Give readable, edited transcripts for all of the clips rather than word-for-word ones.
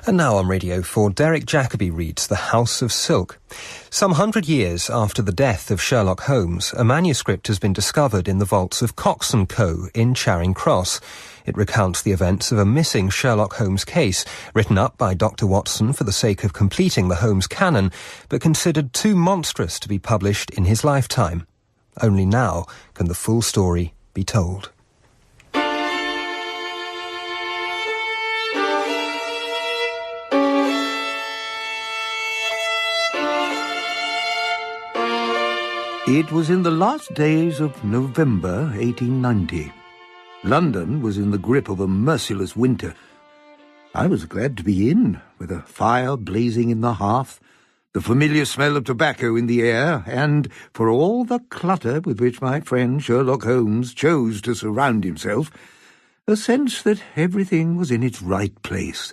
And now on Radio 4, Derek Jacobi reads The House of Silk. Some 100 years after the death of Sherlock Holmes, a manuscript has been discovered in the vaults of Cox & Co. in Charing Cross. It recounts the events of a missing Sherlock Holmes case, written up by Dr. Watson for the sake of completing the Holmes canon, but considered too monstrous to be published in his lifetime. Only now can the full story be told. It was in the last days of November 1890. London was in the grip of a merciless winter. I was glad to be in, with a fire blazing in the hearth, the familiar smell of tobacco in the air, and, for all the clutter with which my friend Sherlock Holmes chose to surround himself, a sense that everything was in its right place.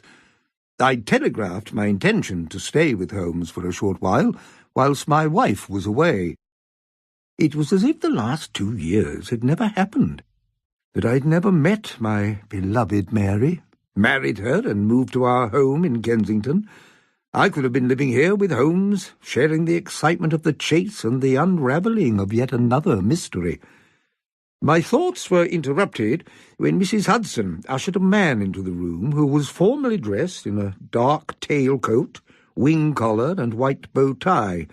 I telegraphed my intention to stay with Holmes for a short whilst my wife was away. It was as if the last 2 years had never happened, that I'd never met my beloved Mary, married her and moved to our home in Kensington. I could have been living here with Holmes, sharing the excitement of the chase and the unravelling of yet another mystery. My thoughts were interrupted when Mrs. Hudson ushered a man into the room who was formally dressed in a dark tailcoat, wing-collar and white bow tie.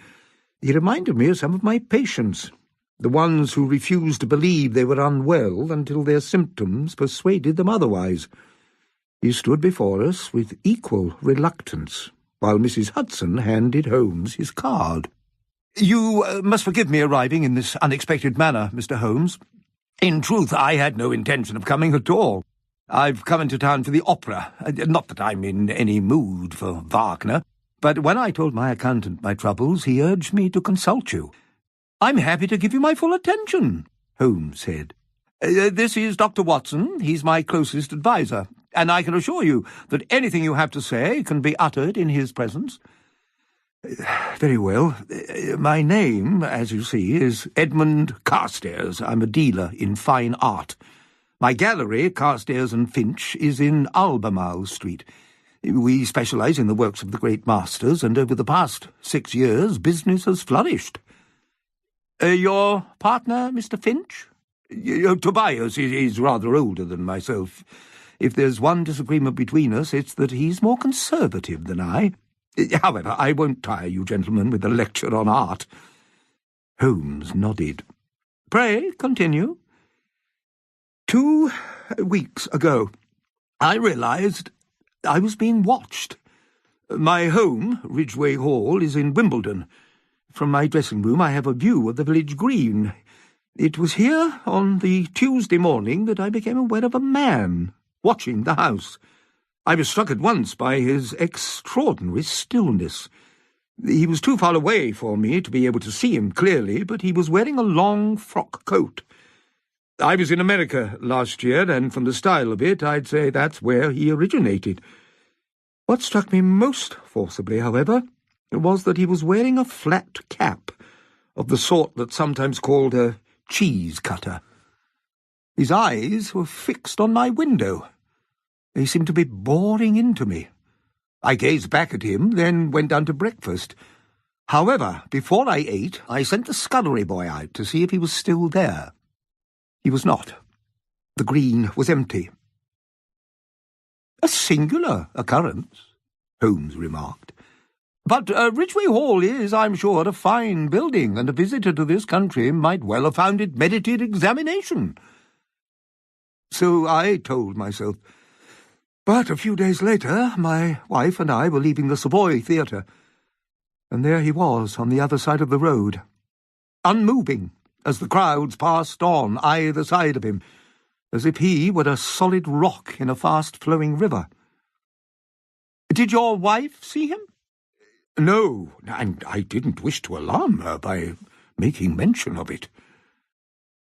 He reminded me of some of my patients, the ones who refused to believe they were unwell until their symptoms persuaded them otherwise. He stood before us with equal reluctance, while Mrs. Hudson handed Holmes his card. "You must forgive me arriving in this unexpected manner, Mr. Holmes. In truth, I had no intention of coming at all. I've come into town for the opera. Not that I'm in any mood for Wagner. But when I told my accountant my troubles, he urged me to consult you." "I'm happy to give you my full attention," Holmes said. "This is Dr. Watson. He's my closest adviser, and I can assure you that anything you have to say can be uttered in his presence." "Very well. My name, as you see, is Edmund Carstairs. I'm a dealer in fine art. My gallery, Carstairs and Finch, is in Albemarle Street. We specialize in the works of the great masters, and over the past 6 years business has flourished." "Your partner, Mr. Finch?" "Tobias is rather older than myself. If there's one disagreement between us, it's that he's more conservative than I. However, I won't tire you gentlemen with a lecture on art." Holmes nodded. "Pray, continue." 2 weeks ago, I realized I was being watched. My home, Ridgeway Hall, is in Wimbledon. From my dressing room I have a view of the village green. It was here on the Tuesday morning that I became aware of a man watching the house. I was struck at once by his extraordinary stillness. He was too far away for me to be able to see him clearly, but he was wearing a long frock coat. I was in America last year, and from the style of it, I'd say that's where he originated. What struck me most forcibly, however, was that he was wearing a flat cap, of the sort that's sometimes called a cheese cutter. His eyes were fixed on my window. They seemed to be boring into me. I gazed back at him, then went down to breakfast. However, before I ate, I sent the scullery boy out to see if he was still there. He was not. The green was empty. "A singular occurrence," Holmes remarked. "But Ridgeway Hall is, I'm sure, a fine building, and a visitor to this country might well have found it merited examination." So I told myself. But a few days later, my wife and I were leaving the Savoy Theatre, and there he was on the other side of the road, unmoving, as the crowds passed on either side of him, as if he were a solid rock in a fast-flowing river. "Did your wife see him?" "No, and I didn't wish to alarm her by making mention of it."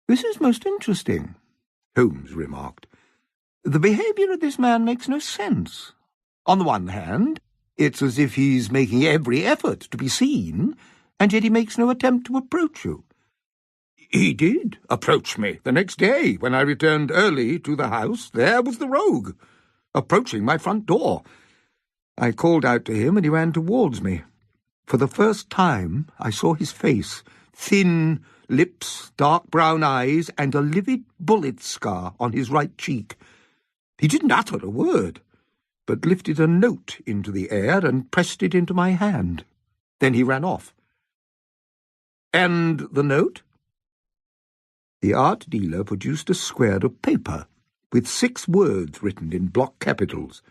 "This is most interesting," Holmes remarked. "The behaviour of this man makes no sense. On the one hand, it's as if he's making every effort to be seen, and yet he makes no attempt to approach you." "He did approach me the next day when I returned early to the house. There was the rogue, approaching my front door. I called out to him, and he ran towards me. For the first time, I saw his face, thin lips, dark brown eyes, and a livid bullet scar on his right cheek. He didn't utter a word, but lifted a note into the air and pressed it into my hand. Then he ran off. "And the note?" The art dealer produced a square of paper with 6 words written in block capitals.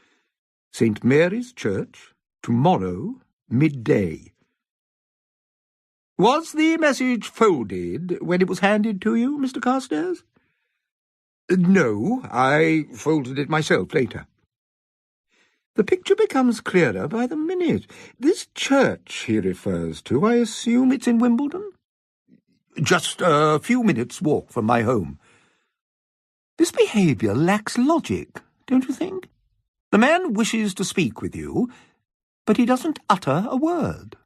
"St. Mary's Church, tomorrow, midday." "Was the message folded when it was handed to you, Mr. Carstairs?" "No, I folded it myself later." The picture becomes clearer by the minute. This church he refers to, I assume it's in Wimbledon? "Just a few minutes' walk from my home." This behaviour lacks logic, don't you think? The man wishes to speak with you, but he doesn't utter a word.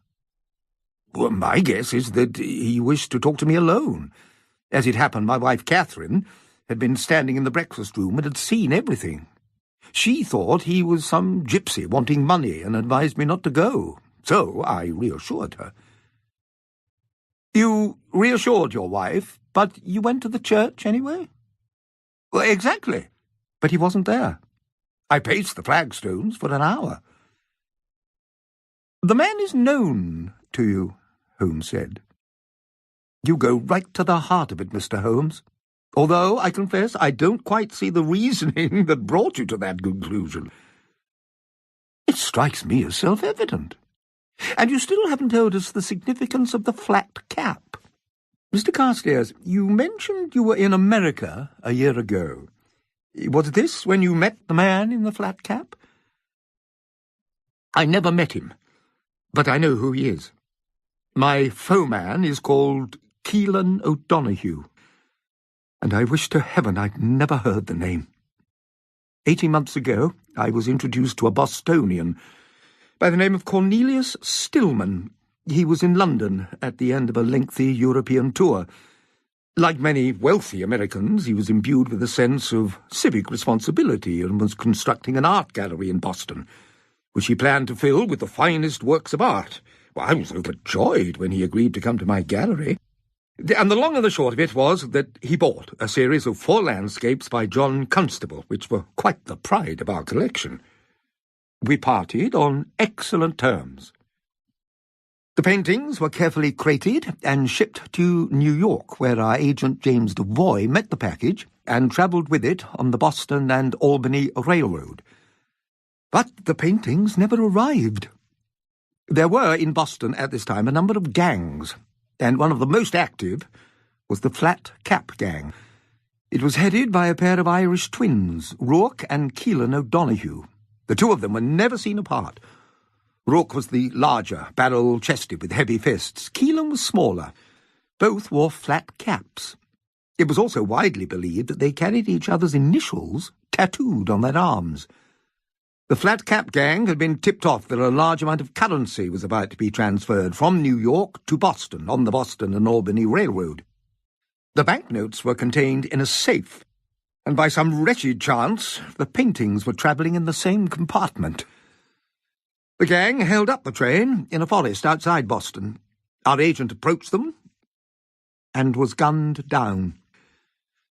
Well, my guess is that he wished to talk to me alone. As it happened, my wife Catherine had been standing in the breakfast room and had seen everything. She thought he was some gypsy wanting money and advised me not to go, so I reassured her. "You reassured your wife, but you went to the church anyway?" "Well, exactly, but he wasn't there. I paced the flagstones for an hour." "The man is known to you," Holmes said. "You go right to the heart of it, Mr. Holmes. Although, I confess, I don't quite see the reasoning that brought you to that conclusion. It strikes me as self-evident. And you still haven't told us the significance of the flat cap. Mr. Carstairs, you mentioned you were in America a year ago. Was this when you met the man in the flat cap?" "I never met him, but I know who he is. My foeman is called Keelan O'Donoghue, and I wish to heaven I'd never heard the name. 18 months ago, I was introduced to a Bostonian by the name of Cornelius Stillman. He was in London at the end of a lengthy European tour. Like many wealthy Americans, he was imbued with a sense of civic responsibility and was constructing an art gallery in Boston, which he planned to fill with the finest works of art. Well, I was overjoyed when he agreed to come to my gallery. And the long and the short of it was that he bought a series of 4 landscapes by John Constable, which were quite the pride of our collection. We parted on excellent terms. The paintings were carefully crated and shipped to New York, where our agent James Devoy met the package and travelled with it on the Boston and Albany Railroad. But the paintings never arrived. There were in Boston at this time a number of gangs, and one of the most active was the Flat Cap Gang. It was headed by a pair of Irish twins, Rourke and Keelan O'Donoghue. The two of them were never seen apart. Rourke was the larger, barrel-chested with heavy fists. Keelan was smaller. Both wore flat caps. It was also widely believed that they carried each other's initials tattooed on their arms. The Flat Cap Gang had been tipped off that a large amount of currency was about to be transferred from New York to Boston on the Boston and Albany Railroad. The banknotes were contained in a safe, and by some wretched chance, the paintings were travelling in the same compartment. The gang held up the train in a forest outside Boston. Our agent approached them and was gunned down.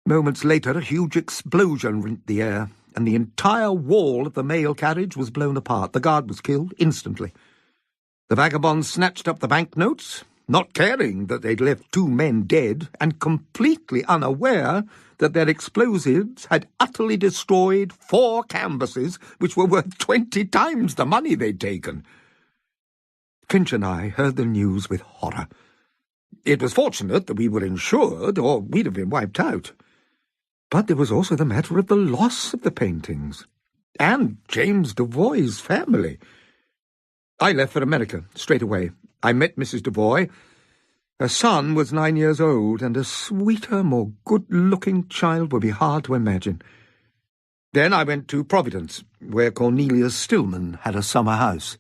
Moments later, a huge explosion rent the air, and the entire wall of the mail carriage was blown apart. The guard was killed instantly. The vagabonds snatched up the banknotes, not caring that they'd left 2 men dead, and completely unaware that their explosives had utterly destroyed 4 canvases, which were worth 20 times the money they'd taken. Finch and I heard the news with horror. It was fortunate that we were insured, or we'd have been wiped out. But there was also the matter of the loss of the paintings, and James Devoy's family. I left for America straight away. I met Mrs. Devoy. Her son was 9 years old, and a sweeter, more good-looking child would be hard to imagine. Then I went to Providence, where Cornelius Stillman had a summer house.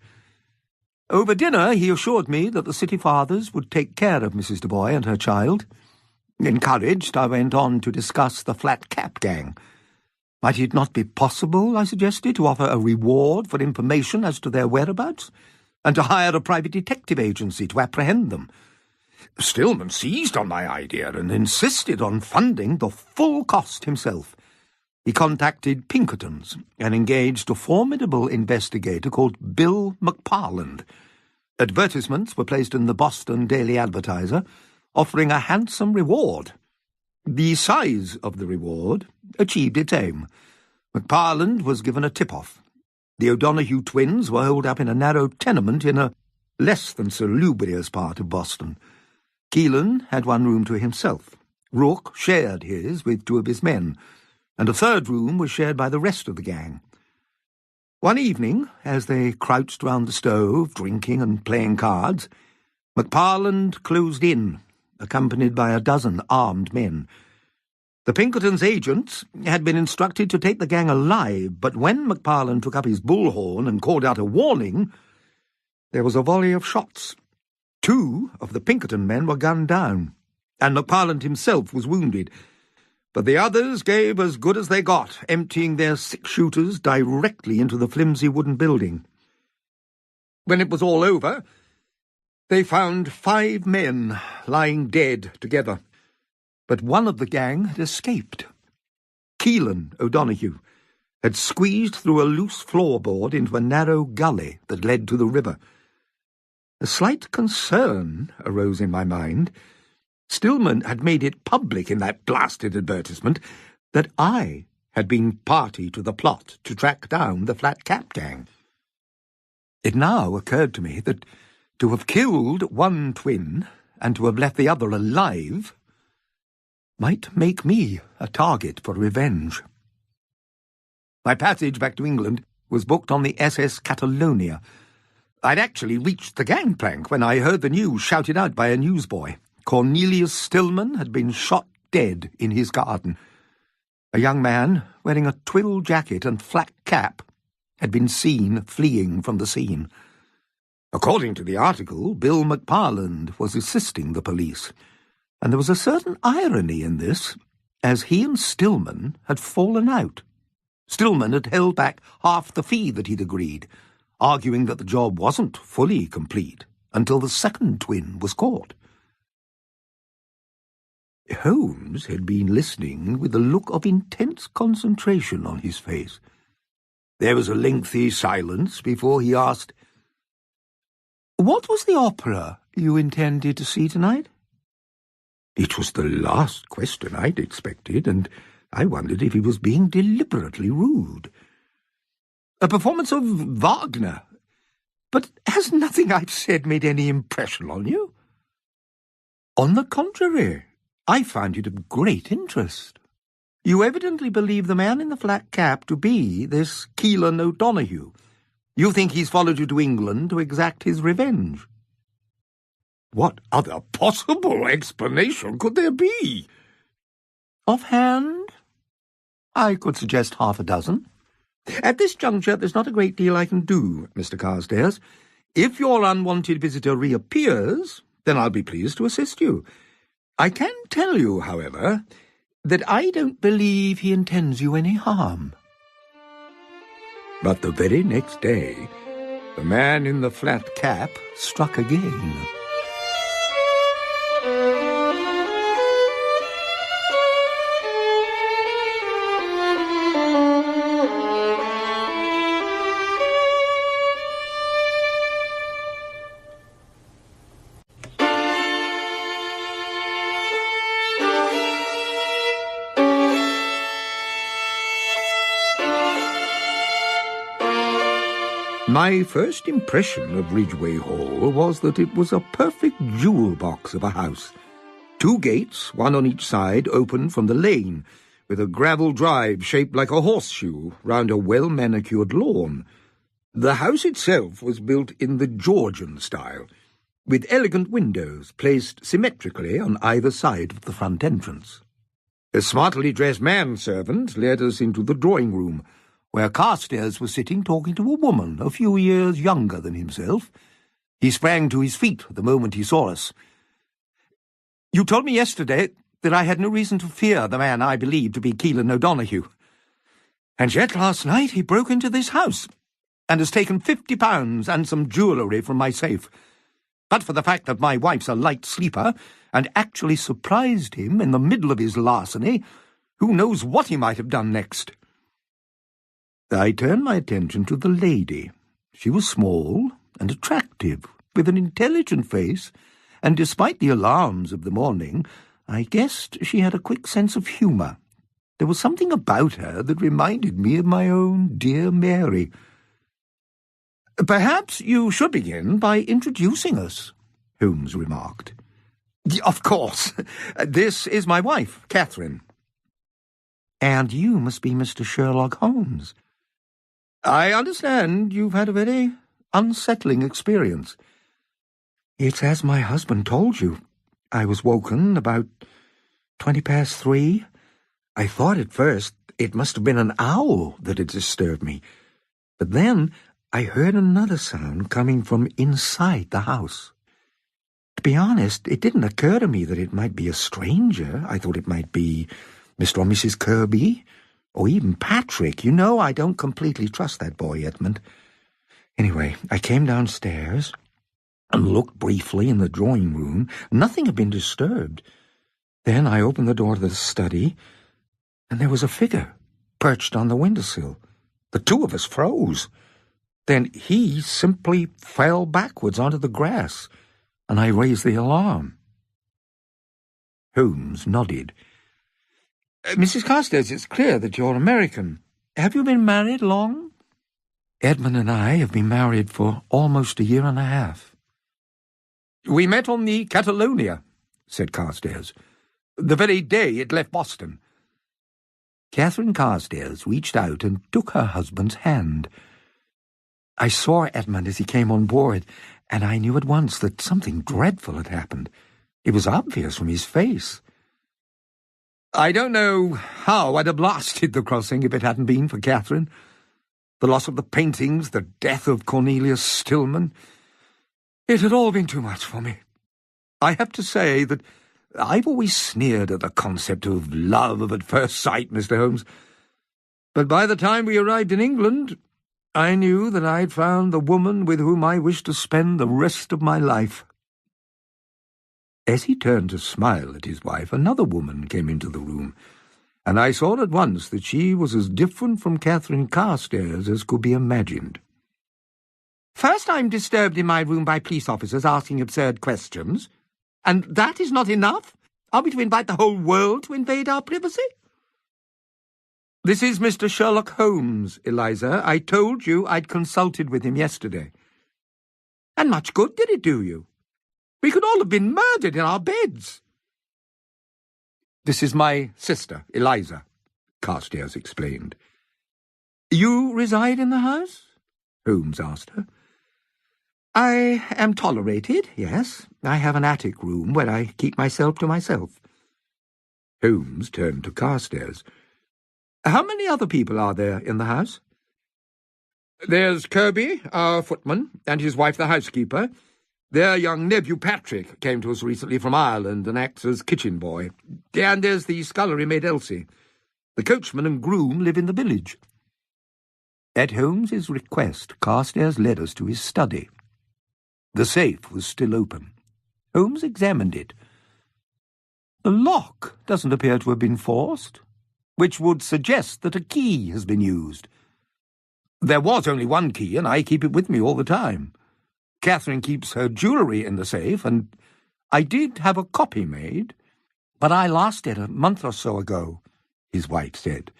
Over dinner he assured me that the city fathers would take care of Mrs. Devoy and her child. Encouraged, I went on to discuss the Flat Cap Gang. Might it not be possible, I suggested, to offer a reward for information as to their whereabouts, and to hire a private detective agency to apprehend them? Stillman seized on my idea and insisted on funding the full cost himself. He contacted Pinkerton's and engaged a formidable investigator called Bill McParland. Advertisements were placed in the Boston Daily Advertiser, offering a handsome reward. The size of the reward achieved its aim. McParland was given a tip-off. The O'Donoghue twins were holed up in a narrow tenement in a less than salubrious part of Boston. Keelan had one room to himself. Rourke shared his with two of his men, and a third room was shared by the rest of the gang. One evening, as they crouched round the stove, drinking and playing cards, McParland closed in, accompanied by a dozen armed men. The Pinkertons' agents had been instructed to take the gang alive, but when McParland took up his bullhorn and called out a warning, there was a volley of shots. Two of the Pinkerton men were gunned down, and McParland himself was wounded, but the others gave as good as they got, emptying their six-shooters directly into the flimsy wooden building. When it was all over, they found 5 men lying dead together, but one of the gang had escaped. Keelan O'Donoghue had squeezed through a loose floorboard into a narrow gully that led to the river. A slight concern arose in my mind. Stillman had made it public in that blasted advertisement that I had been party to the plot to track down the Flat Cap gang. It now occurred to me that to have killed one twin and to have left the other alive might make me a target for revenge. My passage back to England was booked on the SS Catalonia. I'd actually reached the gangplank when I heard the news shouted out by a newsboy. Cornelius Stillman had been shot dead in his garden. A young man, wearing a twill jacket and flat cap, had been seen fleeing from the scene. According to the article, Bill McParland was assisting the police, and there was a certain irony in this, as he and Stillman had fallen out. Stillman had held back half the fee that he'd agreed, arguing that the job wasn't fully complete until the second twin was caught. Holmes had been listening with a look of intense concentration on his face. There was a lengthy silence before he asked, "What was the opera you intended to see tonight?" It was the last question I'd expected, and I wondered if he was being deliberately rude. "A performance of Wagner. But has nothing I've said made any impression on you?" "On the contrary, I find it of great interest. You evidently believe the man in the flat cap to be this Keelan O'Donoghue. You think he's followed you to England to exact his revenge." "What other possible explanation could there be?" "Offhand, I could suggest half a dozen. At this juncture, there's not a great deal I can do, Mr. Carstairs. If your unwanted visitor reappears, then I'll be pleased to assist you. I can tell you, however, that I don't believe he intends you any harm." But the very next day, the man in the flat cap struck again. My first impression of Ridgeway Hall was that it was a perfect jewel box of a house. 2 gates, one on each side, opened from the lane, with a gravel drive shaped like a horseshoe round a well-manicured lawn. The house itself was built in the Georgian style, with elegant windows placed symmetrically on either side of the front entrance. A smartly dressed manservant led us into the drawing-room, where Carstairs was sitting talking to a woman a few years younger than himself. He sprang to his feet the moment he saw us. "You told me yesterday that I had no reason to fear the man I believed to be Keelan O'Donoghue. And yet last night he broke into this house and has taken £50 and some jewellery from my safe. But for the fact that my wife's a light sleeper and actually surprised him in the middle of his larceny, who knows what he might have done next? I turned my attention to the lady. She was small and attractive, with an intelligent face, and despite the alarms of the morning, I guessed she had a quick sense of humour. There was something about her that reminded me of my own dear Mary. "Perhaps you should begin by introducing us," Holmes remarked. "Of course. This is my wife, Catherine." "And you must be Mr. Sherlock Holmes." "I understand you've had a very unsettling experience." "It's as my husband told you. I was woken about 3:20. I thought at first it must have been an owl that had disturbed me. But then I heard another sound coming from inside the house. To be honest, it didn't occur to me that it might be a stranger. I thought it might be Mr. or Mrs. Kirby, or even Patrick. You know, I don't completely trust that boy, Edmund. Anyway, I came downstairs and looked briefly in the drawing room. Nothing had been disturbed. Then I opened the door to the study, and there was a figure perched on the windowsill. The two of us froze. Then he simply fell backwards onto the grass, and I raised the alarm. Holmes nodded. "Mrs. Carstairs, it's clear that you're American. Have you been married long?" "Edmund and I have been married for almost 1.5 years. "We met on the Catalonia," said Carstairs, "the very day it left Boston." Catherine Carstairs reached out and took her husband's hand. I saw Edmund as he came on board, and I knew at once that something dreadful had happened. It was obvious from his face. I don't know how I'd have lasted the crossing if it hadn't been for Catherine. The loss of the paintings, the death of Cornelius Stillman. It had all been too much for me. I have to say that I've always sneered at the concept of love at first sight, Mr. Holmes. But by the time we arrived in England, I knew that I'd found the woman with whom I wished to spend the rest of my life. As he turned to smile at his wife, another woman came into the room, and I saw at once that she was as different from Catherine Carstairs as could be imagined. "First I'm disturbed in my room by police officers asking absurd questions, and that is not enough? Are we to invite the whole world to invade our privacy?" "This is Mr. Sherlock Holmes, Eliza. I told you I'd consulted with him yesterday." "And much good did it do you? We could all have been murdered in our beds." "This is my sister, Eliza," Carstairs explained. "You reside in the house?" Holmes asked her. "I am tolerated, yes. I have an attic room where I keep myself to myself." Holmes turned to Carstairs. "How many other people are there in the house?" "There's Kirby, our footman, and his wife, the housekeeper. Their young nephew, Patrick, came to us recently from Ireland and acts as kitchen boy. And there's the scullery maid, Elsie. The coachman and groom live in the village." At Holmes's request, Carstairs led us to his study. The safe was still open. Holmes examined it. The lock doesn't appear to have been forced, which would suggest that a key has been used. There was only one key, and I keep it with me all the time. Catherine keeps her jewellery in the safe, and I did have a copy made. "But I lost it a month or so ago," his wife said.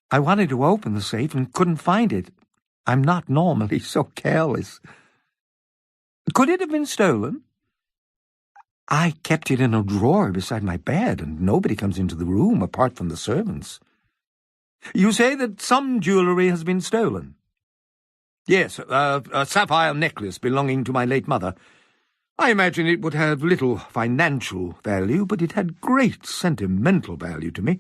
"I wanted to open the safe and couldn't find it. I'm not normally so careless." "Could it have been stolen?" "I kept it in a drawer beside my bed, and nobody comes into the room apart from the servants." "You say that some jewellery has been stolen?" "Yes, a sapphire necklace belonging to my late mother. I imagine it would have little financial value, but it had great sentimental value to me.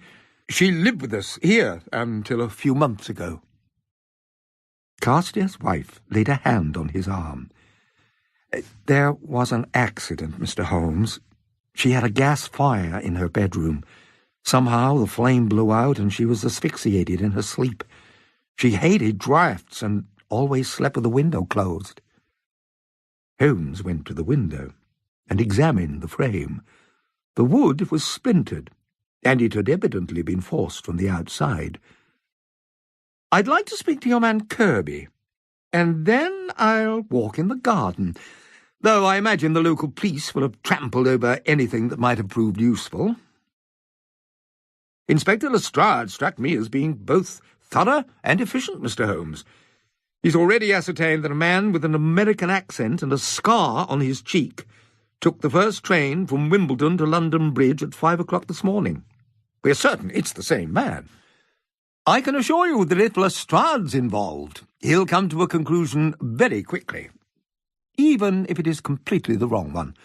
She lived with us here until a few months ago." Carstairs' wife laid a hand on his arm. "There was an accident, Mr. Holmes. She had a gas fire in her bedroom. Somehow the flame blew out and she was asphyxiated in her sleep. She hated draughts and always slept with the window closed. Holmes went to the window and examined the frame. The wood was splintered, and it had evidently been forced from the outside. "I'd like to speak to your man Kirby, and then I'll walk in the garden, though I imagine the local police will have trampled over anything that might have proved useful." "Inspector Lestrade struck me as being both thorough and efficient, Mr. Holmes. He's already ascertained that a man with an American accent and a scar on his cheek took the first train from Wimbledon to London Bridge at 5 o'clock this morning. We're certain it's the same man. I can assure you that if Lestrade's involved, he'll come to a conclusion very quickly, even if it is completely the wrong one.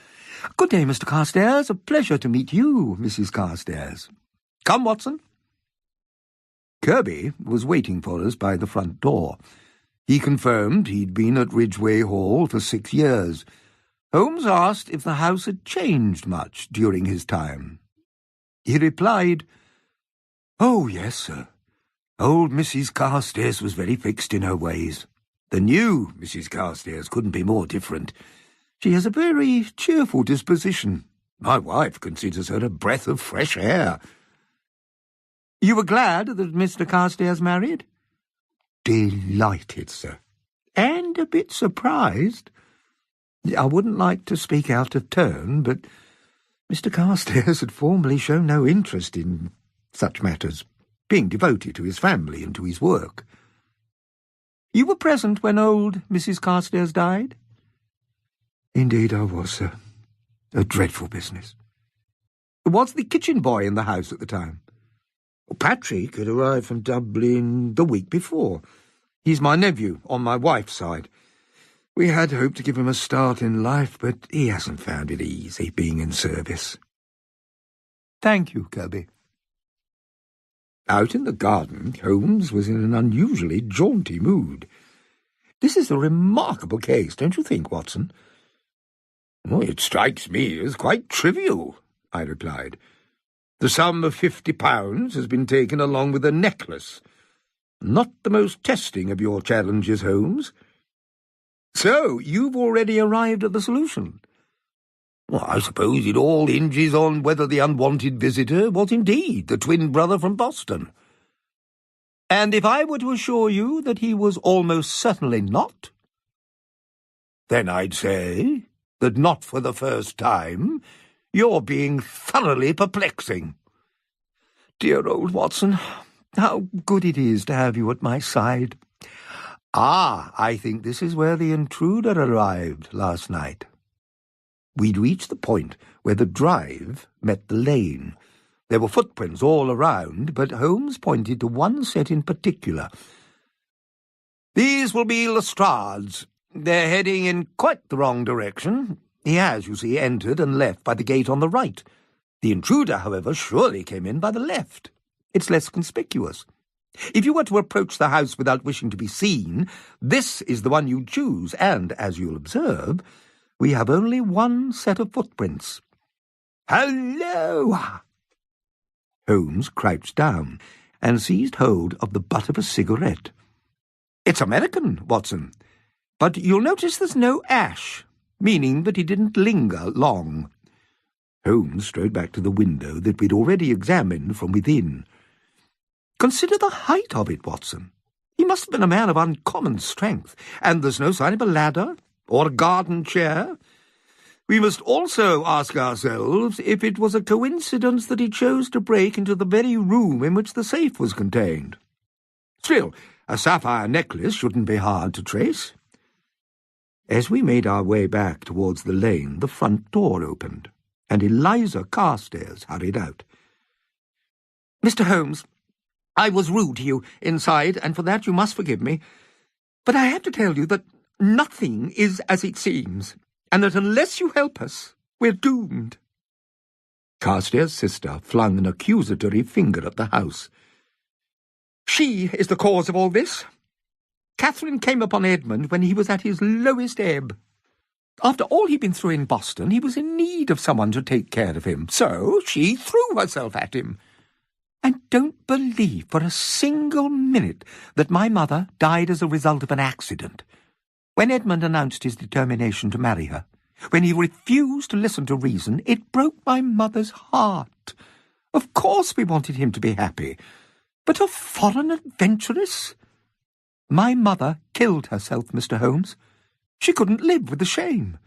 Good day, Mr. Carstairs. A pleasure to meet you, Mrs. Carstairs. Come, Watson." Kirby was waiting for us by the front door. He confirmed he'd been at Ridgeway Hall for 6 years. Holmes asked if the house had changed much during his time. He replied, "Oh, yes, sir. Old Mrs. Carstairs was very fixed in her ways. The new Mrs. Carstairs couldn't be more different. She has a very cheerful disposition. My wife considers her a breath of fresh air." "You were glad that Mr. Carstairs married?" "Delighted, sir. And a bit surprised. I wouldn't like to speak out of turn, but Mr. Carstairs had formerly shown no interest in such matters, being devoted to his family and to his work." "You were present when old Mrs. Carstairs died?" "Indeed I was, sir. A dreadful business." "Was the kitchen boy in the house at the time?" "Patrick had arrived from Dublin the week before. He's my nephew on my wife's side. We had hoped to give him a start in life, but he hasn't found it easy being in service." "Thank you, Kirby." Out in the garden, Holmes was in an unusually jaunty mood. "This is a remarkable case, don't you think, Watson?" "Well, it strikes me as quite trivial," I replied. "The sum of £50 has been taken along with a necklace. Not the most testing of your challenges, Holmes." "So, you've already arrived at the solution?" "Well, I suppose it all hinges on whether the unwanted visitor was indeed the twin brother from Boston." "And if I were to assure you that he was almost certainly not?" "Then I'd say that not for the first time you're being thoroughly perplexing." "Dear old Watson, how good it is to have you at my side. I think this is where the intruder arrived last night." We'd reached the point where the drive met the lane. There were footprints all around, but Holmes pointed to one set in particular. "These will be Lestrade's. They're heading in quite the wrong direction. He has, you see, entered and left by the gate on the right. The intruder, however, surely came in by the left. It's less conspicuous. If you were to approach the house without wishing to be seen, this is the one you'd choose, and, as you'll observe, we have only one set of footprints." "Hello!" Holmes crouched down and seized hold of the butt of a cigarette. "It's American, Watson, but you'll notice there's no ash, meaning that he didn't linger long." Holmes strode back to the window that we'd already examined from within. "Consider the height of it, Watson. He must have been a man of uncommon strength, and there's no sign of a ladder or a garden chair. We must also ask ourselves if it was a coincidence that he chose to break into the very room in which the safe was contained. Still, a sapphire necklace shouldn't be hard to trace." As we made our way back towards the lane, the front door opened, and Eliza Carstairs hurried out. "Mr. Holmes, I was rude to you inside, and for that you must forgive me. But I have to tell you that nothing is as it seems, and that unless you help us, we're doomed." Carstairs' sister flung an accusatory finger at the house. "She is the cause of all this. Catherine came upon Edmund when he was at his lowest ebb. After all he'd been through in Boston, he was in need of someone to take care of him, so she threw herself at him. And don't believe for a single minute that my mother died as a result of an accident. When Edmund announced his determination to marry her, when he refused to listen to reason, it broke my mother's heart. Of course we wanted him to be happy, but a foreign adventuress? My mother killed herself, Mr. Holmes. She couldn't live with the shame.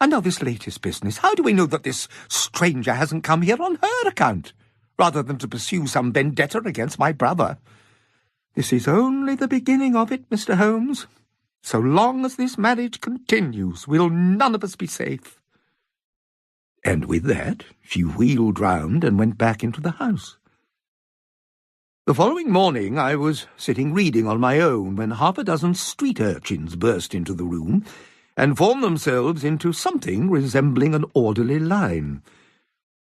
And now this latest business. How do we know that this stranger hasn't come here on her account, rather than to pursue some vendetta against my brother? This is only the beginning of it, Mr. Holmes. So long as this marriage continues, we'll none of us be safe. And with that, she wheeled round and went back into the house. The following morning I was sitting reading on my own when half a dozen street urchins burst into the room and formed themselves into something resembling an orderly line.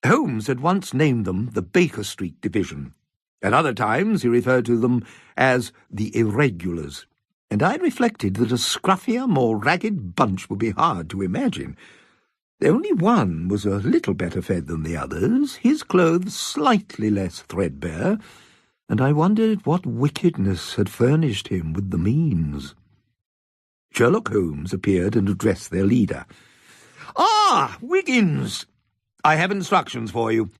Holmes had once named them the Baker Street Division. At other times he referred to them as the Irregulars, and I reflected that a scruffier, more ragged bunch would be hard to imagine. Only one was a little better fed than the others, his clothes slightly less threadbare, and I wondered what wickedness had furnished him with the means. Sherlock Holmes appeared and addressed their leader. "Ah, Wiggins! I have instructions for you.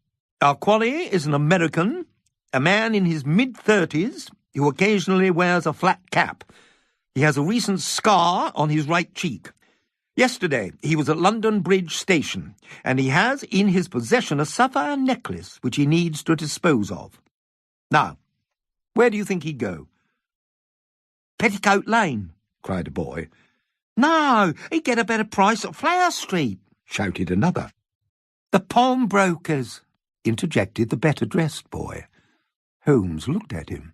Our quarry is an American, a man in his mid-30s, who occasionally wears a flat cap. He has a recent scar on his right cheek. Yesterday he was at London Bridge Station, and he has in his possession a sapphire necklace which he needs to dispose of. Now, where do you think he'd go?" "Petticoat Lane," cried a boy. "No, he'd get a better price at Flower Street," shouted another. "The pawnbrokers," interjected the better-dressed boy. Holmes looked at him.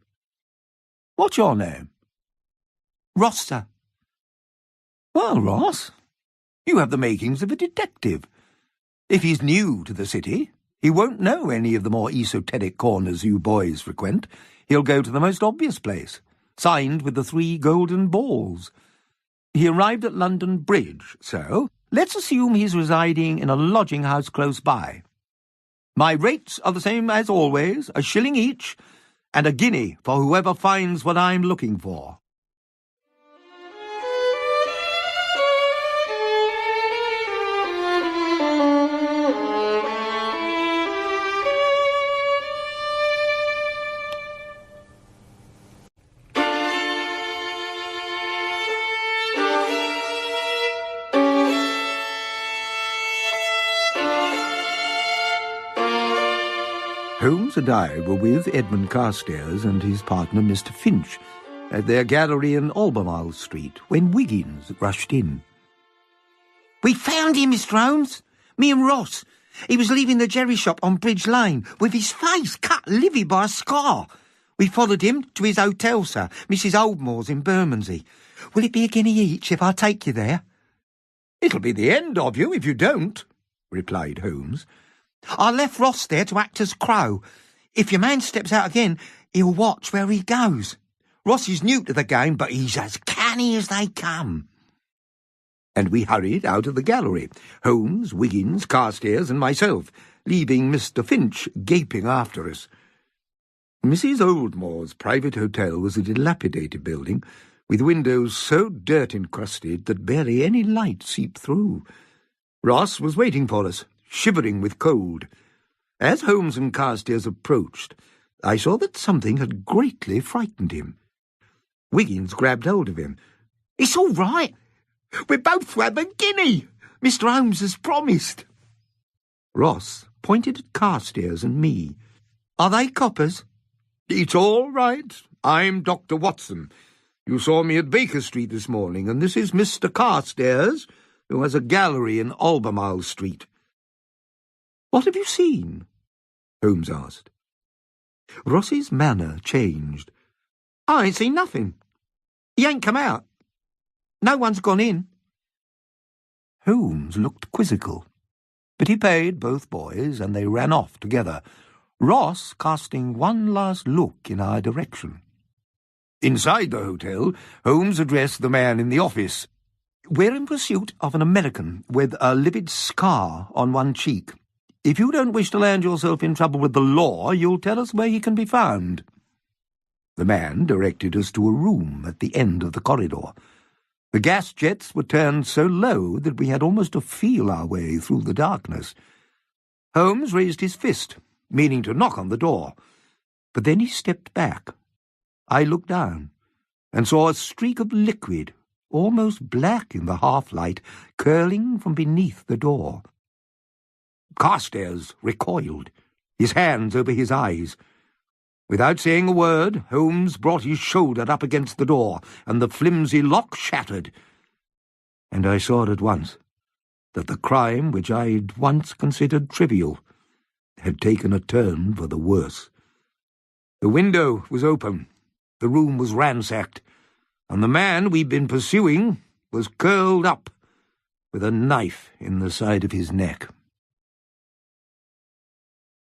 "What's your name?" "Ross, sir." "Well, Ross, you have the makings of a detective. If he's new to the city, he won't know any of the more esoteric corners you boys frequent. He'll go to the most obvious place, signed with the 3 golden balls. He arrived at London Bridge, so let's assume he's residing in a lodging-house close by. My rates are the same as always, a shilling each, and a guinea for whoever finds what I'm looking for." Holmes and I were with Edmund Carstairs and his partner Mr. Finch at their gallery in Albemarle Street when Wiggins rushed in. "We found him, Mr. Holmes. Me and Ross. He was leaving the jerry shop on Bridge Lane with his face cut livid by a scar. We followed him to his hotel, sir, Mrs. Oldmore's in Bermondsey. Will it be a guinea each if I take you there?" "It'll be the end of you if you don't," replied Holmes. "I left Ross there to act as crow. If your man steps out again, he'll watch where he goes. Ross is new to the game, but he's as canny as they come." And we hurried out of the gallery, Holmes, Wiggins, Carstairs, and myself, leaving Mr. Finch gaping after us. Mrs. Oldmore's private hotel was a dilapidated building, with windows so dirt-encrusted that barely any light seeped through. Ross was waiting for us, shivering with cold. As Holmes and Carstairs approached, I saw that something had greatly frightened him. Wiggins grabbed hold of him. "It's all right. We're both to have a guinea. Mr. Holmes has promised." Ross pointed at Carstairs and me. "Are they coppers?" "It's all right. I'm Dr. Watson. You saw me at Baker Street this morning, and this is Mr. Carstairs, who has a gallery in Albemarle Street." "What have you seen?" Holmes asked. Ross's manner changed. "I ain't seen nothing. He ain't come out. No one's gone in." Holmes looked quizzical, but he paid both boys, and they ran off together, Ross casting one last look in our direction. Inside the hotel, Holmes addressed the man in the office. "We're in pursuit of an American with a livid scar on one cheek. If you don't wish to land yourself in trouble with the law, you'll tell us where he can be found." The man directed us to a room at the end of the corridor. The gas jets were turned so low that we had almost to feel our way through the darkness. Holmes raised his fist, meaning to knock on the door, but then he stepped back. I looked down and saw a streak of liquid, almost black in the half-light, curling from beneath the door. Carstairs recoiled, his hands over his eyes. Without saying a word, Holmes brought his shoulder up against the door, and the flimsy lock shattered. And I saw at once that the crime which I'd once considered trivial had taken a turn for the worse. The window was open, the room was ransacked, and the man we'd been pursuing was curled up with a knife in the side of his neck.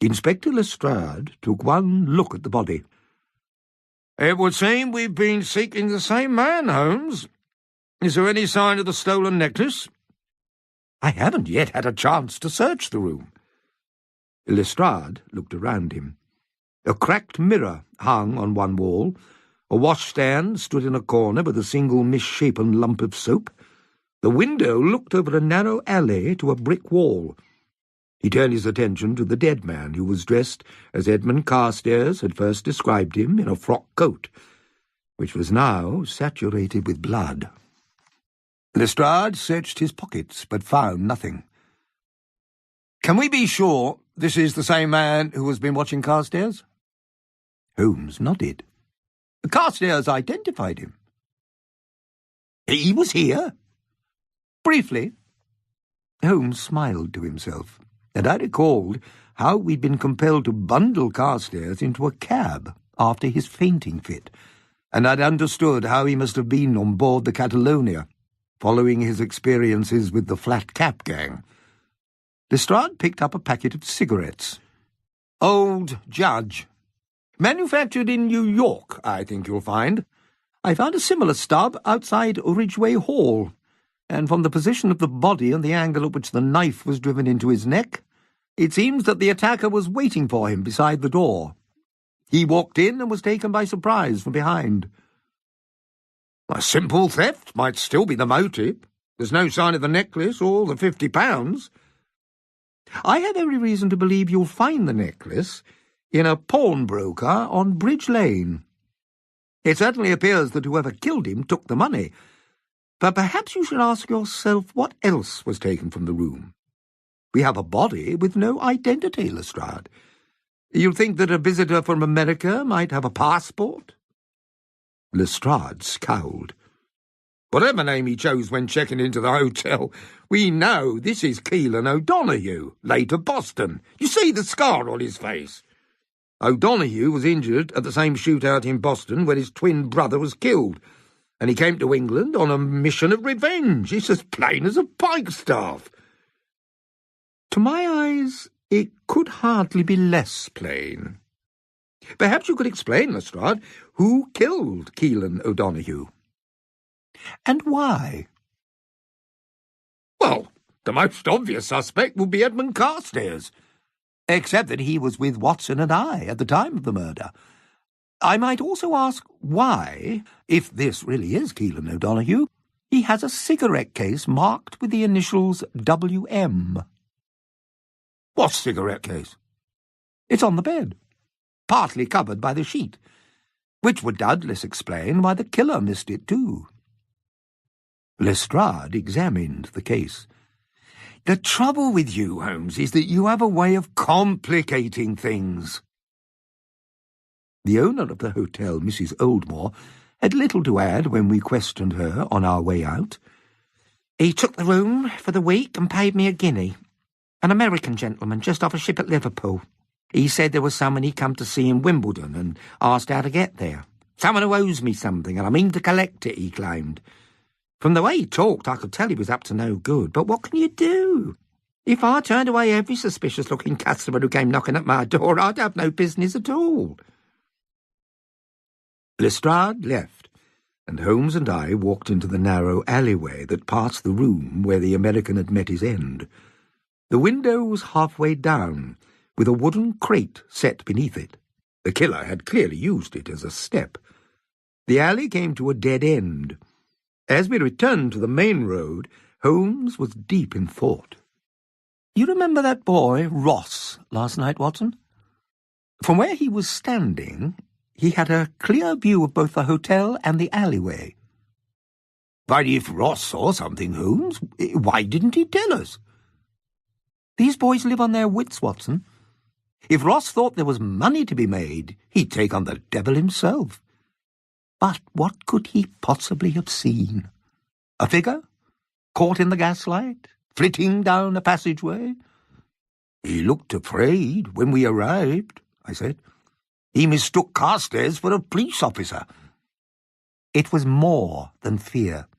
Inspector Lestrade took one look at the body. "It would seem we've been seeking the same man, Holmes. Is there any sign of the stolen necklace?" "I haven't yet had a chance to search the room." Lestrade looked around him. A cracked mirror hung on one wall. A washstand stood in a corner with a single misshapen lump of soap. The window looked over a narrow alley to a brick wall. He turned his attention to the dead man, who was dressed as Edmund Carstairs had first described him, in a frock coat, which was now saturated with blood. Lestrade searched his pockets, but found nothing. "Can we be sure this is the same man who has been watching Carstairs?" Holmes nodded. "Carstairs identified him." "He was here?" "Briefly." Holmes smiled to himself, and I recalled how we'd been compelled to bundle Carstairs into a cab after his fainting fit, and I'd understood how he must have been on board the Catalonia, following his experiences with the Flat Cap gang. Lestrade picked up a packet of cigarettes. "Old Judge. Manufactured in New York, I think you'll find. I found a similar stub outside Ridgeway Hall, and from the position of the body and the angle at which the knife was driven into his neck, it seems that the attacker was waiting for him beside the door. He walked in and was taken by surprise from behind." "A simple theft might still be the motive. There's no sign of the necklace or the £50. "I have every reason to believe you'll find the necklace in a pawnbroker on Bridge Lane. It certainly appears that whoever killed him took the money, but perhaps you should ask yourself what else was taken from the room. We have a body with no identity, Lestrade. You think that a visitor from America might have a passport?" Lestrade scowled. "Whatever name he chose when checking into the hotel, we know this is Keelan O'Donoghue, late of Boston. You see the scar on his face. O'Donoghue was injured at the same shootout in Boston where his twin brother was killed, and he came to England on a mission of revenge. It's as plain as a pikestaff." "To my eyes, it could hardly be less plain. Perhaps you could explain, Lestrade, who killed Keelan O'Donoghue?" "And why?" "Well, the most obvious suspect would be Edmund Carstairs, except that he was with Watson and I at the time of the murder. I might also ask why, if this really is Keelan O'Donoghue, he has a cigarette case marked with the initials WM. "What cigarette case?" "It's on the bed, partly covered by the sheet, which would doubtless explain why the killer missed it too." Lestrade examined the case. "The trouble with you, Holmes, is that you have a way of complicating things." The owner of the hotel, Mrs. Oldmore, had little to add when we questioned her on our way out. "He took the room for the week and paid me £1. An American gentleman just off a ship at Liverpool. He said there was someone he come to see in Wimbledon and asked how to get there. Someone who owes me something, and I mean to collect it, he claimed. From the way he talked, I could tell he was up to no good, but what can you do? If I turned away every suspicious-looking customer who came knocking at my door, I'd have no business at all." Lestrade left, and Holmes and I walked into the narrow alleyway that passed the room where the American had met his end. The window was halfway down, with a wooden crate set beneath it. The killer had clearly used it as a step. The alley came to a dead end. As we returned to the main road, Holmes was deep in thought. "You remember that boy, Ross, last night, Watson?" From where he was standing, he had a clear view of both the hotel and the alleyway. "But if Ross saw something, Holmes, why didn't he tell us?" "These boys live on their wits, Watson. If Ross thought there was money to be made, he'd take on the devil himself. But what could he possibly have seen? A figure? Caught in the gaslight? Flitting down a passageway?" "He looked afraid when we arrived," I said. "He mistook Carstairs for a police officer." It was more than fear.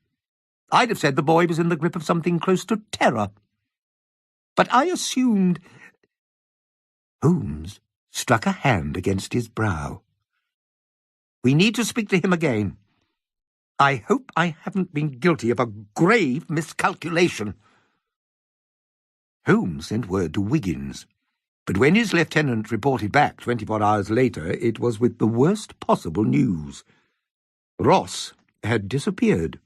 I'd have said the boy was in the grip of something close to terror. But I assumed... Holmes struck a hand against his brow. "We need to speak to him again. I hope I haven't been guilty of a grave miscalculation." Holmes sent word to Wiggins, but when his lieutenant reported back 24 hours later, it was with the worst possible news. Ross had disappeared.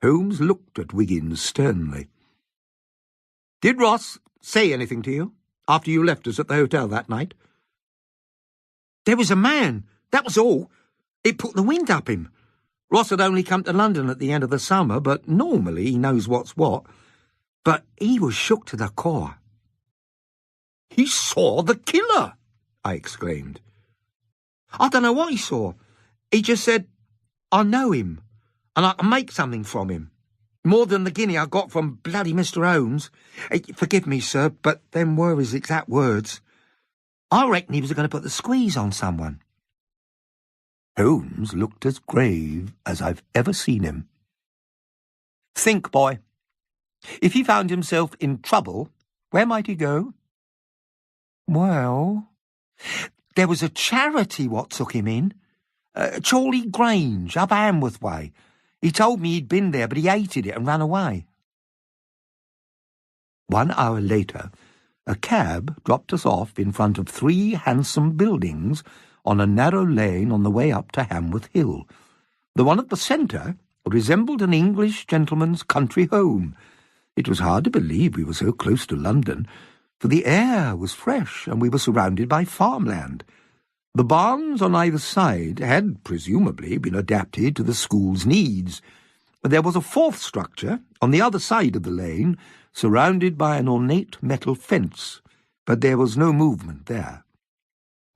Holmes looked at Wiggins sternly. "Did Ross say anything to you after you left us at the hotel that night?" "There was a man, that was all. It put the wind up him. Ross had only come to London at the end of the summer, but normally he knows what's what. But he was shook to the core." "He saw the killer!" I exclaimed. "I don't know what he saw. He just said, 'I know him, and I can make something from him. More than the guinea I got from bloody Mr. Holmes. Forgive me, sir, but them were his exact words. I reckon he was going to put the squeeze on someone.'" Holmes looked as grave as I've ever seen him. "Think, boy. If he found himself in trouble, where might he go?" "Well, there was a charity what took him in. Chorley Grange, up Hamworth way. He told me he'd been there, but he hated it and ran away." 1 hour later, a cab dropped us off in front of 3 handsome buildings on a narrow lane on the way up to Hamworth Hill. The one at the centre resembled an English gentleman's country home. It was hard to believe we were so close to London, for the air was fresh and we were surrounded by farmland. The barns on either side had presumably been adapted to the school's needs. There was a 4th structure on the other side of the lane, surrounded by an ornate metal fence, but there was no movement there.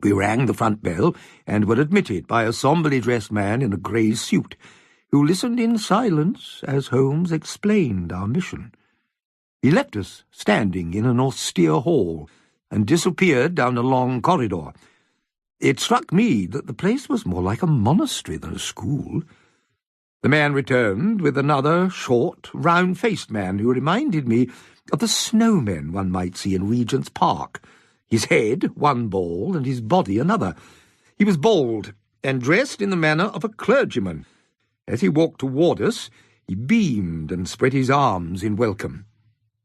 We rang the front bell and were admitted by a sombrely dressed man in a grey suit, who listened in silence as Holmes explained our mission. He left us standing in an austere hall and disappeared down a long corridor. It struck me that the place was more like a monastery than a school. The man returned with another short, round-faced man who reminded me of the snowmen one might see in Regent's Park. His head one ball and his body another. He was bald and dressed in the manner of a clergyman. As he walked toward us, he beamed and spread his arms in welcome.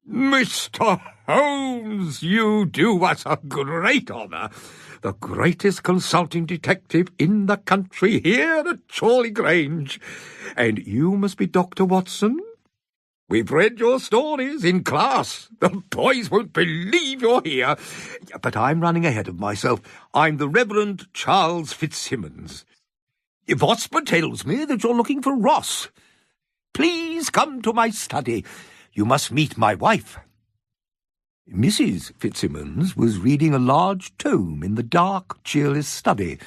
"Mr. Holmes, you do us a great honour. The greatest consulting detective in the country here at Chorley Grange. And you must be Dr. Watson? We've read your stories in class. The boys won't believe you're here. But I'm running ahead of myself. I'm the Reverend Charles Fitzsimmons. Vosper tells me that you're looking for Ross. Please come to my study. You must meet my wife." Mrs. Fitzsimmons was reading a large tome in the dark, cheerless study.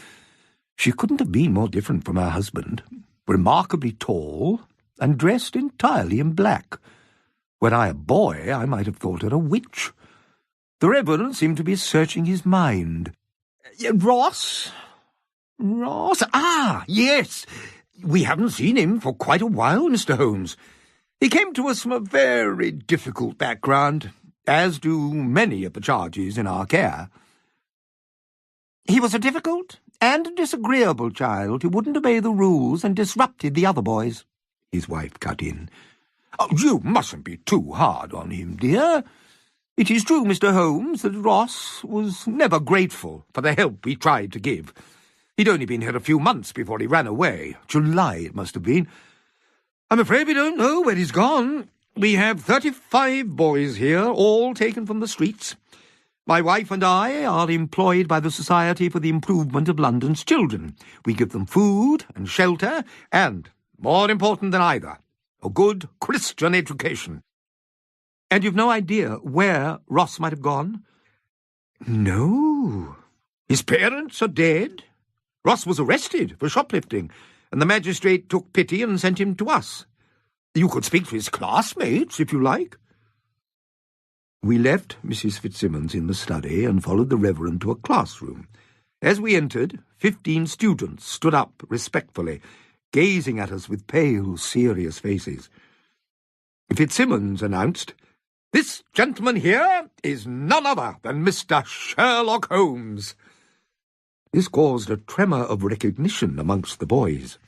She couldn't have been more different from her husband, remarkably tall and dressed entirely in black. Were I a boy, I might have thought her a witch. The Reverend seemed to be searching his mind. "Ross? Ah, yes. We haven't seen him for quite a while, Mr. Holmes. He came to us from a very difficult background, as do many of the charges in our care." "He was a difficult and disagreeable child who wouldn't obey the rules and disrupted the other boys," his wife cut in. "Oh, you mustn't be too hard on him, dear. It is true, Mr. Holmes, that Ross was never grateful for the help we tried to give. He'd only been here a few months before he ran away. July, it must have been. I'm afraid we don't know where he's gone. We have 35 boys here, all taken from the streets. My wife and I are employed by the Society for the Improvement of London's Children. We give them food and shelter and, more important than either, a good Christian education. And you've no idea where Ross might have gone? No. His parents are dead. Ross was arrested for shoplifting, and the magistrate took pity and sent him to us. You could speak to his classmates, if you like. We left Mrs. Fitzsimmons in the study and followed the Reverend to a classroom. As we entered, 15 students stood up respectfully, gazing at us with pale, serious faces. Fitzsimmons announced, "This gentleman here is none other than Mr. Sherlock Holmes." This caused a tremor of recognition amongst the boys.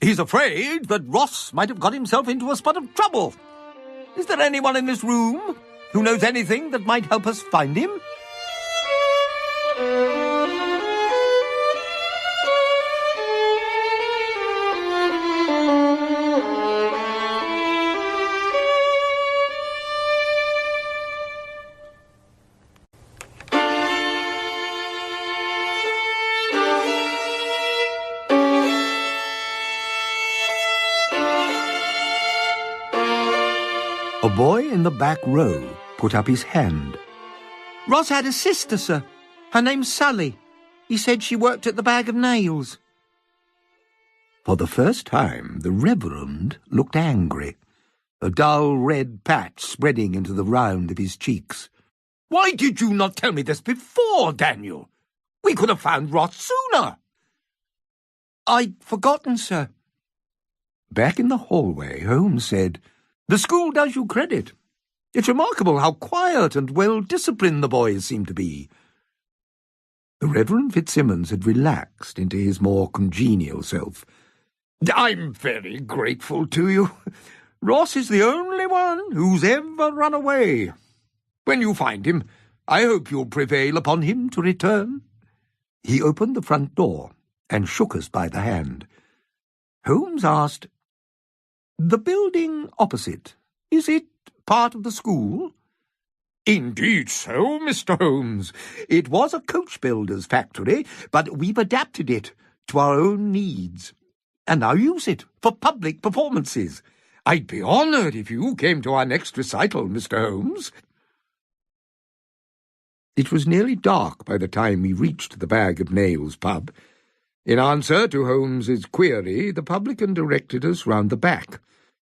"He's afraid that Ross might have got himself into a spot of trouble. Is there anyone in this room who knows anything that might help us find him?" A boy in the back row put up his hand. "Ross had a sister, sir. Her name's Sally. He said she worked at the Bag of Nails." For the first time, the Reverend looked angry, a dull red patch spreading into the round of his cheeks. "Why did you not tell me this before, Daniel? We could have found Ross sooner." "I'd forgotten, sir." Back in the hallway, Holmes said, "The school does you credit. It's remarkable how quiet and well-disciplined the boys seem to be." The Reverend Fitzsimmons had relaxed into his more congenial self. "I'm very grateful to you. Ross is the only one who's ever run away. When you find him, I hope you'll prevail upon him to return." He opened the front door and shook us by the hand. Holmes asked, "The building opposite, is it part of the school?" "Indeed so, Mr. Holmes. It was a coach builder's factory, but we've adapted it to our own needs, and now use it for public performances. I'd be honoured if you came to our next recital, Mr. Holmes." It was nearly dark by the time we reached the Bag of Nails pub. In answer to Holmes's query, the publican directed us round the back.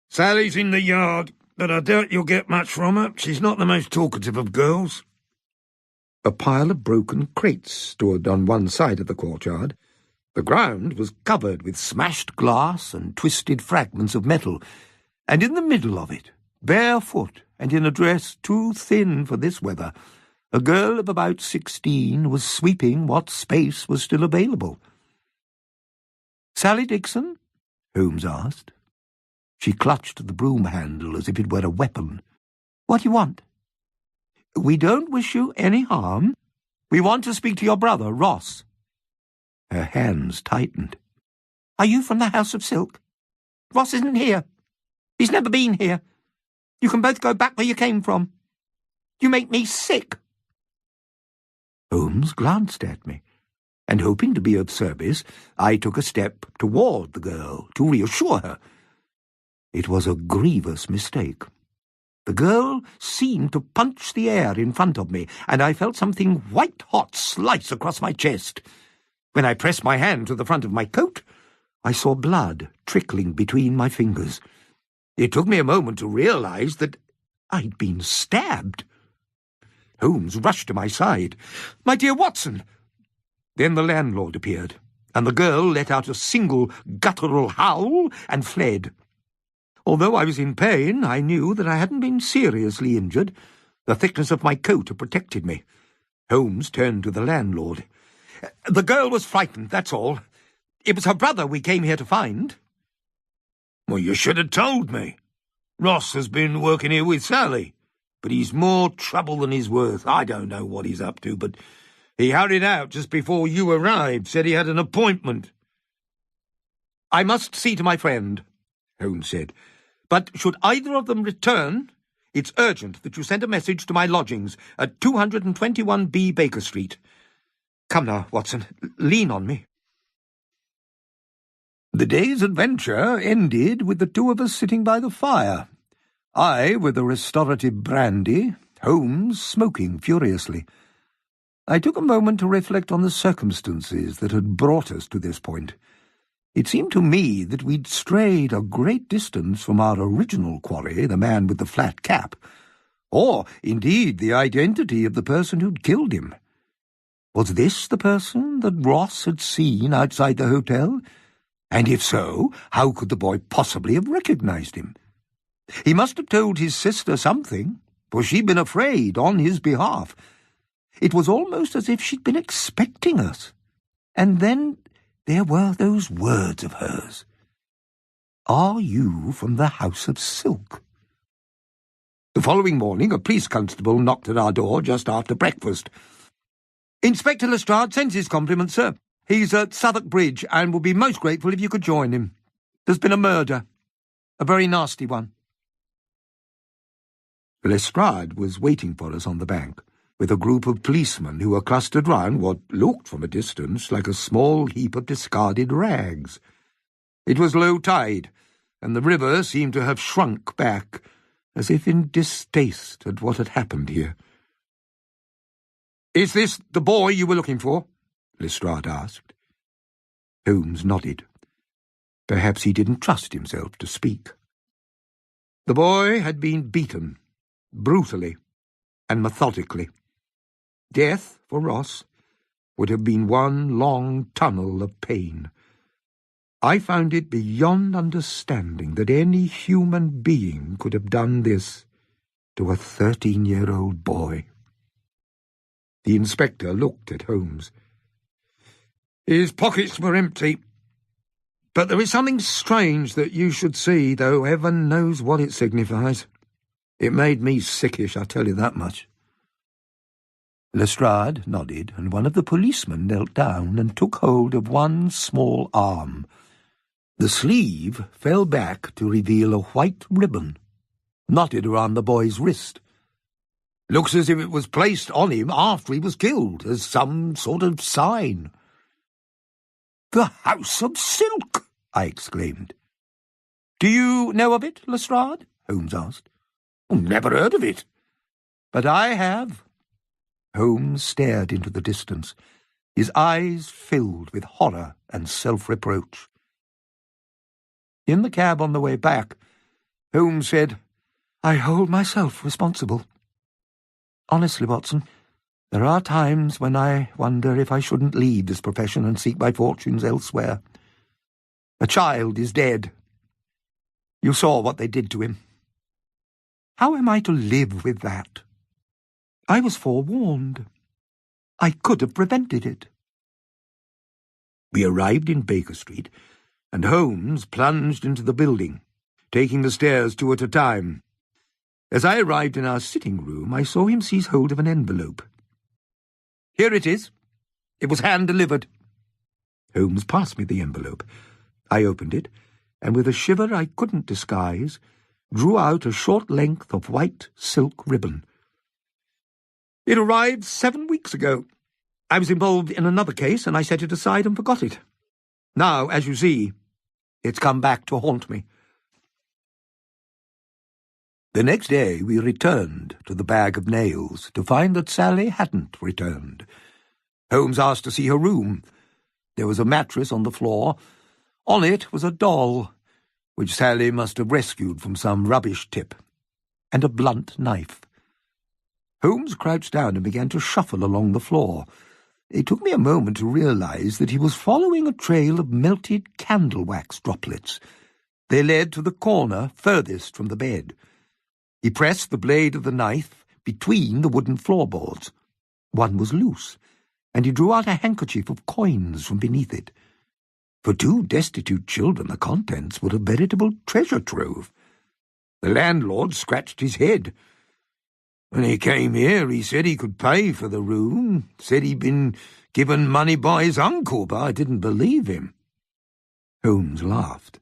"Sally's in the yard, but I doubt you'll get much from her. She's not the most talkative of girls." A pile of broken crates stood on one side of the courtyard. The ground was covered with smashed glass and twisted fragments of metal, and in the middle of it, barefoot and in a dress too thin for this weather, a girl of about 16 was sweeping what space was still available. "Sally Dixon?" Holmes asked. She clutched the broom handle as if it were a weapon. "What do you want?" "We don't wish you any harm. We want to speak to your brother, Ross." Her hands tightened. "Are you from the House of Silk?" "Ross isn't here. He's never been here. You can both go back where you came from. You make me sick." Holmes glanced at me, and hoping to be of service, I took a step toward the girl to reassure her. It was a grievous mistake. The girl seemed to punch the air in front of me, and I felt something white-hot slice across my chest. When I pressed my hand to the front of my coat, I saw blood trickling between my fingers. It took me a moment to realize that I'd been stabbed. Holmes rushed to my side. "My dear Watson!" Then the landlord appeared, and the girl let out a single guttural howl and fled. Although I was in pain, I knew that I hadn't been seriously injured. The thickness of my coat had protected me. Holmes turned to the landlord. "The girl was frightened, that's all. It was her brother we came here to find." "Well, you should have told me. Ross has been working here with Sally. but he's more trouble than he's worth. I don't know what he's up to, but he hurried out just before you arrived, said he had an appointment. I must see to my friend, Holmes said, but should either of them return, it's urgent that you send a message to my lodgings at 221B Baker Street. Come now, Watson, lean on me. The day's adventure ended with the two of us sitting by the fire. I with a restorative brandy, Holmes smoking furiously. I took a moment to reflect on the circumstances that had brought us to this point. It seemed to me that we'd strayed a great distance from our original quarry, the man with the flat cap, or, indeed, the identity of the person who'd killed him. Was this the person that Ross had seen outside the hotel? And if so, how could the boy possibly have recognized him? He must have told his sister something, for she'd been afraid on his behalf. It was almost as if she'd been expecting us. And then there were those words of hers. "Are you from the House of Silk?" The following morning, a police constable knocked at our door just after breakfast. "Inspector Lestrade sends his compliments, sir. He's at Southwark Bridge and will be most grateful if you could join him. There's been a murder. A very nasty one." Lestrade was waiting for us on the bank, with a group of policemen who were clustered round what looked from a distance like a small heap of discarded rags. It was low tide, and the river seemed to have shrunk back, as if in distaste at what had happened here. "Is this the boy you were looking for?" Lestrade asked. Holmes nodded. Perhaps he didn't trust himself to speak. The boy had been beaten, brutally and methodically. Death, for Ross, would have been one long tunnel of pain. I found it beyond understanding that any human being could have done this to a 13-year-old boy. The inspector looked at Holmes. His pockets were empty. But there is something strange that you should see, though heaven knows what it signifies. It made me sickish, I tell you that much. Lestrade nodded, and one of the policemen knelt down and took hold of one small arm. The sleeve fell back to reveal a white ribbon, knotted around the boy's wrist. Looks as if it was placed on him after he was killed, as some sort of sign. "The House of Silk!" I exclaimed. "Do you know of it, Lestrade?" Holmes asked. "Never heard of it." "But I have." Holmes stared into the distance, his eyes filled with horror and self-reproach. In the cab on the way back, Holmes said, "I hold myself responsible. Honestly, Watson, there are times when I wonder if I shouldn't leave this profession and seek my fortunes elsewhere. A child is dead. You saw what they did to him. How am I to live with that? I was forewarned. I could have prevented it." We arrived in Baker Street, and Holmes plunged into the building, taking the stairs two at a time. As I arrived in our sitting room, I saw him seize hold of an envelope. "Here it is. It was hand-delivered." Holmes passed me the envelope. I opened it, and with a shiver I couldn't disguise, drew out a short length of white silk ribbon. "It arrived 7 weeks ago. I was involved in another case, and I set it aside and forgot it. Now, as you see, it's come back to haunt me." The next day we returned to the bag of nails to find that Sally hadn't returned. Holmes asked to see her room. There was a mattress on the floor. On it was a doll, which Sally must have rescued from some rubbish tip, and a blunt knife. Holmes crouched down and began to shuffle along the floor. It took me a moment to realize that he was following a trail of melted candle wax droplets. They led to the corner furthest from the bed. He pressed the blade of the knife between the wooden floorboards. One was loose, and he drew out a handkerchief of coins from beneath it. For two destitute children, the contents were a veritable treasure trove. The landlord scratched his head. When he came here, he said he could pay for the room, said he'd been given money by his uncle, but I didn't believe him. Holmes laughed.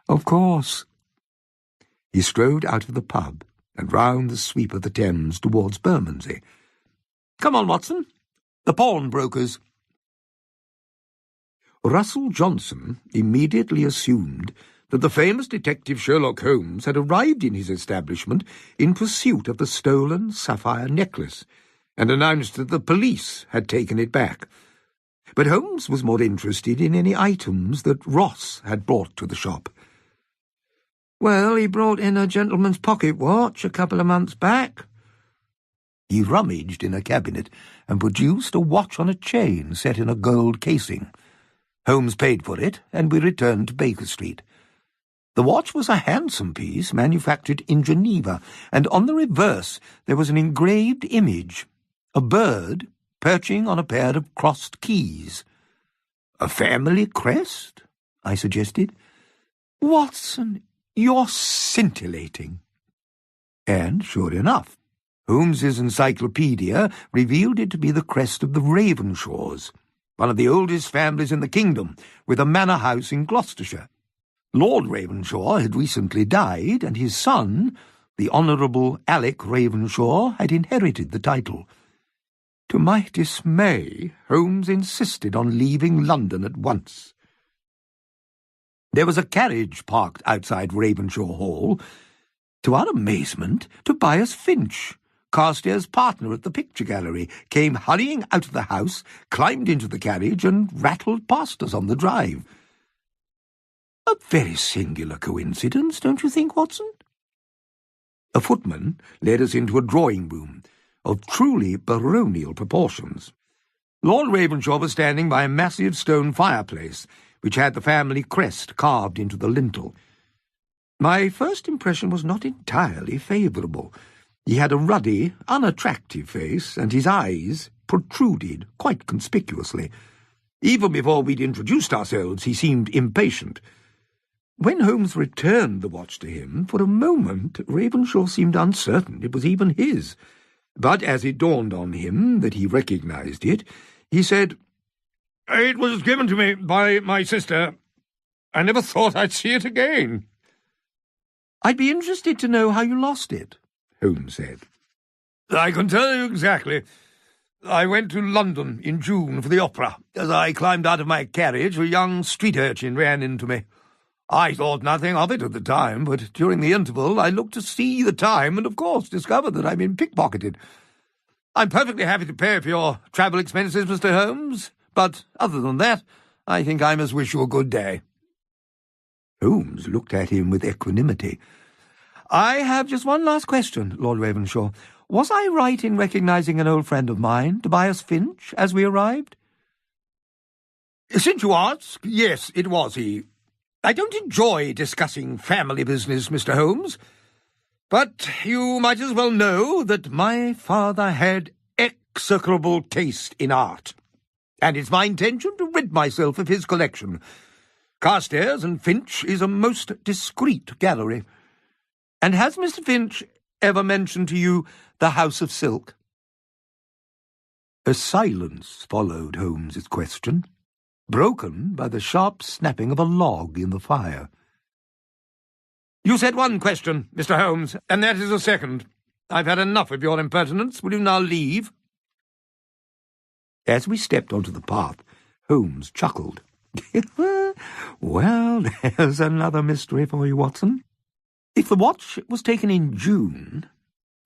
Of course. He strode out of the pub and round the sweep of the Thames towards Bermondsey. Come on, Watson. The pawnbrokers. Russell Johnson immediately assumed that the famous detective Sherlock Holmes had arrived in his establishment in pursuit of the stolen sapphire necklace, and announced that the police had taken it back. But Holmes was more interested in any items that Ross had brought to the shop. Well, he brought in a gentleman's pocket watch a couple of months back. He rummaged in a cabinet and produced a watch on a chain set in a gold casing. Holmes paid for it, and we returned to Baker Street. The watch was a handsome piece manufactured in Geneva, and on the reverse there was an engraved image, a bird perching on a pair of crossed keys. A family crest? I suggested. Watson, you're scintillating. And sure enough, Holmes's encyclopedia revealed it to be the crest of the Ravenshaws, one of the oldest families in the kingdom, with a manor house in Gloucestershire. Lord Ravenshaw had recently died, and his son, the Honourable Alec Ravenshaw, had inherited the title. To my dismay, Holmes insisted on leaving London at once. There was a carriage parked outside Ravenshaw Hall. To our amazement, Tobias Finch, Carstairs' partner at the picture gallery, came hurrying out of the house, climbed into the carriage, and rattled past us on the drive. A very singular coincidence, don't you think, Watson? A footman led us into a drawing-room of truly baronial proportions. Lord Ravenshaw was standing by a massive stone fireplace, which had the family crest carved into the lintel. My first impression was not entirely favourable. He had a ruddy, unattractive face, and his eyes protruded quite conspicuously. Even before we'd introduced ourselves, he seemed impatient. When Holmes returned the watch to him, for a moment Ravenshaw seemed uncertain it was even his. But as it dawned on him that he recognised it, he said, "It was given to me by my sister. I never thought I'd see it again." "I'd be interested to know how you lost it," Holmes said. "I can tell you exactly. I went to London in June for the opera. As I climbed out of my carriage, a young street urchin ran into me. I thought nothing of it at the time, but during the interval I looked to see the time and, of course, discovered that I'd been pickpocketed. I'm perfectly happy to pay for your travel expenses, Mr. Holmes, but other than that, I think I must wish you a good day." Holmes looked at him with equanimity. "I have just one last question, Lord Ravenshaw. Was I right in recognising an old friend of mine, Tobias Finch, as we arrived?" "Since you ask, yes, it was he. I don't enjoy discussing family business, Mr. Holmes, but you might as well know that my father had execrable taste in art, and it's my intention to rid myself of his collection. Carstairs and Finch is a most discreet gallery. And has Mr. Finch ever mentioned to you the House of Silk?" A silence followed Holmes's question, broken by the sharp snapping of a log in the fire. "You said one question, Mr. Holmes, and that is a second. I've had enough of your impertinence. Will you now leave?" As we stepped onto the path, Holmes chuckled. "Well, there's another mystery for you, Watson. If the watch was taken in June,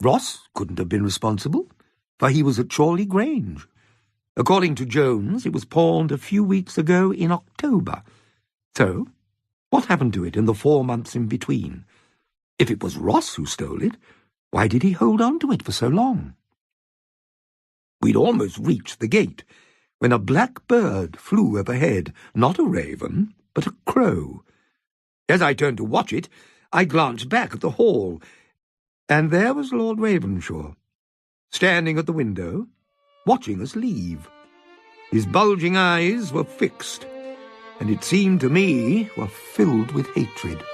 Ross couldn't have been responsible, for he was at Chorley Grange. According to Jones, it was pawned a few weeks ago in October. So, what happened to it in the 4 months in between? If it was Ross who stole it, why did he hold on to it for so long?" We'd almost reached the gate when a black bird flew overhead, not a raven, but a crow. As I turned to watch it, I glanced back at the hall, and there was Lord Ravenshaw, standing at the window, watching us leave. His bulging eyes were fixed, and it seemed to me were filled with hatred.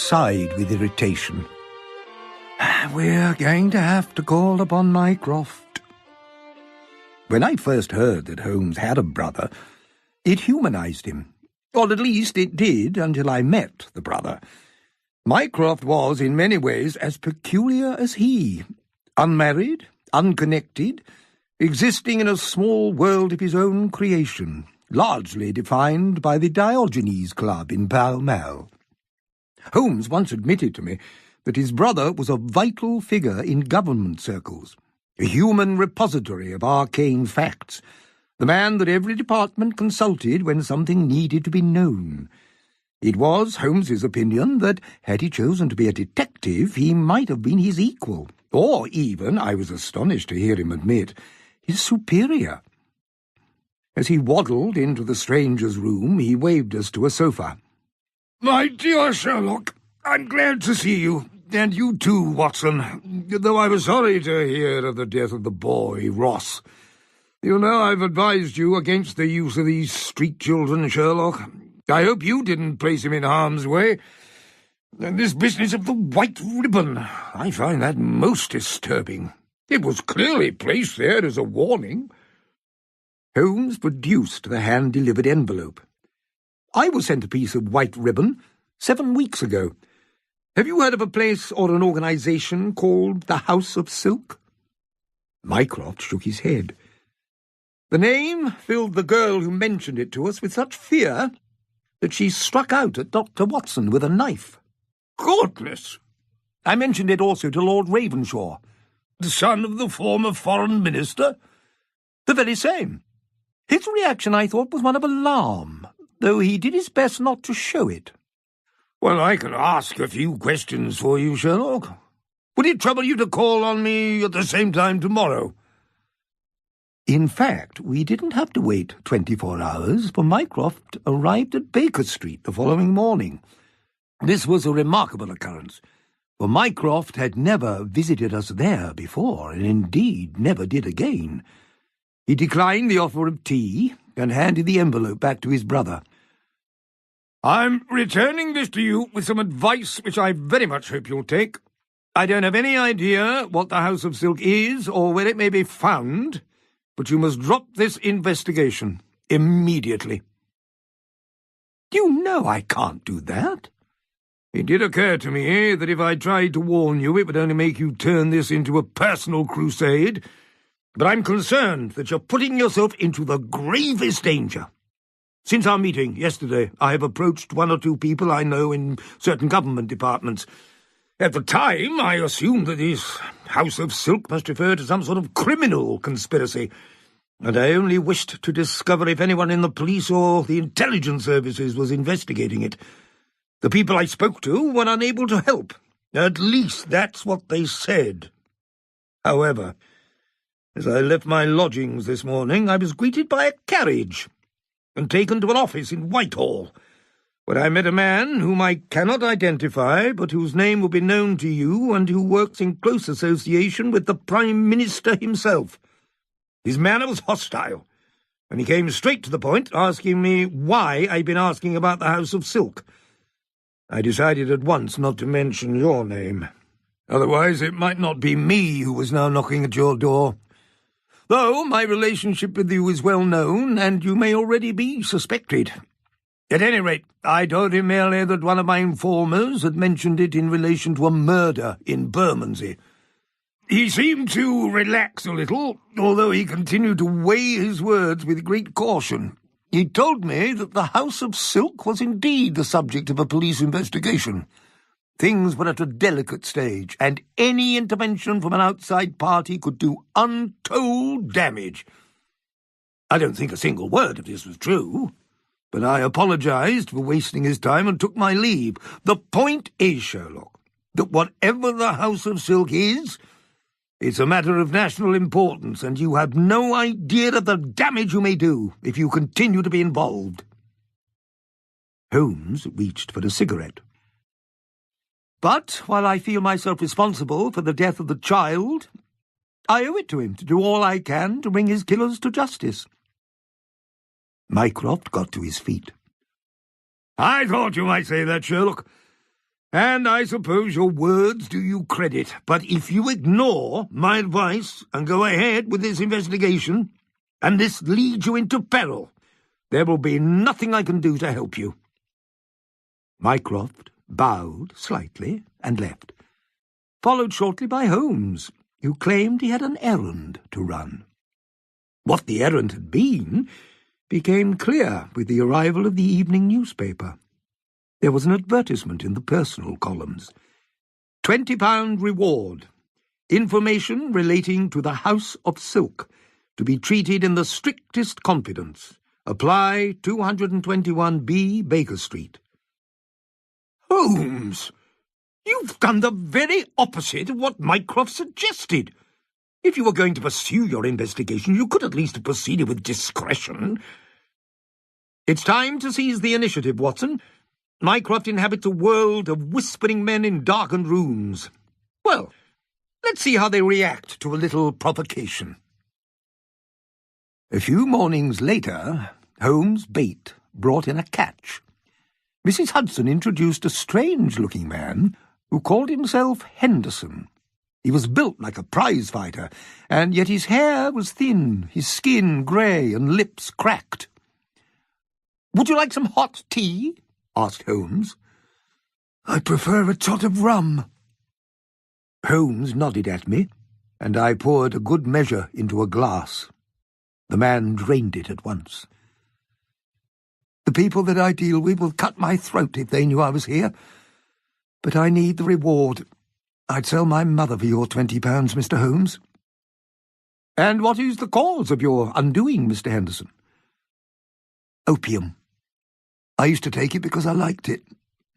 sighed with irritation. We're going to have to call upon Mycroft. When I first heard that Holmes had a brother, it humanized him. Or at least it did until I met the brother. Mycroft was, in many ways, as peculiar as he. Unmarried, unconnected, existing in a small world of his own creation, largely defined by the Diogenes Club in Pall Mall. Holmes once admitted to me that his brother was a vital figure in government circles, a human repository of arcane facts, the man that every department consulted when something needed to be known. It was Holmes's opinion that, had he chosen to be a detective, he might have been his equal, or even, I was astonished to hear him admit, his superior. As he waddled into the stranger's room, he waved us to a sofa. "My dear Sherlock, I'm glad to see you. And you too, Watson, though I was sorry to hear of the death of the boy, Ross. You know I've advised you against the use of these street children, Sherlock. I hope you didn't place him in harm's way. And this business of the white ribbon, I find that most disturbing. It was clearly placed there as a warning." Holmes produced the hand-delivered envelope. "I was sent a piece of white ribbon 7 weeks ago. Have you heard of a place or an organization called the House of Silk?" Mycroft shook his head. The name filled the girl who mentioned it to us with such fear that she struck out at Dr. Watson with a knife. "Goodness!" "I mentioned it also to Lord Ravenshaw." "The son of the former foreign minister?" "The very same. His reaction, I thought, was one of alarm, though he did his best not to show it." "Well, I can ask a few questions for you, Sherlock. Would it trouble you to call on me at the same time tomorrow?" In fact, we didn't have to wait 24 hours, for Mycroft arrived at Baker Street the following morning. This was a remarkable occurrence, for Mycroft had never visited us there before, and indeed never did again. He declined the offer of tea and handed the envelope back to his brother. "I'm returning this to you with some advice which I very much hope you'll take. I don't have any idea what the House of Silk is or where it may be found, but you must drop this investigation immediately." "You know I can't do that." "It did occur to me that if I tried to warn you, it would only make you turn this into a personal crusade, but I'm concerned that you're putting yourself into the gravest danger. Since our meeting yesterday, I have approached 1 or 2 people I know in certain government departments. At the time, I assumed that this House of Silk must refer to some sort of criminal conspiracy, and I only wished to discover if anyone in the police or the intelligence services was investigating it. The people I spoke to were unable to help. At least that's what they said. However, as I left my lodgings this morning, I was greeted by a carriage and taken to an office in Whitehall, where I met a man whom I cannot identify, but whose name will be known to you, and who works in close association with the Prime Minister himself. His manner was hostile, and he came straight to the point, asking me why I'd been asking about the House of Silk. I decided at once not to mention your name. Otherwise it might not be me who was now knocking at your door. Though my relationship with you is well known, and you may already be suspected. At any rate, I told him merely that one of my informers had mentioned it in relation to a murder in Bermondsey. He seemed to relax a little, although he continued to weigh his words with great caution. He told me that the House of Silk was indeed the subject of a police investigation. Things were at a delicate stage, and any intervention from an outside party could do untold damage. I don't think a single word of this was true, but I apologized for wasting his time and took my leave. The point is, Sherlock, that whatever the House of Silk is, it's a matter of national importance, and you have no idea of the damage you may do if you continue to be involved." Holmes reached for a cigarette. "But while I feel myself responsible for the death of the child, I owe it to him to do all I can to bring his killers to justice." Mycroft got to his feet. "I thought you might say that, Sherlock. And I suppose your words do you credit, but if you ignore my advice and go ahead with this investigation, and this leads you into peril, there will be nothing I can do to help you." Mycroft bowed slightly and left, followed shortly by Holmes, who claimed he had an errand to run. What the errand had been became clear with the arrival of the evening newspaper. There was an advertisement in the personal columns. £20 reward. Information relating to the House of Silk, to be treated in the strictest confidence. Apply 221B Baker Street. Holmes, you've done the very opposite of what Mycroft suggested. If you were going to pursue your investigation, you could at least have proceeded with discretion. It's time to seize the initiative, Watson. Mycroft inhabits a world of whispering men in darkened rooms. Well, let's see how they react to a little provocation. A few mornings later, Holmes' bait brought in a catch. Mrs. Hudson introduced a strange-looking man who called himself Henderson. He was built like a prize-fighter, and yet his hair was thin, his skin grey, and lips cracked. "Would you like some hot tea?" asked Holmes. "I prefer a tot of rum." Holmes nodded at me, and I poured a good measure into a glass. The man drained it at once. "The people that I deal with will cut my throat if they knew I was here. But I need the reward. I'd sell my mother for your £20, Mr. Holmes." "And what is the cause of your undoing, Mr. Henderson?" "Opium. I used to take it because I liked it.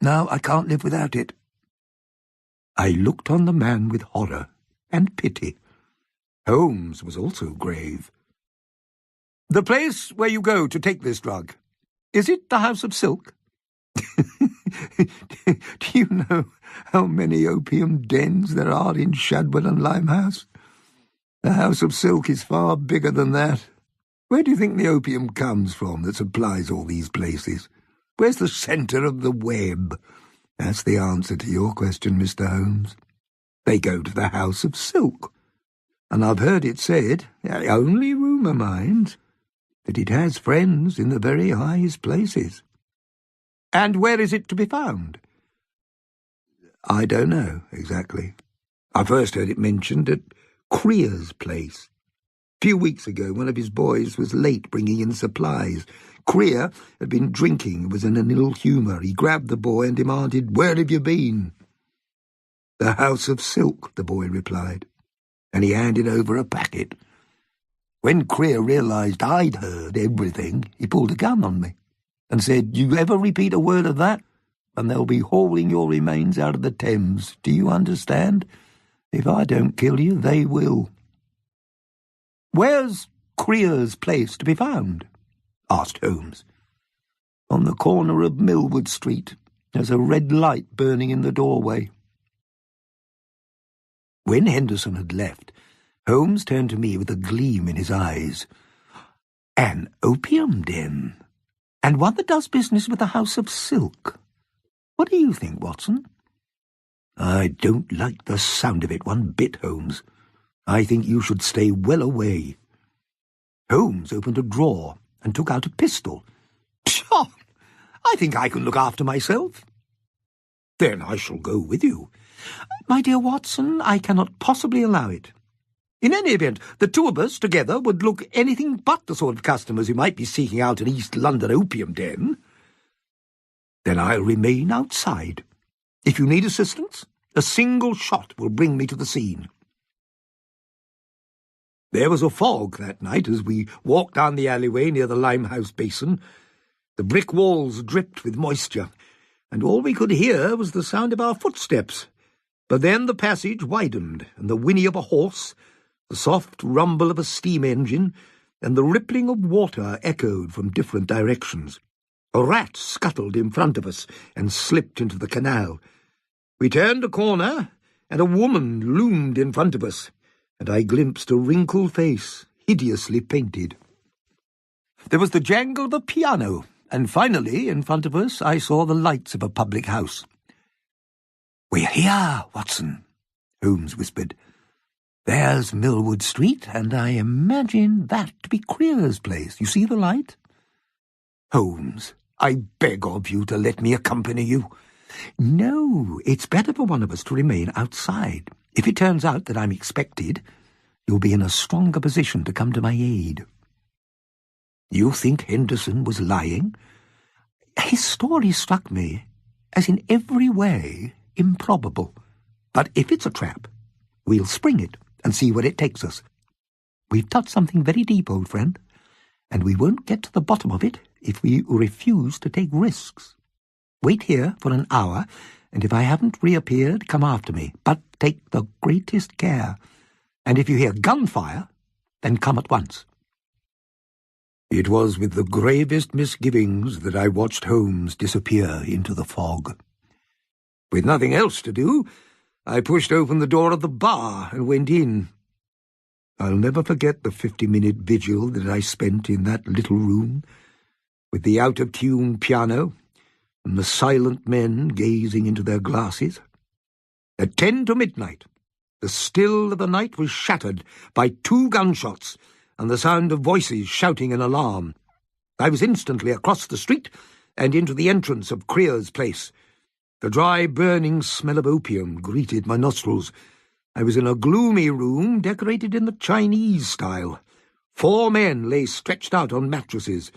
Now I can't live without it." I looked on the man with horror and pity. Holmes was also grave. "The place where you go to take this drug, is it the House of Silk?" "Do you know how many opium dens there are in Shadwell and Limehouse? The House of Silk is far bigger than that. Where do you think the opium comes from that supplies all these places? Where's the centre of the web? That's the answer to your question, Mr. Holmes. They go to the House of Silk. And I've heard it said, only rumour, mind, that it has friends in the very highest places." "And where is it to be found?" "I don't know exactly. I first heard it mentioned at Creer's place. A few weeks ago, one of his boys was late bringing in supplies. Creer had been drinking and was in an ill humour. He grabbed the boy and demanded, 'Where have you been?' 'The House of Silk,' the boy replied, and he handed over a packet. When Creer realised I'd heard everything, he pulled a gun on me and said, 'You ever repeat a word of that, and they'll be hauling your remains out of the Thames. Do you understand? If I don't kill you, they will.'" "Where's Creer's place to be found?" asked Holmes. "On the corner of Millwood Street. There's a red light burning in the doorway." When Henderson had left, Holmes turned to me with a gleam in his eyes. "An opium den, and one that does business with the House of Silk. What do you think, Watson?" "I don't like the sound of it one bit, Holmes. I think you should stay well away." Holmes opened a drawer and took out a pistol. "Pshaw! I think I can look after myself." "Then I shall go with you." "My dear Watson, I cannot possibly allow it. In any event, the two of us together would look anything but the sort of customers who might be seeking out an East London opium den." "Then I'll remain outside. If you need assistance, a single shot will bring me to the scene." There was a fog that night as we walked down the alleyway near the Limehouse basin. The brick walls dripped with moisture, and all we could hear was the sound of our footsteps. But then the passage widened, and the whinny of a horse, the soft rumble of a steam engine, and the rippling of water echoed from different directions. A rat scuttled in front of us and slipped into the canal. We turned a corner, and a woman loomed in front of us, and I glimpsed a wrinkled face, hideously painted. There was the jangle of a piano, and finally, in front of us, I saw the lights of a public house. "We're here, Watson," Holmes whispered. "There's Millwood Street, and I imagine that to be Creer's place. You see the light?" "Holmes, I beg of you to let me accompany you." "No, it's better for one of us to remain outside. If it turns out that I'm expected, you'll be in a stronger position to come to my aid." "You think Henderson was lying?" "His story struck me as in every way improbable. But if it's a trap, we'll spring it and see where it takes us. We've touched something very deep, old friend, and we won't get to the bottom of it if we refuse to take risks. Wait here for an hour, and if I haven't reappeared, come after me. But take the greatest care. And if you hear gunfire, then come at once." It was with the gravest misgivings that I watched Holmes disappear into the fog. With nothing else to do, I pushed open the door of the bar and went in. I'll never forget the 50-minute vigil that I spent in that little room, with the out-of-tune piano and the silent men gazing into their glasses. At 10 to midnight, the still of the night was shattered by 2 gunshots and the sound of voices shouting in alarm. I was instantly across the street and into the entrance of Creer's place. The dry, burning smell of opium greeted my nostrils. I was in a gloomy room decorated in the Chinese style. 4 men lay stretched out on mattresses,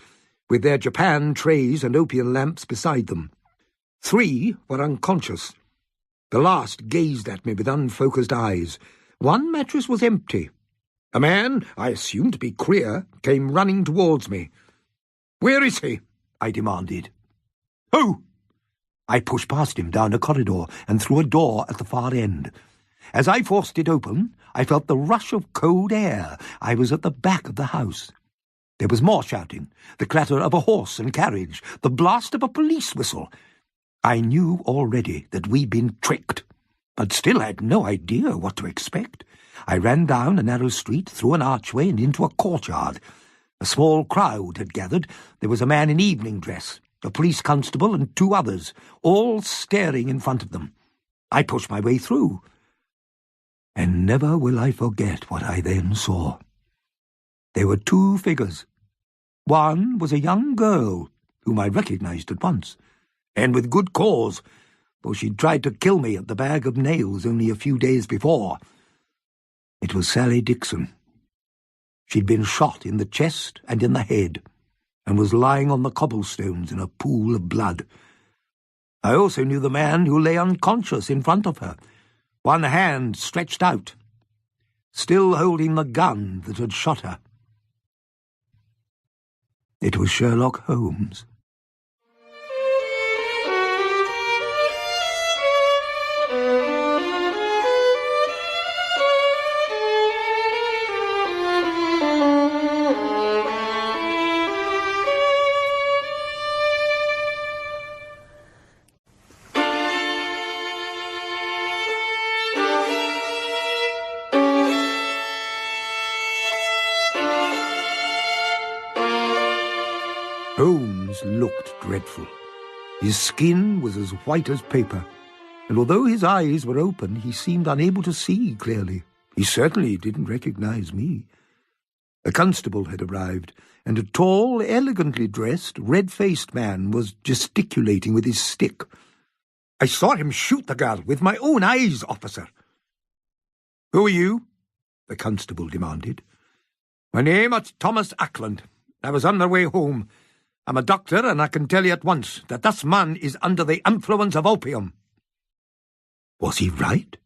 with their Japan trays and opium lamps beside them. 3 were unconscious. The last gazed at me with unfocused eyes. 1 mattress was empty. A man, I assumed to be Creer, came running towards me. "Where is he?" I demanded. "Who?" I pushed past him down a corridor and through a door at the far end. As I forced it open, I felt the rush of cold air. I was at the back of the house. There was more shouting, the clatter of a horse and carriage, the blast of a police whistle. I knew already that we'd been tricked, but still had no idea what to expect. I ran down a narrow street, through an archway, and into a courtyard. A small crowd had gathered. There was a man in evening dress, a police constable, and 2 others, all staring in front of them. I pushed my way through, and never will I forget what I then saw. There were 2 figures. One was a young girl, whom I recognized at once, and with good cause, for she'd tried to kill me at the Bag of Nails only a few days before. It was Sally Dixon. She'd been shot in the chest and in the head, and was lying on the cobblestones in a pool of blood. I also knew the man who lay unconscious in front of her, one hand stretched out, still holding the gun that had shot her. It was Sherlock Holmes. Holmes looked dreadful. His skin was as white as paper, and although his eyes were open, he seemed unable to see clearly. He certainly didn't recognize me. A constable had arrived, and a tall, elegantly dressed, red-faced man was gesticulating with his stick. "I saw him shoot the girl with my own eyes, officer." "Who are you?" the constable demanded. "My name is Thomas Ackland. I was on my way home. I'm a doctor, and I can tell you at once that this man is under the influence of opium." Was he right?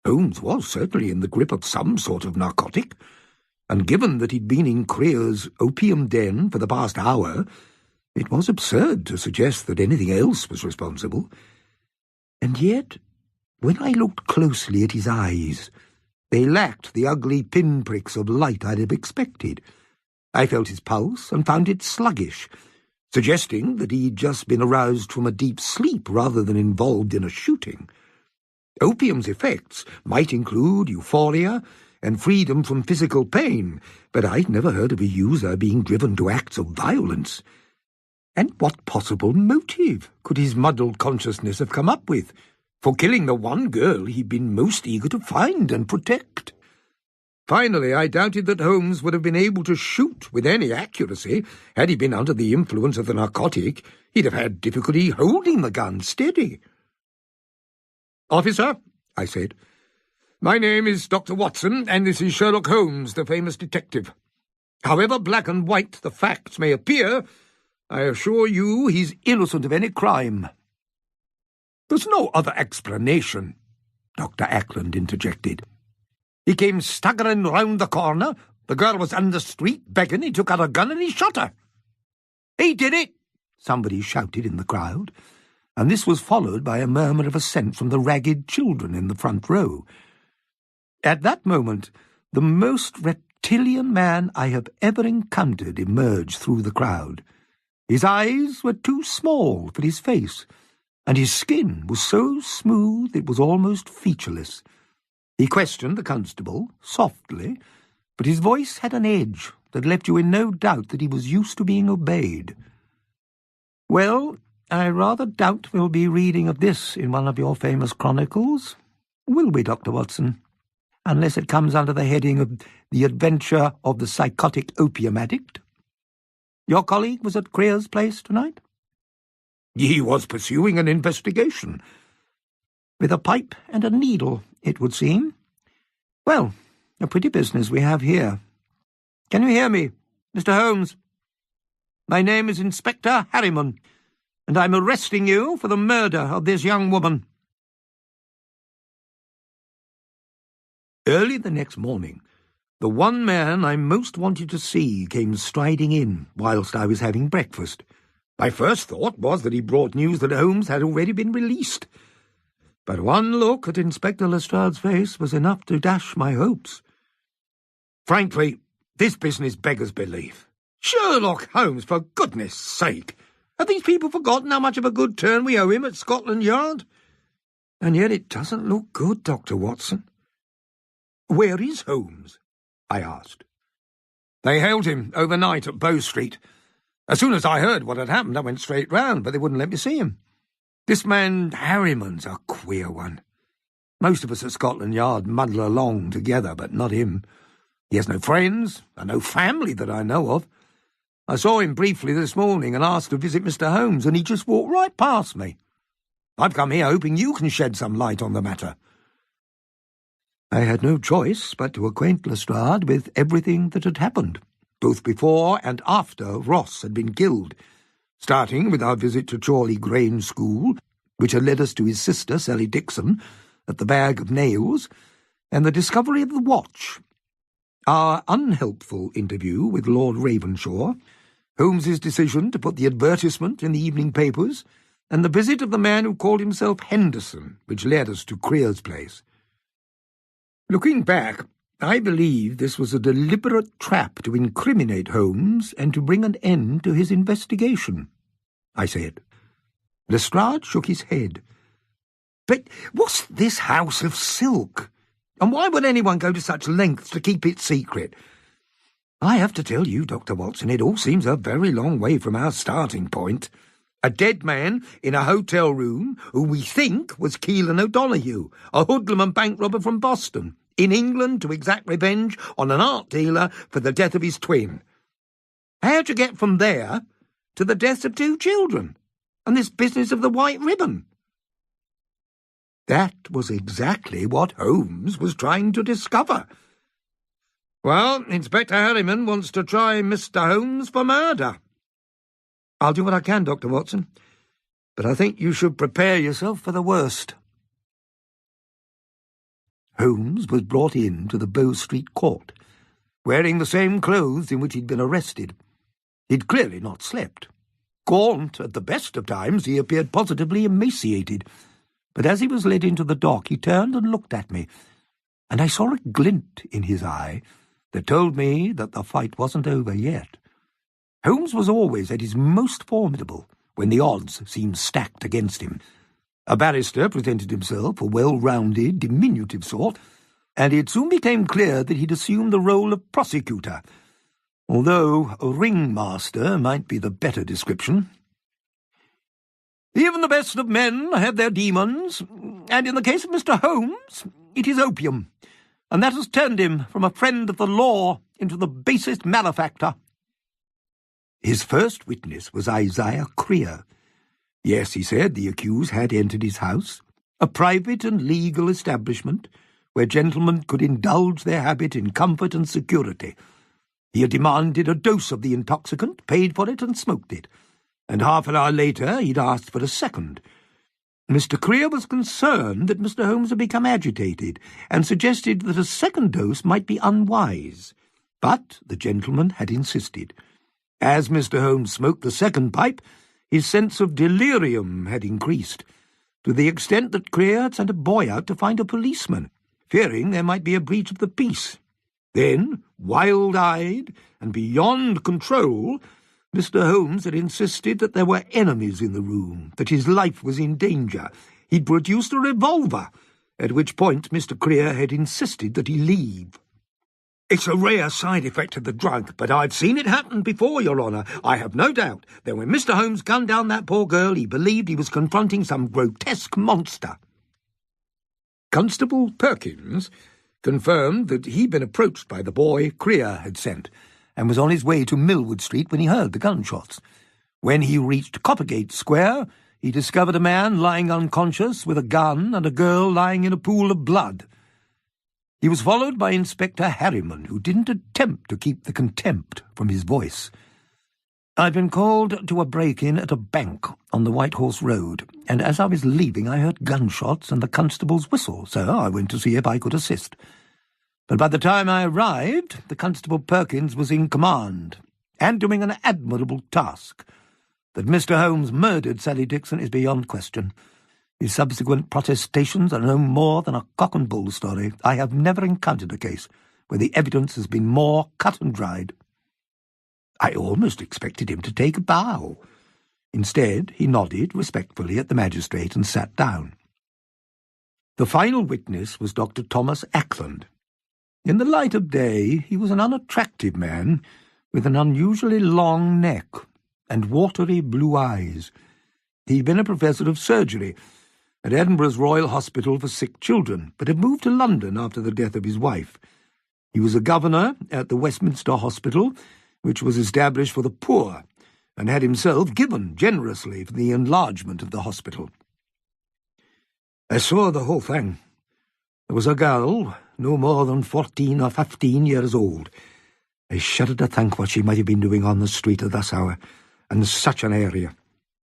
Holmes was certainly in the grip of some sort of narcotic, and given that he'd been in Creer's opium den for the past hour, it was absurd to suggest that anything else was responsible. And yet, when I looked closely at his eyes, they lacked the ugly pinpricks of light I'd have expected. I felt his pulse and found it sluggish, suggesting that he'd just been aroused from a deep sleep rather than involved in a shooting. Opium's effects might include euphoria and freedom from physical pain, but I'd never heard of a user being driven to acts of violence. And what possible motive could his muddled consciousness have come up with for killing the one girl he'd been most eager to find and protect. Finally, I doubted that Holmes would have been able to shoot with any accuracy. Had he been under the influence of the narcotic, he'd have had difficulty holding the gun steady. "Officer," I said, "my name is Dr. Watson, and this is Sherlock Holmes, the famous detective. However black and white the facts may appear, I assure you he's innocent of any crime." "There's no other explanation," Dr. Ackland interjected. "He came staggering round the corner. The girl was in the street begging. He took out a gun and he shot her." "He did it!" somebody shouted in the crowd, and this was followed by a murmur of assent from the ragged children in the front row. At that moment, the most reptilian man I have ever encountered emerged through the crowd. His eyes were too small for his face, and his skin was so smooth it was almost featureless. He questioned the constable, softly, but his voice had an edge that left you in no doubt that he was used to being obeyed. "Well, I rather doubt we'll be reading of this in one of your famous chronicles, will we, Dr. Watson? Unless it comes under the heading of The Adventure of the Psychotic Opium Addict. Your colleague was at Creer's place tonight?" "He was pursuing an investigation." "With a pipe and a needle, it would seem. Well, a pretty business we have here. Can you hear me, Mr. Holmes? My name is Inspector Harriman, and I'm arresting you for the murder of this young woman." Early the next morning, the one man I most wanted to see came striding in whilst I was having breakfast. My first thought was that he brought news that Holmes had already been released. But one look at Inspector Lestrade's face was enough to dash my hopes. "Frankly, this business beggars belief. Sherlock Holmes, for goodness sake! Have these people forgotten how much of a good turn we owe him at Scotland Yard? And yet it doesn't look good, Dr. Watson." "Where is Holmes?" I asked. "They held him overnight at Bow Street. As soon as I heard what had happened, I went straight round, but they wouldn't let me see him. This man Harriman's a queer one. Most of us at Scotland Yard muddle along together, but not him. He has no friends and no family that I know of. I saw him briefly this morning and asked to visit Mr. Holmes, and he just walked right past me. I've come here hoping you can shed some light on the matter." I had no choice but to acquaint Lestrade with everything that had happened, both before and after Ross had been killed, starting with our visit to Chorley Grange School, which had led us to his sister, Sally Dixon, at the Bag of Nails, and the discovery of the watch, our unhelpful interview with Lord Ravenshaw, Holmes's decision to put the advertisement in the evening papers, and the visit of the man who called himself Henderson, which led us to Creer's place. Looking back, I believe this was a deliberate trap to incriminate Holmes and to bring an end to his investigation, I said. Lestrade shook his head. "But what's this house of silk? And why would anyone go to such lengths to keep it secret? I have to tell you, Dr. Watson, it all seems a very long way from our starting point. A dead man in a hotel room who we think was Keelan O'Donoghue, a hoodlum and bank robber from Boston, in England to exact revenge on an art dealer for the death of his twin. How'd you get from there to the deaths of 2 children, and this business of the white ribbon?" That was exactly what Holmes was trying to discover. "Well, Inspector Harriman wants to try Mr. Holmes for murder." "I'll do what I can, Dr. Watson, but I think you should prepare yourself for the worst." Holmes was brought in to the Bow Street court, wearing the same clothes in which he'd been arrested. He'd clearly not slept. Gaunt at the best of times, he appeared positively emaciated, but as he was led into the dock, he turned and looked at me, and I saw a glint in his eye that told me that the fight wasn't over yet. Holmes was always at his most formidable when the odds seemed stacked against him. A barrister presented himself, a well-rounded, diminutive sort, and it soon became clear that he'd assumed the role of prosecutor, although a ringmaster might be the better description. Even the best of men have their demons, and in the case of Mr. Holmes, it is opium, and that has turned him from a friend of the law into the basest malefactor." His first witness was Isaiah Creer. Yes, he said, the accused had entered his house, a private and legal establishment where gentlemen could indulge their habit in comfort and security. He had demanded a dose of the intoxicant, paid for it, and smoked it, and half an hour later he'd asked for a second. Mr. Creer was concerned that Mr. Holmes had become agitated, and suggested that a second dose might be unwise. But the gentleman had insisted. As Mr. Holmes smoked the second pipe, his sense of delirium had increased, to the extent that Creer had sent a boy out to find a policeman, fearing there might be a breach of the peace. Then, wild-eyed and beyond control, Mr. Holmes had insisted that there were enemies in the room, that his life was in danger. He'd produced a revolver, at which point Mr. Creer had insisted that he leave. "It's a rare side effect of the drug, but I've seen it happen before, Your Honour. I have no doubt that when Mr. Holmes gunned down that poor girl, he believed he was confronting some grotesque monster." Constable Perkins confirmed that he'd been approached by the boy Creer had sent, and was on his way to Millwood Street when he heard the gunshots. When he reached Coppergate Square, he discovered a man lying unconscious with a gun and a girl lying in a pool of blood. He was followed by Inspector Harriman, who didn't attempt to keep the contempt from his voice. "I'd been called to a break-in at a bank on the White Horse Road, and as I was leaving I heard gunshots and the constable's whistle, so I went to see if I could assist. But by the time I arrived, the Constable Perkins was in command, and doing an admirable task. That Mr. Holmes murdered Sally Dixon is beyond question. His subsequent protestations are no more than a cock and bull story. I have never encountered a case where the evidence has been more cut and dried." I almost expected him to take a bow. Instead, he nodded respectfully at the magistrate and sat down. The final witness was Dr. Thomas Ackland. In the light of day, he was an unattractive man with an unusually long neck and watery blue eyes. He'd been a professor of surgery at Edinburgh's Royal Hospital for Sick Children, but had moved to London after the death of his wife. He was a governor at the Westminster Hospital, which was established for the poor, and had himself given generously for the enlargement of the hospital. "I saw the whole thing. There was a girl, no more than 14 or 15 years old. I shudder to think what she might have been doing on the street at this hour, in such an area.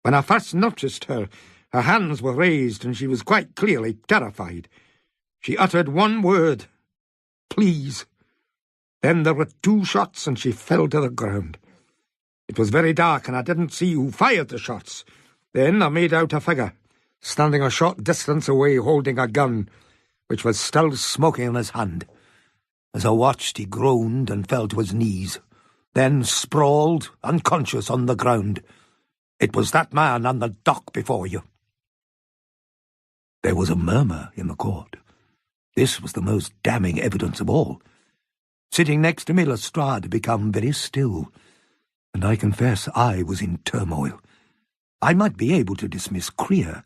When I first noticed her, her hands were raised, and she was quite clearly terrified. She uttered one word, 'Please.' Then there were 2 shots, and she fell to the ground. It was very dark, and I didn't see who fired the shots. Then I made out a figure, standing a short distance away holding a gun, which was still smoking in his hand. As I watched, he groaned and fell to his knees, then sprawled, unconscious, on the ground. It was that man on the dock before you." There was a murmur in the court. This was the most damning evidence of all. Sitting next to me, Lestrade had become very still, and I confess I was in turmoil. I might be able to dismiss Creer,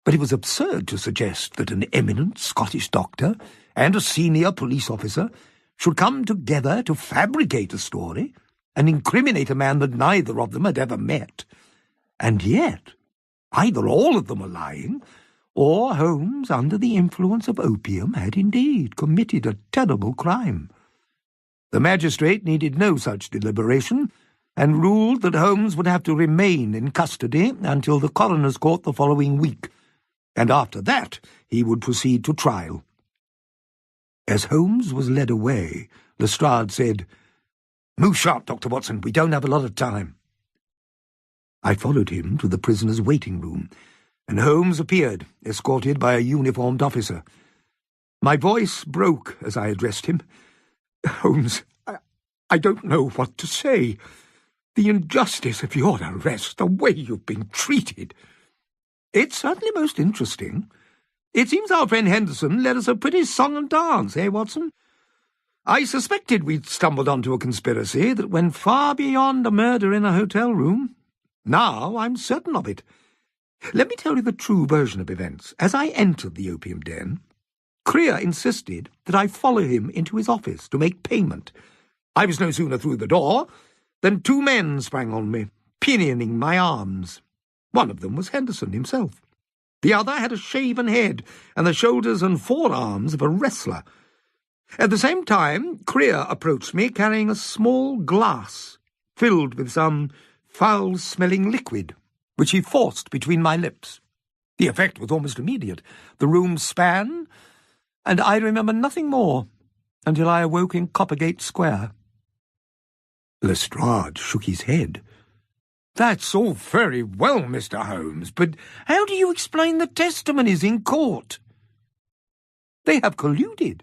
but it was absurd to suggest that an eminent Scottish doctor and a senior police officer should come together to fabricate a story and incriminate a man that neither of them had ever met. And yet, either all of them were lying, or Holmes, under the influence of opium, had indeed committed a terrible crime. The magistrate needed no such deliberation, and ruled that Holmes would have to remain in custody until the coroner's court the following week, and after that he would proceed to trial. As Holmes was led away, Lestrade said, "Move sharp, Dr. Watson, we don't have a lot of time." I followed him to the prisoner's waiting room, and Holmes appeared, escorted by a uniformed officer. My voice broke as I addressed him. "Holmes, I don't know what to say. The injustice of your arrest, the way you've been treated. It's certainly most interesting. It seems our friend Henderson led us a pretty song and dance, eh, Watson? I suspected we'd stumbled onto a conspiracy that went far beyond a murder in a hotel room. Now I'm certain of it. Let me tell you the true version of events. As I entered the opium den, Creer insisted that I follow him into his office to make payment. I was no sooner through the door than two men sprang on me, pinioning my arms. One of them was Henderson himself. The other had a shaven head and the shoulders and forearms of a wrestler. At the same time, Creer approached me carrying a small glass filled with some foul-smelling liquid, which he forced between my lips. The effect was almost immediate. The room span, and I remember nothing more until I awoke in Coppergate Square. Lestrade shook his head. "That's all very well, Mr. Holmes, but how do you explain the testimonies in court? They have colluded.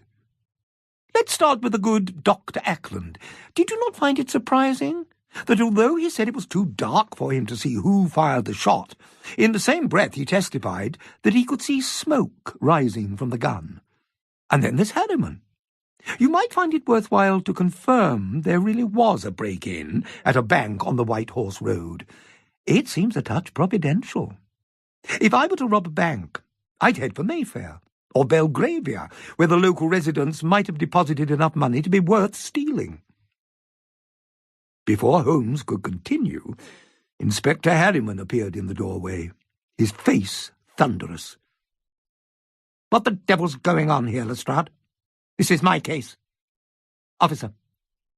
Let's start with the good Dr. Ackland. Did you not find it surprising that although he said it was too dark for him to see who fired the shot, in the same breath he testified that he could see smoke rising from the gun? And then there's Harriman. You might find it worthwhile to confirm there really was a break-in at a bank on the White Horse Road. It seems a touch providential. If I were to rob a bank, I'd head for Mayfair or Belgravia, where the local residents might have deposited enough money to be worth stealing." Before Holmes could continue, Inspector Harriman appeared in the doorway, his face thunderous. "What the devil's going on here, Lestrade? This is my case. Officer,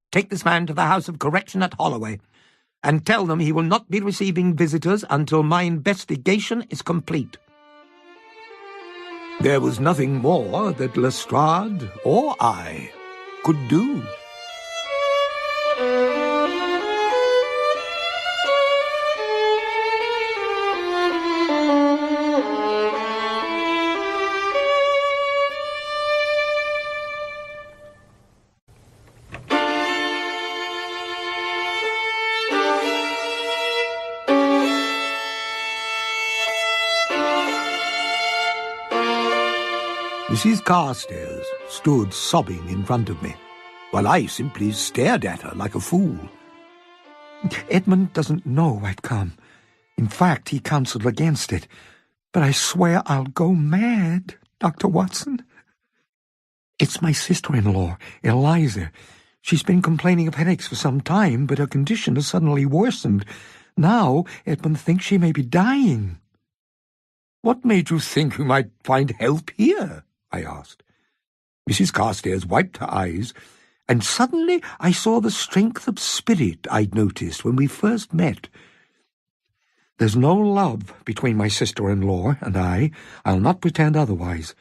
take this man to the House of Correction at Holloway, and tell them he will not be receiving visitors until my investigation is complete." There was nothing more that Lestrade or I could do. Mrs. Carstairs stood sobbing in front of me, while I simply stared at her like a fool. "Edmund doesn't know I've come. In fact, he counselled against it. But I swear I'll go mad, Dr. Watson. It's my sister-in-law, Eliza. She's been complaining of headaches for some time, but her condition has suddenly worsened. Now Edmund thinks she may be dying." "What made you think you might find help here?" I asked. Mrs. Carstairs wiped her eyes, and suddenly I saw the strength of spirit I'd noticed when we first met. "There's no love between my sister-in-law and I'll not pretend otherwise.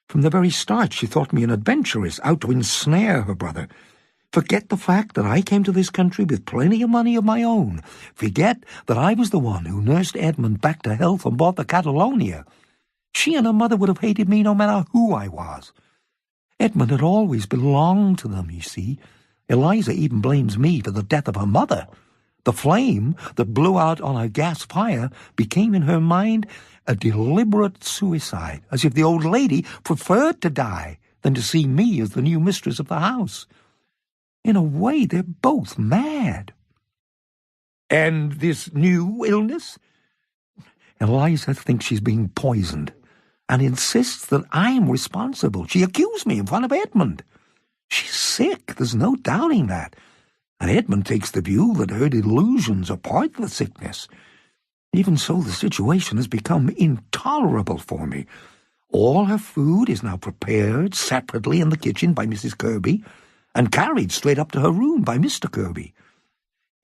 From the very start she thought me an adventuress out to ensnare her brother. Forget the fact that I came to this country with plenty of money of my own. Forget that I was the one who nursed Edmund back to health on board the Catalonia. She and her mother would have hated me no matter who I was. Edmund had always belonged to them, you see. Eliza even blames me for the death of her mother. The flame that blew out on her gas fire became in her mind a deliberate suicide, as if the old lady preferred to die than to see me as the new mistress of the house. In a way, they're both mad." "And this new illness?" "Eliza thinks she's being poisoned and insists that I'm responsible. She accused me in front of Edmund. She's sick, there's no doubting that. And Edmund takes the view that her delusions are part of the sickness. Even so, the situation has become intolerable for me. All her food is now prepared separately in the kitchen by Mrs. Kirby and carried straight up to her room by Mr. Kirby.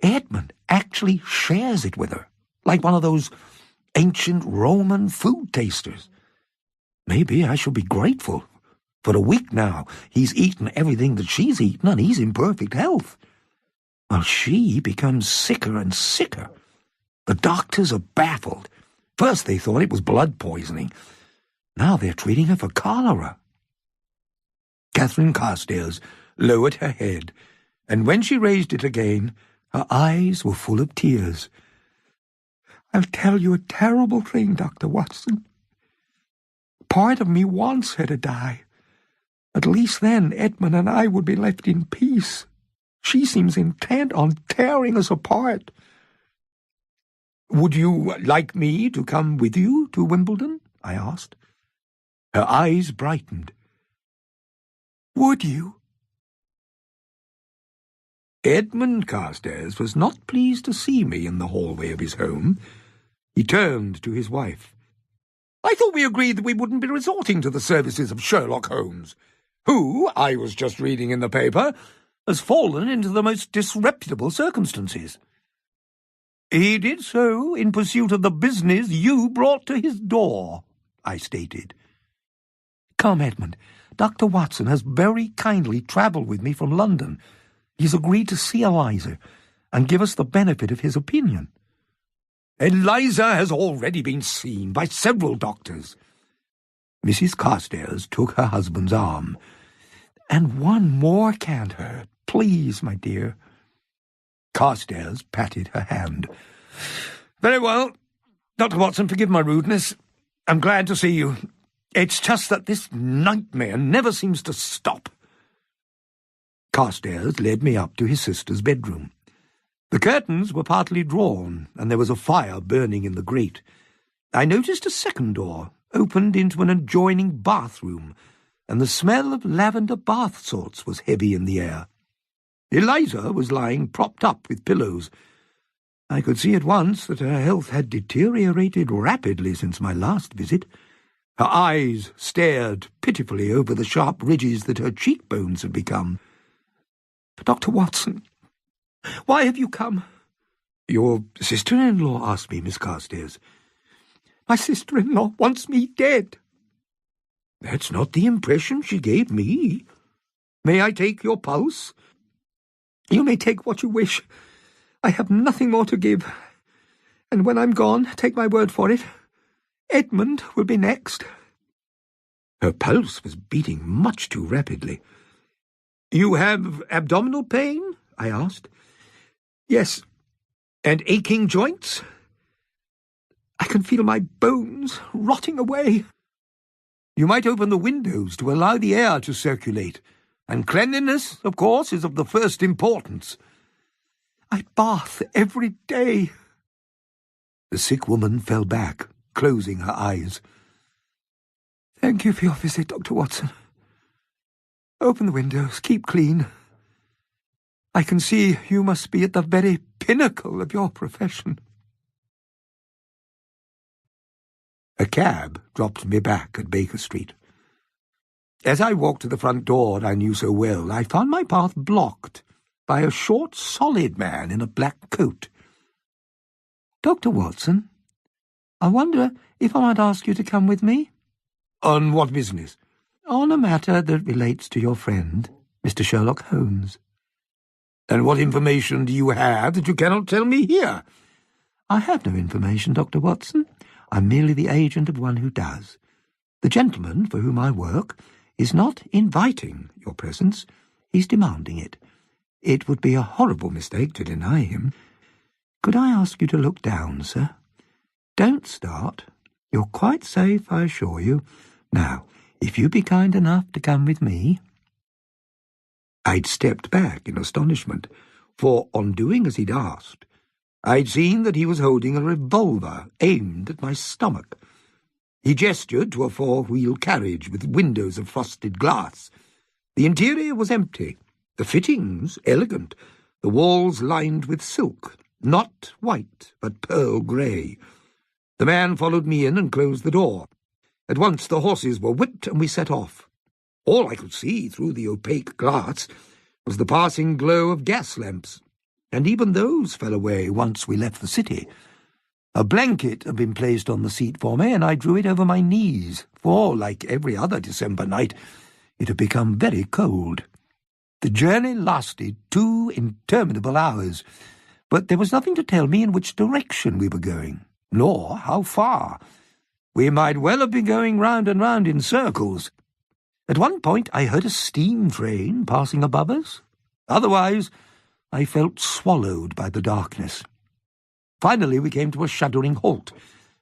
Edmund actually shares it with her, like one of those ancient Roman food tasters. Maybe I should be grateful. For a week now, he's eaten everything that she's eaten, and he's in perfect health. While she becomes sicker and sicker. The doctors are baffled. First they thought it was blood poisoning. Now they're treating her for cholera." Catherine Carstairs lowered her head, and when she raised it again, her eyes were full of tears. "I'll tell you a terrible thing, Dr. Watson. Part of me wants her to die. At least then Edmund and I would be left in peace. She seems intent on tearing us apart." "Would you like me to come with you to Wimbledon?" I asked. Her eyes brightened. "Would you?" Edmund Carstairs was not pleased to see me in the hallway of his home. He turned to his wife. "I thought we agreed that we wouldn't be resorting to the services of Sherlock Holmes, who, I was just reading in the paper, has fallen into the most disreputable circumstances." "He did so in pursuit of the business you brought to his door," I stated. "Come, Edmund. Dr. Watson has very kindly travelled with me from London. He's agreed to see Eliza and give us the benefit of his opinion." "Eliza has already been seen by several doctors." Mrs. Carstairs took her husband's arm. "And one more can't hurt. Please, my dear." Carstairs patted her hand. "Very well. Dr. Watson, forgive my rudeness. I'm glad to see you. It's just that this nightmare never seems to stop." Carstairs led me up to his sister's bedroom. The curtains were partly drawn, and there was a fire burning in the grate. I noticed a second door, opened into an adjoining bathroom, and the smell of lavender bath salts was heavy in the air. Eliza was lying propped up with pillows. I could see at once that her health had deteriorated rapidly since my last visit. Her eyes stared pitifully over the sharp ridges that her cheekbones had become. "Dr. Watson, why have you come?" "Your sister-in-law asked me, Miss Carstairs." "My sister-in-law wants me dead." "That's not the impression she gave me. May I take your pulse?" "You may take what you wish. I have nothing more to give. And when I'm gone, take my word for it, Edmund will be next." Her pulse was beating much too rapidly. "You have abdominal pain?" I asked. "Yes. And aching joints?" "I can feel my bones rotting away." "You might open the windows to allow the air to circulate. And cleanliness, of course, is of the first importance." "I bath every day." The sick woman fell back, closing her eyes. "Thank you for your visit, Dr. Watson. Open the windows, keep clean. I can see you must be at the very pinnacle of your profession." A cab dropped me back at Baker Street. As I walked to the front door I knew so well, I found my path blocked by a short, solid man in a black coat. "Dr. Watson, I wonder if I might ask you to come with me?" "On what business?" "On a matter that relates to your friend, Mr. Sherlock Holmes." "And what information do you have that you cannot tell me here?" "I have no information, Dr. Watson. I'm merely the agent of one who does. The gentleman for whom I work is not inviting your presence, he's demanding it. It would be a horrible mistake to deny him. Could I ask you to look down, sir? Don't start. You're quite safe, I assure you. Now, if you'd be kind enough to come with me." I'd stepped back in astonishment, for on doing as he'd asked, I'd seen that he was holding a revolver aimed at my stomach. He gestured to a four-wheel carriage with windows of frosted glass. The interior was empty, the fittings elegant, the walls lined with silk, not white, but pearl grey. The man followed me in and closed the door. At once the horses were whipped and we set off. All I could see through the opaque glass was the passing glow of gas lamps, and even those fell away once we left the city. A blanket had been placed on the seat for me, and I drew it over my knees, for, like every other December night, it had become very cold. The journey lasted 2 interminable hours, but there was nothing to tell me in which direction we were going, nor how far. We might well have been going round and round in circles. At one point I heard a steam train passing above us. Otherwise, I felt swallowed by the darkness. Finally we came to a shuddering halt,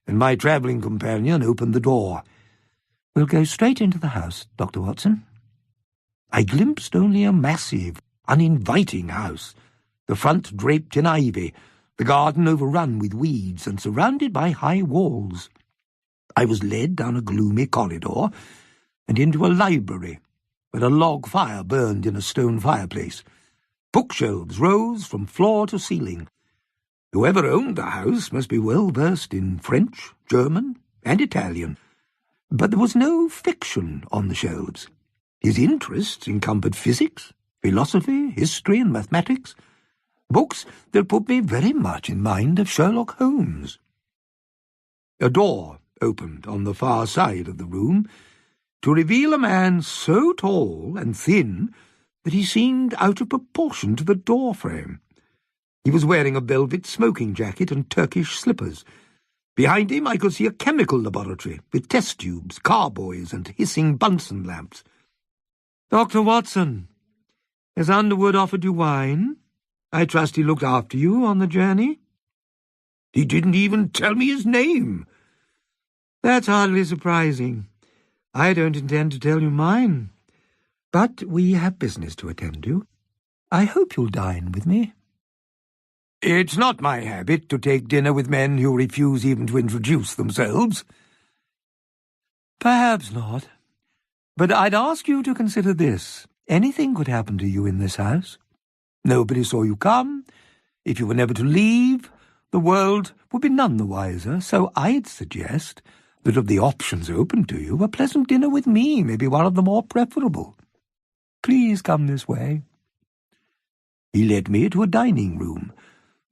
and my travelling companion opened the door. "We'll go straight into the house, Dr. Watson." I glimpsed only a massive, uninviting house, the front draped in ivy, the garden overrun with weeds and surrounded by high walls. I was led down a gloomy corridor and into a library, where a log fire burned in a stone fireplace. Bookshelves rose from floor to ceiling. Whoever owned the house must be well versed in French, German, and Italian, but there was no fiction on the shelves. His interests encompassed physics, philosophy, history, and mathematics, books that put me very much in mind of Sherlock Holmes. A door opened on the far side of the room to reveal a man so tall and thin that he seemed out of proportion to the doorframe. He was wearing a velvet smoking jacket and Turkish slippers. Behind him I could see a chemical laboratory with test tubes, carboys, and hissing Bunsen lamps. "Dr. Watson, has Underwood offered you wine? I trust he looked after you on the journey?" "He didn't even tell me his name." "That's hardly surprising. I don't intend to tell you mine. But we have business to attend to. I hope you'll dine with me." "It's not my habit to take dinner with men who refuse even to introduce themselves." "Perhaps not. But I'd ask you to consider this. Anything could happen to you in this house. Nobody saw you come. If you were never to leave, the world would be none the wiser. So I'd suggest that of the options open to you, a pleasant dinner with me may be one of the more preferable. Please come this way." He led me to a dining room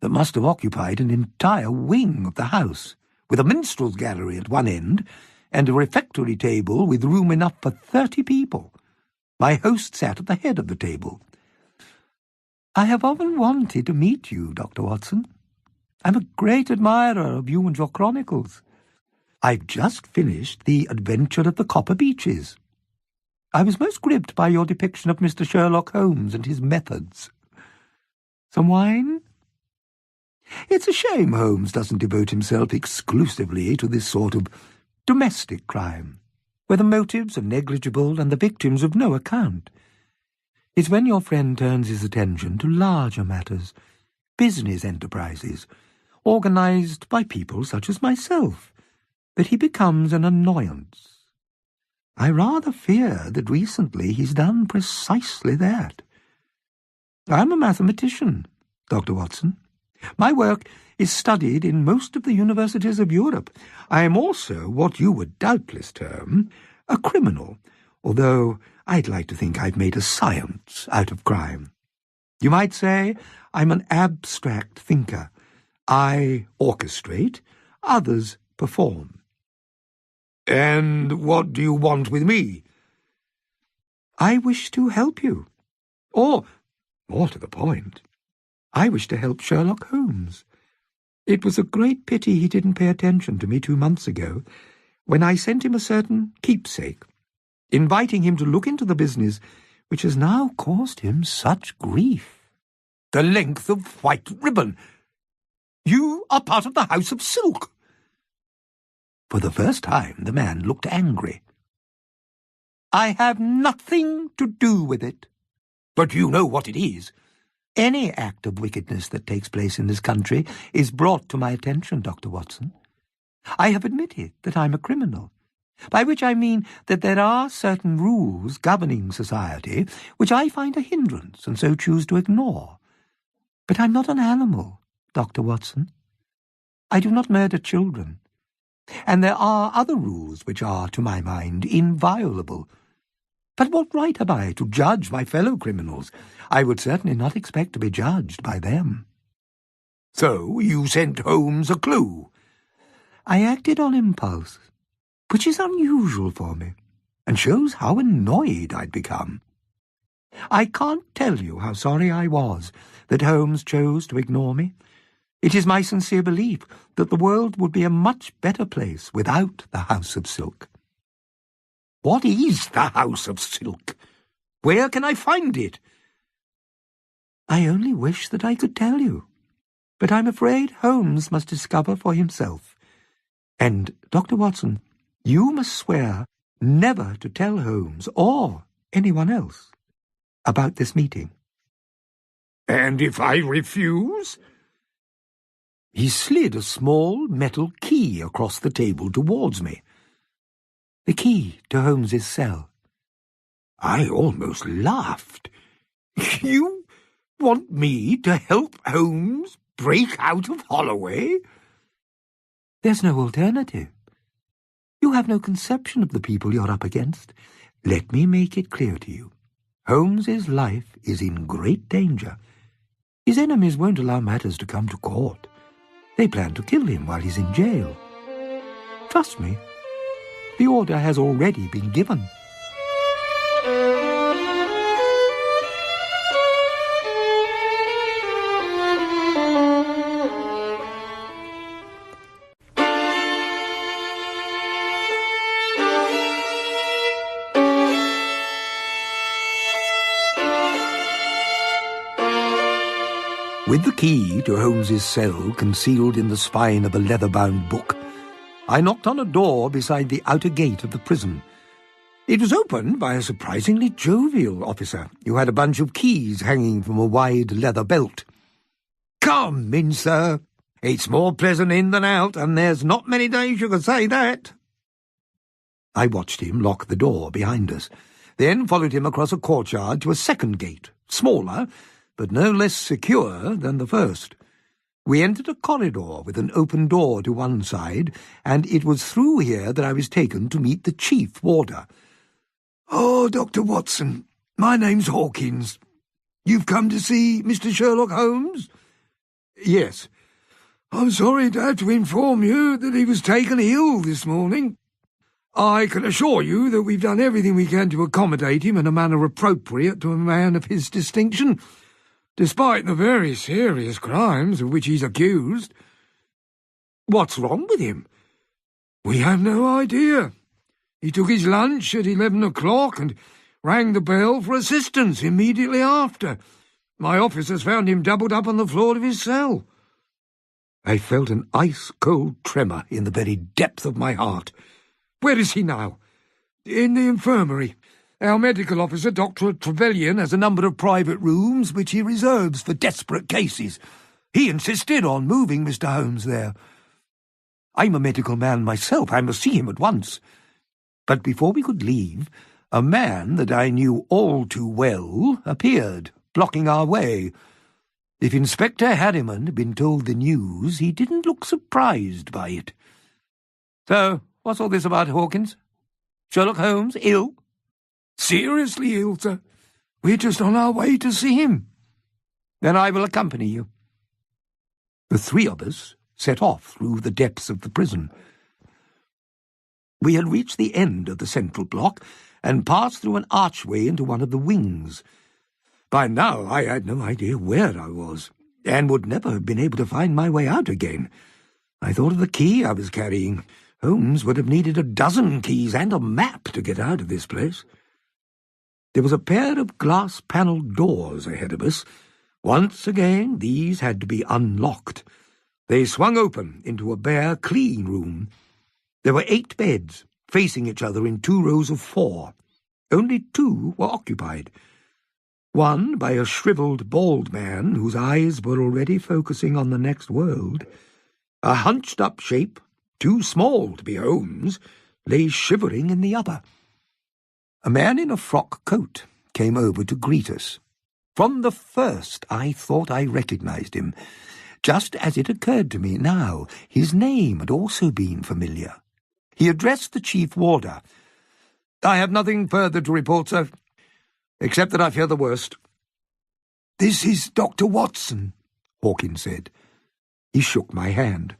that must have occupied an entire wing of the house, with a minstrel's gallery at one end and a refectory table with room enough for 30 people. My host sat at the head of the table. "I have often wanted to meet you, Dr. Watson. I'm a great admirer of you and your chronicles. I've just finished The Adventure of the Copper Beeches. I was most gripped by your depiction of Mr. Sherlock Holmes and his methods. Some wine? It's a shame Holmes doesn't devote himself exclusively to this sort of domestic crime, where the motives are negligible and the victims of no account. It's when your friend turns his attention to larger matters, business enterprises, organized by people such as myself, that he becomes an annoyance. I rather fear that recently he's done precisely that. I'm a mathematician, Dr. Watson. My work is studied in most of the universities of Europe. I am also what you would doubtless term a criminal, although I'd like to think I've made a science out of crime. You might say I'm an abstract thinker. I orchestrate, others perform. And what do you want with me? I wish to help you. Or, more to the point, I wish to help Sherlock Holmes. It was a great pity he didn't pay attention to me 2 months ago, when I sent him a certain keepsake, inviting him to look into the business which has now caused him such grief. The length of white ribbon. You are part of the House of Silk. For the first time the man looked angry. I have nothing to do with it. But you know what it is. Any act of wickedness that takes place in this country is brought to my attention, Dr. Watson. I have admitted that I'm a criminal, by which I mean that there are certain rules governing society which I find a hindrance and so choose to ignore. But I'm not an animal, Dr. Watson. I do not murder children. And there are other rules which are, to my mind, inviolable. But what right have I to judge my fellow criminals? I would certainly not expect to be judged by them. So you sent Holmes a clue? I acted on impulse, which is unusual for me, and shows how annoyed I'd become. I can't tell you how sorry I was that Holmes chose to ignore me. It is my sincere belief that the world would be a much better place without the House of Silk. What is the House of Silk? Where can I find it? I only wish that I could tell you, but I'm afraid Holmes must discover for himself. And, Dr. Watson, you must swear never to tell Holmes or anyone else about this meeting. And if I refuse? He slid a small metal key across the table towards me. The key to Holmes's cell. I almost laughed. You want me to help Holmes break out of Holloway? There's no alternative. You have no conception of the people you're up against. Let me make it clear to you. Holmes's life is in great danger. His enemies won't allow matters to come to court. They plan to kill him while he's in jail. Trust me, the order has already been given. With the key to Holmes's cell concealed in the spine of a leather-bound book, I knocked on a door beside the outer gate of the prison. It was opened by a surprisingly jovial officer who had a bunch of keys hanging from a wide leather belt. "Come in, sir. It's more pleasant in than out, and there's not many days you can say that." I watched him lock the door behind us, then followed him across a courtyard to a second gate, smaller, but no less secure than the first. We entered a corridor with an open door to one side, and it was through here that I was taken to meet the chief warder. "Oh, Dr. Watson, my name's Hawkins. You've come to see Mr. Sherlock Holmes?" "Yes. I'm sorry to have to inform you that he was taken ill this morning. I can assure you that we've done everything we can to accommodate him in a manner appropriate to a man of his distinction, despite the very serious crimes of which he's accused." "What's wrong with him?" "We have no idea. He took his lunch at 11 o'clock and rang the bell for assistance immediately after. My officers found him doubled up on the floor of his cell." I felt an ice-cold tremor in the very depth of my heart. "Where is he now?" "In the infirmary. Our medical officer, Dr. Trevelyan, has a number of private rooms which he reserves for desperate cases. He insisted on moving Mr. Holmes there. I'm a medical man myself. I must see him at once." But before we could leave, a man that I knew all too well appeared, blocking our way. If Inspector Harriman had been told the news, he didn't look surprised by it. "So, what's all this about, Hawkins? Sherlock Holmes ill?" "Seriously ill, sir. We're just on our way to see him." "Then I will accompany you." The three of us set off through the depths of the prison. We had reached the end of the central block and passed through an archway into one of the wings. By now I had no idea where I was, and would never have been able to find my way out again. I thought of the key I was carrying. Holmes would have needed a dozen keys and a map to get out of this place. There was a pair of glass-panelled doors ahead of us. Once again, these had to be unlocked. They swung open into a bare, clean room. There were 8 beds, facing each other in 2 rows of 4. Only 2 were occupied. One by a shriveled, bald man whose eyes were already focusing on the next world. A hunched-up shape, too small to be Holmes, lay shivering in the other. A man in a frock coat came over to greet us. From the first I thought I recognized him. Just as it occurred to me now, his name had also been familiar. He addressed the chief warder. "I have nothing further to report, sir, except that I fear the worst." "This is Dr. Watson," Hawkins said. He shook my hand.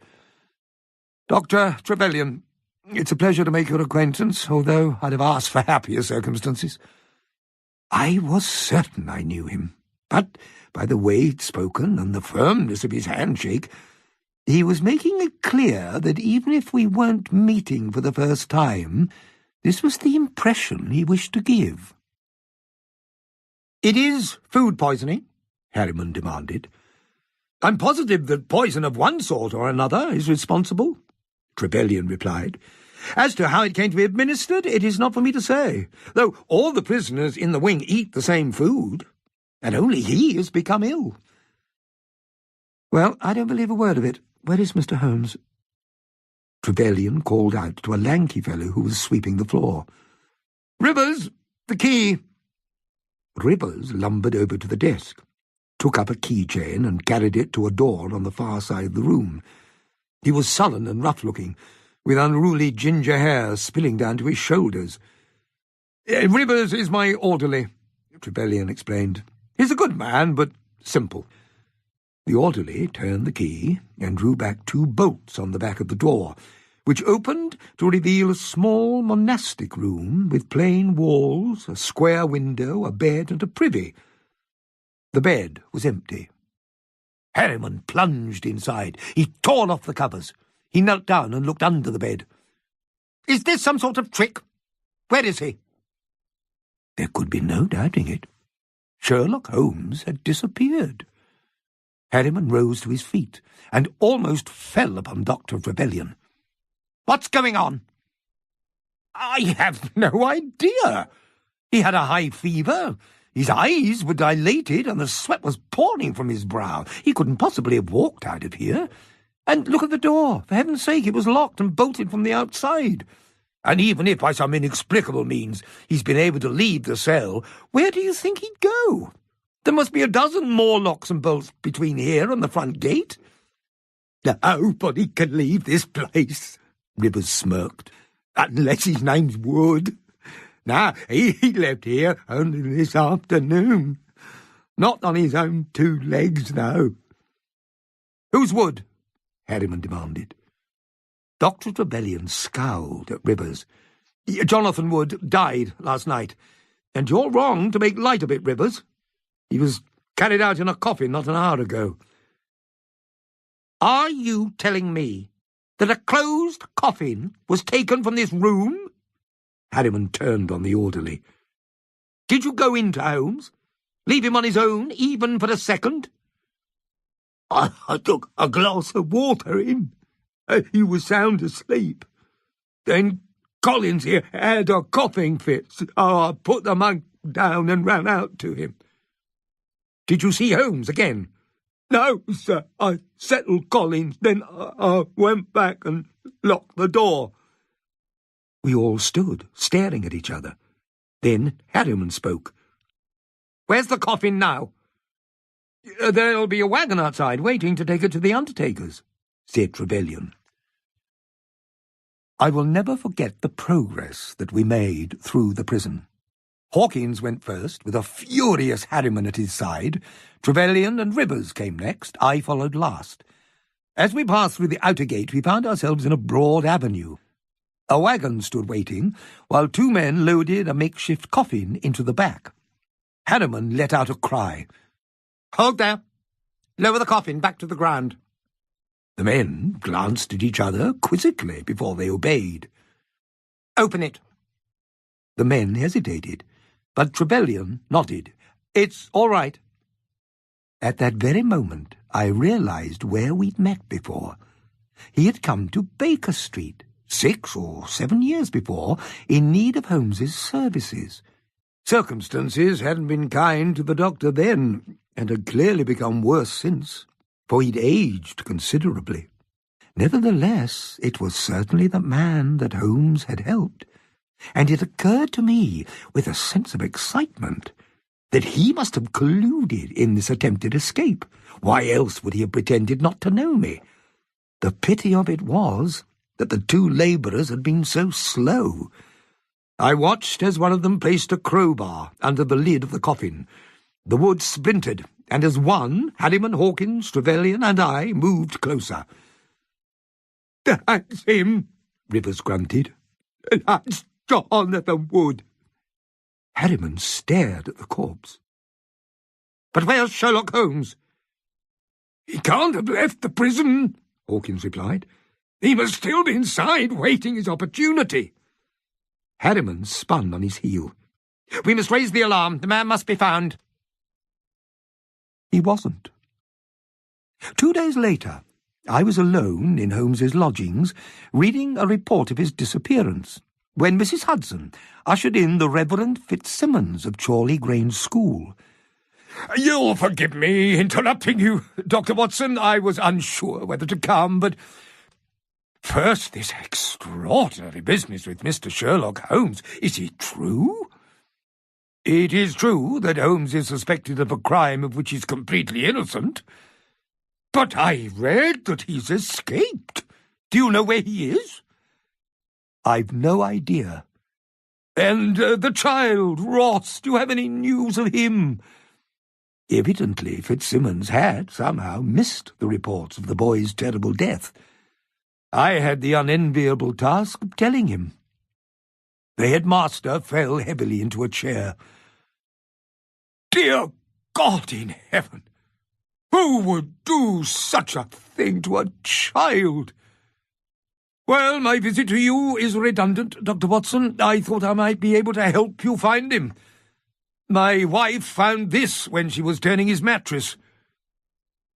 "Dr. Trevelyan, it's a pleasure to make your acquaintance, although I'd have asked for happier circumstances." I was certain I knew him, but by the way he'd spoken and the firmness of his handshake, he was making it clear that even if we weren't meeting for the first time, this was the impression he wished to give. "It is food poisoning?" Harriman demanded. "I'm positive that poison of one sort or another is responsible," Trevelyan replied. "As to how it came to be administered, it is not for me to say, though all the prisoners in the wing eat the same food, and only he has become ill." "Well, I don't believe a word of it. Where is Mr. Holmes?" Trevelyan called out to a lanky fellow who was sweeping the floor. "Rivers, the key!" Rivers lumbered over to the desk, took up a keychain and carried it to a door on the far side of the room. He was sullen and rough-looking, with unruly ginger hair spilling down to his shoulders. "Rivers is my orderly," Trevelyan explained. "He's a good man, but simple." The orderly turned the key and drew back 2 bolts on the back of the door, which opened to reveal a small monastic room with plain walls, a square window, a bed and a privy. The bed was empty. Harriman plunged inside. He tore off the covers. He knelt down and looked under the bed. "Is this some sort of trick? Where is he?" There could be no doubting it. Sherlock Holmes had disappeared. Harriman rose to his feet and almost fell upon Dr. Trevelyan. "What's going on?" "I have no idea. He had a high fever. His eyes were dilated and the sweat was pouring from his brow. He couldn't possibly have walked out of here. And look at the door. For heaven's sake, it was locked and bolted from the outside. And even if by some inexplicable means he's been able to leave the cell, where do you think he'd go? There must be a dozen more locks and bolts between here and the front gate." "Nobody can leave this place," Rivers smirked, "unless his name's Wood. Now, he left here only this afternoon. Not on his own 2 legs, no." "Who's Wood?" Harriman demanded. Dr. Trevelyan scowled at Rivers. "Jonathan Wood died last night, and you're wrong to make light of it, Rivers. He was carried out in a coffin not an hour ago." "Are you telling me that a closed coffin was taken from this room?" Harriman turned on the orderly. "Did you go into Holmes? Leave him on his own, even for a second?" I took a glass of water in. He was sound asleep. Then Collins here had a coughing fit, so I put the mug down and ran out to him." "Did you see Holmes again?" "No, sir. I settled Collins, then I went back and locked the door." We all stood, staring at each other. Then Harriman spoke. "Where's the coffin now?" "There'll be a wagon outside waiting to take it to the undertaker's," said Trevelyan. I will never forget the progress that we made through the prison. Hawkins went first, with a furious Harriman at his side. Trevelyan and Rivers came next. I followed last. As we passed through the outer gate, we found ourselves in a broad avenue. A wagon stood waiting, while 2 men loaded a makeshift coffin into the back. Harriman let out a cry. "Hold there! Lower the coffin back to the ground." The men glanced at each other quizzically before they obeyed. "Open it." The men hesitated, but Trevelyan nodded. "It's all right." At that very moment, I realized where we'd met before. He had come to Baker Street 6 or 7 years before, in need of Holmes's services. Circumstances hadn't been kind to the doctor then, and had clearly become worse since, for he'd aged considerably. Nevertheless, it was certainly the man that Holmes had helped, and it occurred to me, with a sense of excitement, that he must have colluded in this attempted escape. Why else would he have pretended not to know me? The pity of it was that the 2 labourers had been so slow. I watched as one of them placed a crowbar under the lid of the coffin. The wood splintered, and as one, Harriman, Hawkins, Trevelyan, and I moved closer. "That's him," Rivers grunted. "That's Jonathan Wood." Harriman stared at the corpse. "But where's Sherlock Holmes?" "He can't have left the prison," Hawkins replied. "He must still be inside, waiting his opportunity." Harriman spun on his heel. "We must raise the alarm. The man must be found." He wasn't. 2 days later, I was alone in Holmes's lodgings, reading a report of his disappearance, when Mrs. Hudson ushered in the Reverend Fitzsimmons of Chorley Grange School. You'll forgive me interrupting you, Dr. Watson. I was unsure whether to come, but first, this extraordinary business with Mr. Sherlock Holmes. Is it true? It is true that Holmes is suspected of a crime of which he's completely innocent. But I read that he's escaped. Do you know where he is? I've no idea. And the child, Ross, do you have any news of him? Evidently, Fitzsimmons had somehow missed the reports of the boy's terrible death. I had the unenviable task of telling him. The headmaster fell heavily into a chair. Dear God in heaven! Who would do such a thing to a child? Well, my visit to you is redundant, Dr. Watson. I thought I might be able to help you find him. My wife found this when she was turning his mattress.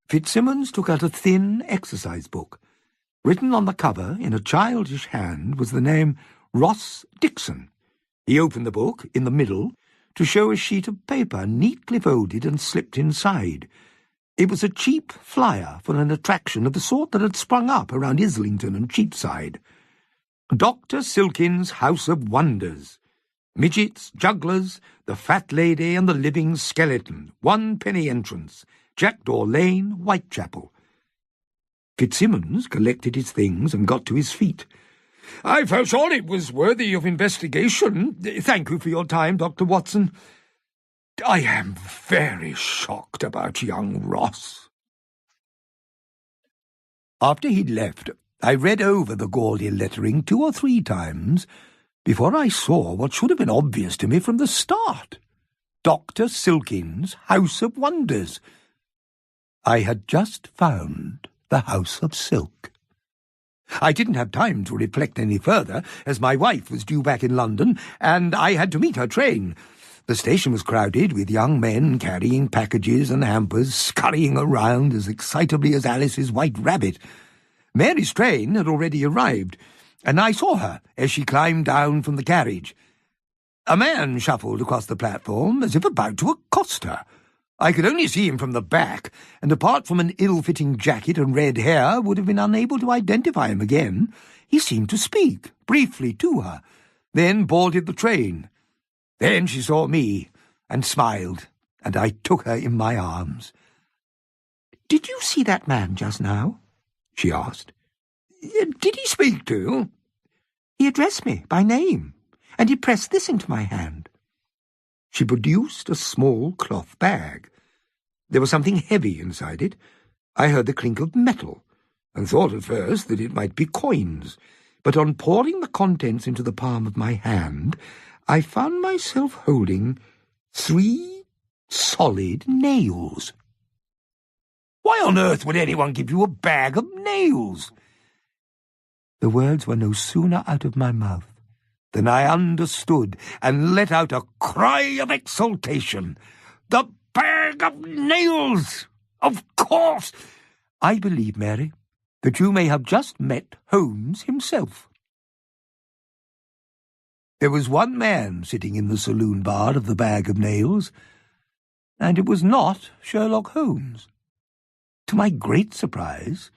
Fitzsimmons took out a thin exercise book. Written on the cover, in a childish hand, was the name Ross Dixon. He opened the book, in the middle, to show a sheet of paper neatly folded and slipped inside. It was a cheap flyer for an attraction of the sort that had sprung up around Islington and Cheapside. Dr. Silkin's House of Wonders. Midgets, jugglers, the fat lady and the living skeleton. 1 penny entrance. Jackdaw Lane, Whitechapel. Fitzsimmons collected his things and got to his feet. I felt sure it was worthy of investigation. Thank you for your time, Dr. Watson. I am very shocked about young Ross. After he'd left, I read over the gaudy lettering 2 or 3 times before I saw what should have been obvious to me from the start. Dr. Silkin's House of Wonders. I had just found the House of Silk. I didn't have time to reflect any further, as my wife was due back in London, and I had to meet her train. The station was crowded with young men carrying packages and hampers, scurrying around as excitably as Alice's white rabbit. Mary's train had already arrived, and I saw her as she climbed down from the carriage. A man shuffled across the platform as if about to accost her. I could only see him from the back, and apart from an ill-fitting jacket and red hair, would have been unable to identify him again. He seemed to speak briefly to her, then boarded the train. Then she saw me and smiled, and I took her in my arms. "Did you see that man just now?" she asked. "Did he speak to you?" "He addressed me by name, and he pressed this into my hand." She produced a small cloth bag. There was something heavy inside it. I heard the clink of metal, and thought at first that it might be coins, but on pouring the contents into the palm of my hand, I found myself holding 3 solid nails. "Why on earth would anyone give you a bag of nails?" The words were no sooner out of my mouth than I understood and let out a cry of exultation. "The bag of nails! Of course! I believe, Mary, that you may have just met Holmes himself." There was one man sitting in the saloon bar of the Bag of Nails, and it was not Sherlock Holmes. To my great surprise,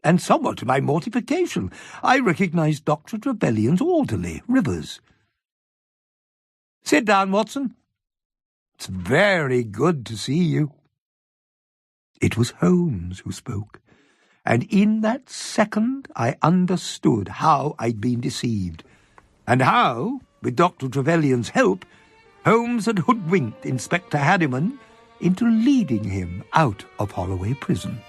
and somewhat to my mortification, I recognized Dr. Trevelyan's orderly, Rivers. "Sit down, Watson. It's very good to see you." It was Holmes who spoke, and in that second I understood how I'd been deceived, and how, with Dr. Trevelyan's help, Holmes had hoodwinked Inspector Harriman into leading him out of Holloway Prison.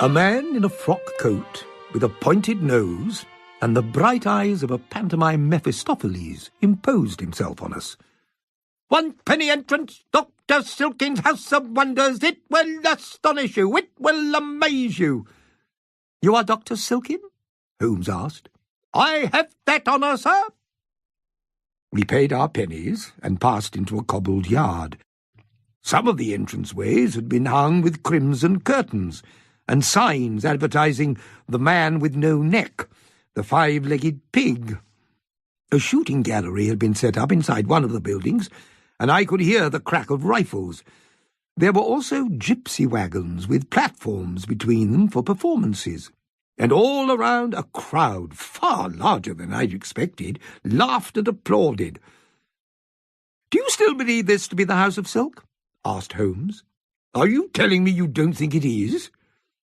A man in a frock coat, with a pointed nose and the bright eyes of a pantomime Mephistopheles, imposed himself on us. "1 penny entrance, Dr. Silkin's House of Wonders. It will astonish you. It will amaze you." "You are Dr. Silkin?" Holmes asked. "I have that honour, sir." We paid our pennies and passed into a cobbled yard. Some of the entranceways had been hung with crimson curtains, and signs advertising the man with no neck, the five-legged pig. A shooting gallery had been set up inside one of the buildings, and I could hear the crack of rifles. There were also gypsy wagons with platforms between them for performances, and all around a crowd, far larger than I'd expected, laughed and applauded. "Do you still believe this to be the House of Silk?" asked Holmes. "Are you telling me you don't think it is?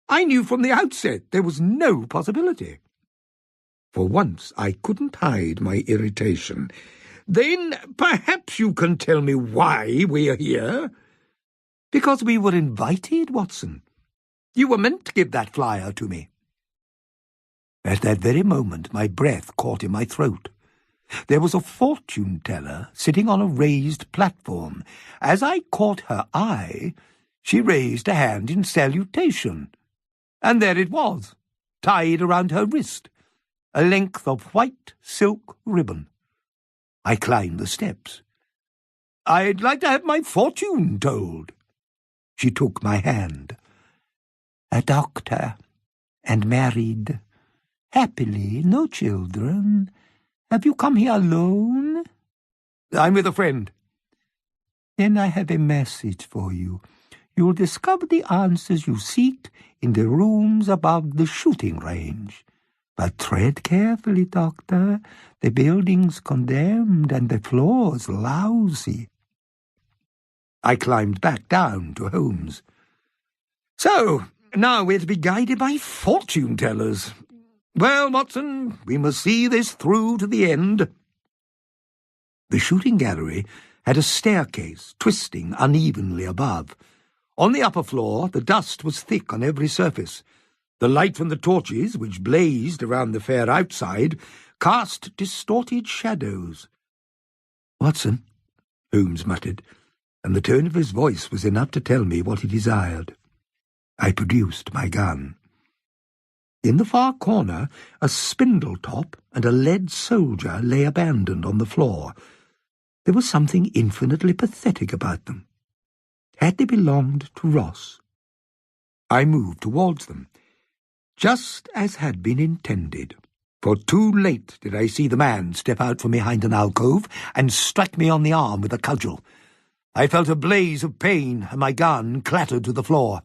I knew from the outset there was no possibility." For once I couldn't hide my irritation. "Then perhaps you can tell me why we're here?" "Because we were invited, Watson. You were meant to give that flyer to me." At that very moment my breath caught in my throat. There was a fortune-teller sitting on a raised platform. As I caught her eye, she raised a hand in salutation. And there it was, tied around her wrist, a length of white silk ribbon. I climbed the steps. "I'd like to have my fortune told." She took my hand. "A doctor, and married. Happily, no children. Have you come here alone?" "I'm with a friend." "Then I have a message for you. You'll discover the answers you seek in the rooms above the shooting range. But tread carefully, Doctor. The building's condemned and the floor's lousy." I climbed back down to Holmes. "So, now we're to be guided by fortune-tellers. Well, Watson, we must see this through to the end." The shooting gallery had a staircase twisting unevenly above. On the upper floor, the dust was thick on every surface. The light from the torches, which blazed around the fair outside, cast distorted shadows. "Watson," Holmes muttered, and the tone of his voice was enough to tell me what he desired. I produced my gun. In the far corner, a spindle-top and a lead soldier lay abandoned on the floor. There was something infinitely pathetic about them. Had they belonged to Ross? I moved towards them, just as had been intended, for too late did I see the man step out from behind an alcove and strike me on the arm with a cudgel. I felt a blaze of pain, and my gun clattered to the floor.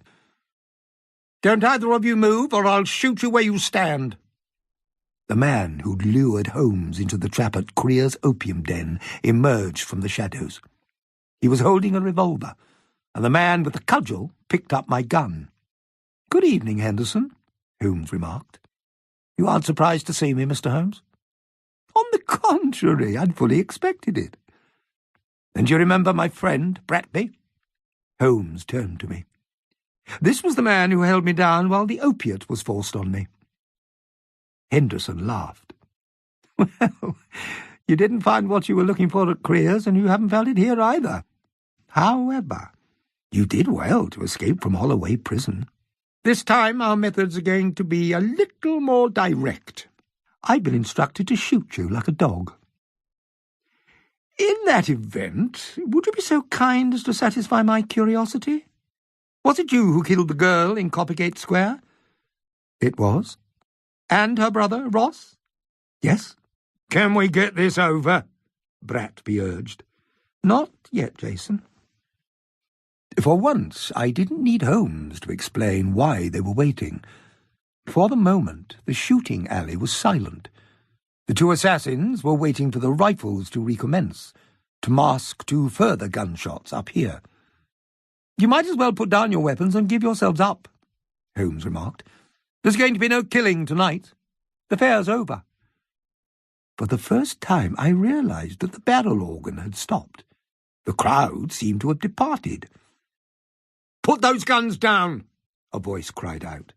"Don't either of you move, or I'll shoot you where you stand." The man who'd lured Holmes into the trap at Creer's opium den emerged from the shadows. He was holding a revolver, and the man with the cudgel picked up my gun. "Good evening, Henderson," Holmes remarked. "You aren't surprised to see me, Mr. Holmes?" "On the contrary, I'd fully expected it." "And you remember my friend, Bratby?" Holmes turned to me. "This was the man who held me down while the opiate was forced on me." Henderson laughed. "Well, you didn't find what you were looking for at Creer's, and you haven't found it here either. However, you did well to escape from Holloway Prison. This time our methods are going to be a little more direct. I've been instructed to shoot you like a dog." "In that event, would you be so kind as to satisfy my curiosity? Was it you who killed the girl in Coppergate Square?" "It was." "And her brother, Ross?" "Yes." "Can we get this over?" Bratby urged. "Not yet, Jason." For once, I didn't need Holmes to explain why they were waiting. For the moment, the shooting alley was silent. The two assassins were waiting for the rifles to recommence, to mask two further gunshots up here. "You might as well put down your weapons and give yourselves up," Holmes remarked. "There's going to be no killing tonight. The fair's over." For the first time I realized that the barrel organ had stopped. The crowd seemed to have departed. "Put those guns down!" a voice cried out.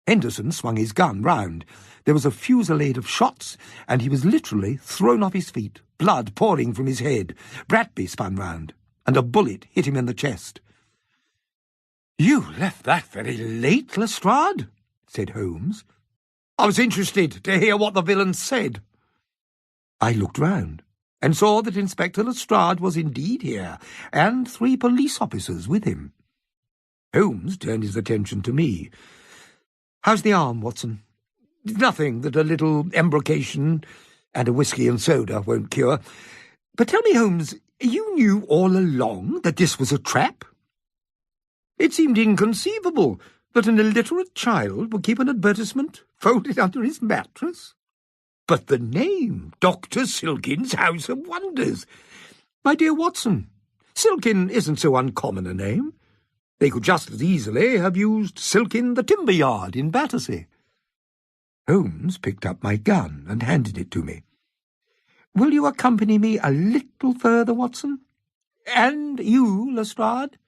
Henderson swung his gun round. There was a fusillade of shots, and he was literally thrown off his feet, blood pouring from his head. Bratby spun round, and a bullet hit him in the chest. "You left that very late, Lestrade," said Holmes. "I was interested to hear what the villain said." I looked round. and saw that Inspector Lestrade was indeed here, and 3 police officers with him. Holmes turned his attention to me. "How's the arm, Watson?" "Nothing that a little embrocation and a whisky and soda won't cure. But tell me, Holmes, you knew all along that this was a trap?" "It seemed inconceivable that an illiterate child would keep an advertisement folded under his mattress. But the name, Dr. Silkin's House of Wonders. My dear Watson, Silkin isn't so uncommon a name. They could just as easily have used Silkin the timber yard in Battersea." Holmes picked up my gun and handed it to me. "Will you accompany me a little further, Watson? And you, Lestrade?"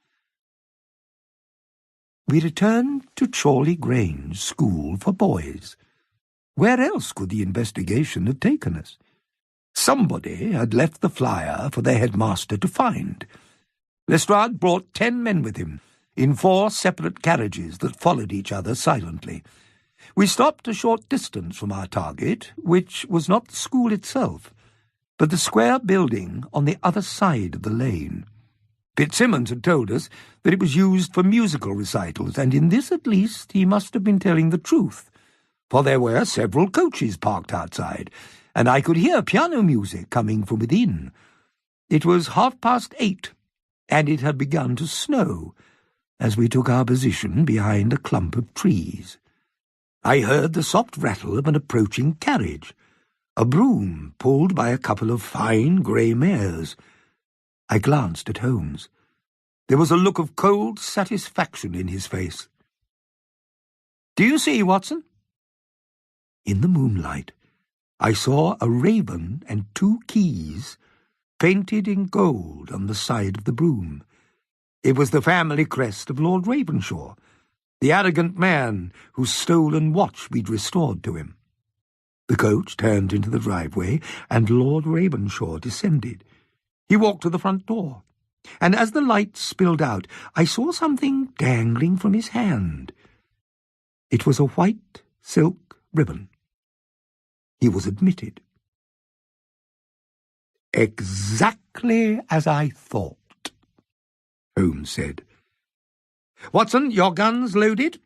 We returned to Chorley Grange School for Boys. Where else could the investigation have taken us? Somebody had left the flyer for the headmaster to find. Lestrade brought 10 men with him, in 4 separate carriages that followed each other silently. We stopped a short distance from our target, which was not the school itself, but the square building on the other side of the lane. Fitzsimmons had told us that it was used for musical recitals, and in this at least he must have been telling the truth, for there were several coaches parked outside, and I could hear piano music coming from within. It was 8:30, and it had begun to snow as we took our position behind a clump of trees. I heard the soft rattle of an approaching carriage, a brougham pulled by a couple of fine grey mares. I glanced at Holmes. There was a look of cold satisfaction in his face. "Do you see, Watson?" In the moonlight, I saw a raven and 2 keys painted in gold on the side of the brougham. It was the family crest of Lord Ravenshaw, the arrogant man whose stolen watch we'd restored to him. The coach turned into the driveway, and Lord Ravenshaw descended. He walked to the front door, and as the light spilled out, I saw something dangling from his hand. It was a white silk ribbon. He was admitted. "Exactly as I thought," Holmes said. "Watson, your gun's loaded.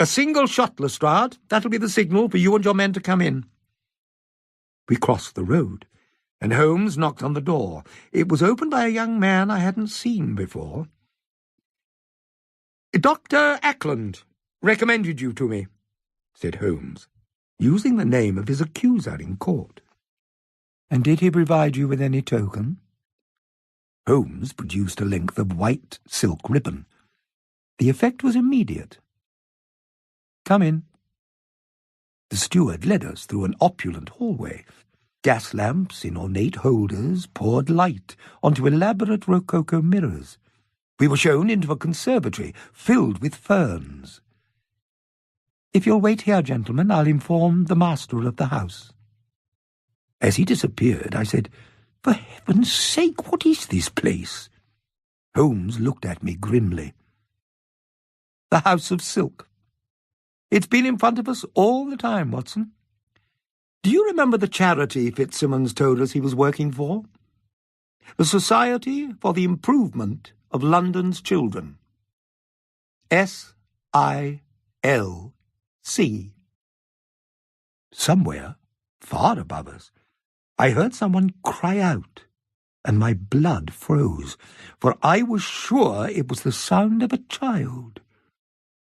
A single shot, Lestrade. That'll be the signal for you and your men to come in." We crossed the road, and Holmes knocked on the door. It was opened by a young man I hadn't seen before. "Dr. Ackland recommended you to me," said Holmes, using the name of his accuser in court. "And did he provide you with any token?" Holmes produced a length of white silk ribbon. The effect was immediate. "Come in." The steward led us through an opulent hallway. Gas lamps in ornate holders poured light onto elaborate rococo mirrors. We were shown into a conservatory filled with ferns. "If you'll wait here, gentlemen, I'll inform the master of the house." As he disappeared, I said, "For heaven's sake, what is this place?" Holmes looked at me grimly. "The House of Silk. It's been in front of us all the time, Watson. Do you remember the charity Fitzsimmons told us he was working for? The Society for the Improvement of London's Children. SILC. Somewhere, far above us, I heard someone cry out, and my blood froze, for I was sure it was the sound of a child.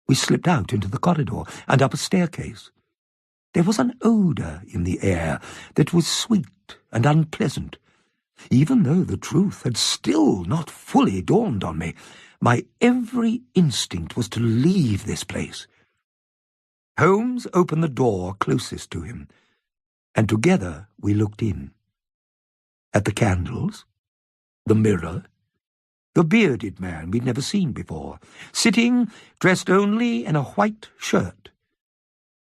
We slipped out into the corridor and up a staircase. There was an odour in the air that was sweet and unpleasant. Even though the truth had still not fully dawned on me, my every instinct was to leave this place. Holmes opened the door closest to him, and together we looked in. At the candles, the mirror, the bearded man we'd never seen before, sitting, dressed only in a white shirt,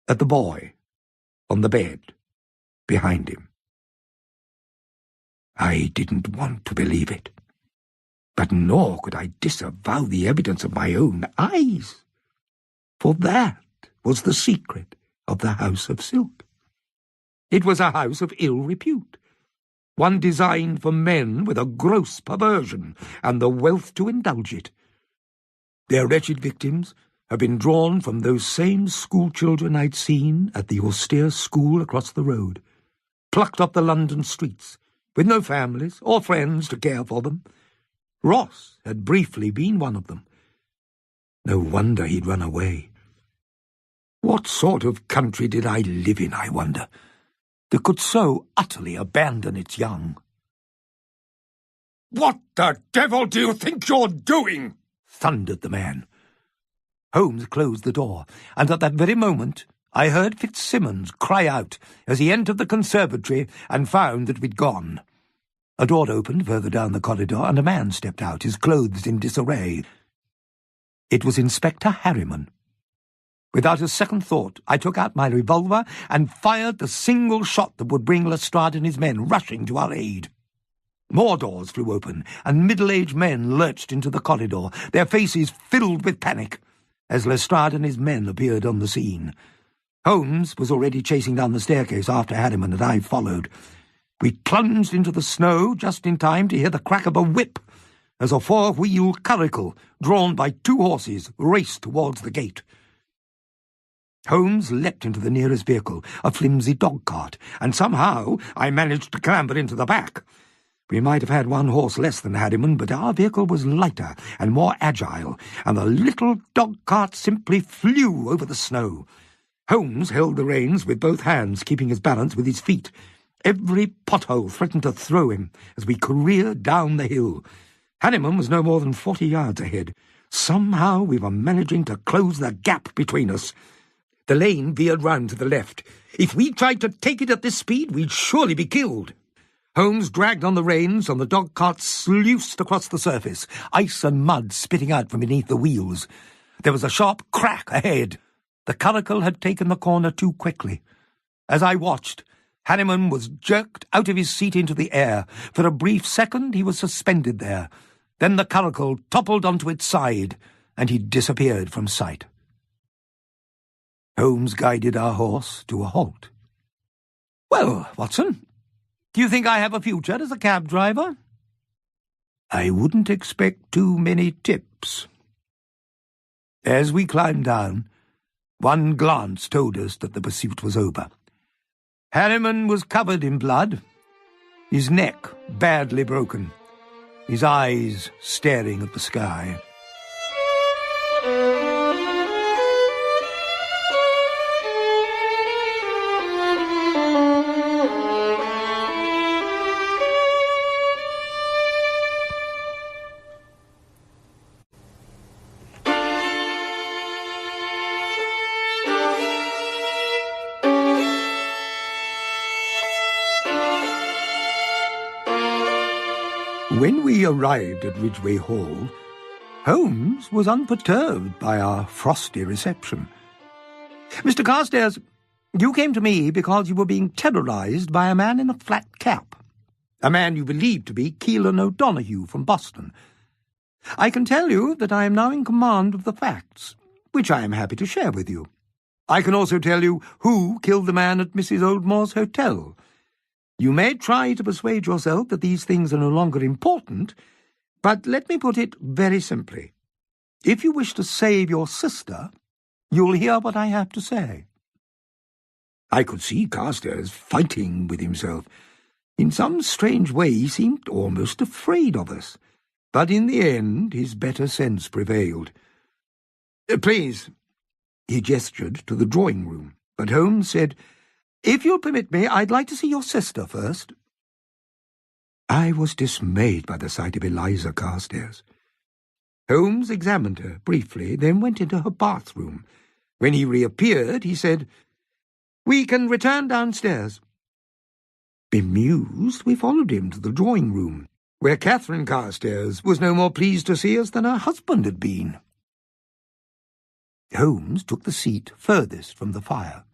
at the boy, on the bed, behind him. I didn't want to believe it, but nor could I disavow the evidence of my own eyes, for that was the secret of the House of Silk. It was a house of ill repute, one designed for men with a gross perversion and the wealth to indulge it. Their wretched victims have been drawn from those same schoolchildren I'd seen at the austere school across the road, plucked up the London streets, with no families or friends to care for them. Ross had briefly been one of them. No wonder he'd run away. What sort of country did I live in, I wonder, that could so utterly abandon its young? "What the devil do you think you're doing?" thundered the man. Holmes closed the door, and at that very moment I heard Fitzsimmons cry out as he entered the conservatory and found that we'd gone. A door opened further down the corridor, and a man stepped out, his clothes in disarray. It was Inspector Harriman. Without a second thought, I took out my revolver and fired the single shot that would bring Lestrade and his men rushing to our aid. More doors flew open, and middle-aged men lurched into the corridor, their faces filled with panic, as Lestrade and his men appeared on the scene. Holmes was already chasing down the staircase after Harriman, and I followed. We plunged into the snow just in time to hear the crack of a whip as a four-wheeled curricle, drawn by two horses, raced towards the gate. Holmes leapt into the nearest vehicle, a flimsy dog-cart, and somehow I managed to clamber into the back. We might have had one horse less than Harriman, but our vehicle was lighter and more agile, and the little dog-cart simply flew over the snow. Holmes held the reins with both hands, keeping his balance with his feet. Every pothole threatened to throw him as we careered down the hill. Harriman was no more than 40 yards ahead. Somehow we were managing to close the gap between us. The lane veered round to the left. If we tried to take it at this speed, we'd surely be killed. Holmes dragged on the reins, and the dog-cart sluiced across the surface, ice and mud spitting out from beneath the wheels. There was a sharp crack ahead. The curricle had taken the corner too quickly. As I watched, Harriman was jerked out of his seat into the air. For a brief second he was suspended there. Then the curricle toppled onto its side, and he disappeared from sight. Holmes guided our horse to a halt. "Well, Watson, do you think I have a future as a cab driver?" "I wouldn't expect too many tips." As we climbed down, one glance told us that the pursuit was over. Harriman was covered in blood, his neck badly broken, his eyes staring at the sky. When we arrived at Ridgeway Hall, Holmes was unperturbed by our frosty reception. "Mr. Carstairs, you came to me because you were being terrorized by a man in a flat cap, a man you believed to be Keelan O'Donoghue from Boston. I can tell you that I am now in command of the facts, which I am happy to share with you. I can also tell you who killed the man at Mrs. Oldmore's hotel. You may try to persuade yourself that these things are no longer important, but let me put it very simply. If you wish to save your sister, you'll hear what I have to say." I could see Carstairs fighting with himself. In some strange way he seemed almost afraid of us, but in the end his better sense prevailed. "Please," he gestured to the drawing-room, but Holmes said, "If you'll permit me, I'd like to see your sister first." I was dismayed by the sight of Eliza Carstairs. Holmes examined her briefly, then went into her bathroom. When he reappeared, he said, "We can return downstairs." Bemused, we followed him to the drawing-room, where Catherine Carstairs was no more pleased to see us than her husband had been. Holmes took the seat furthest from the fire.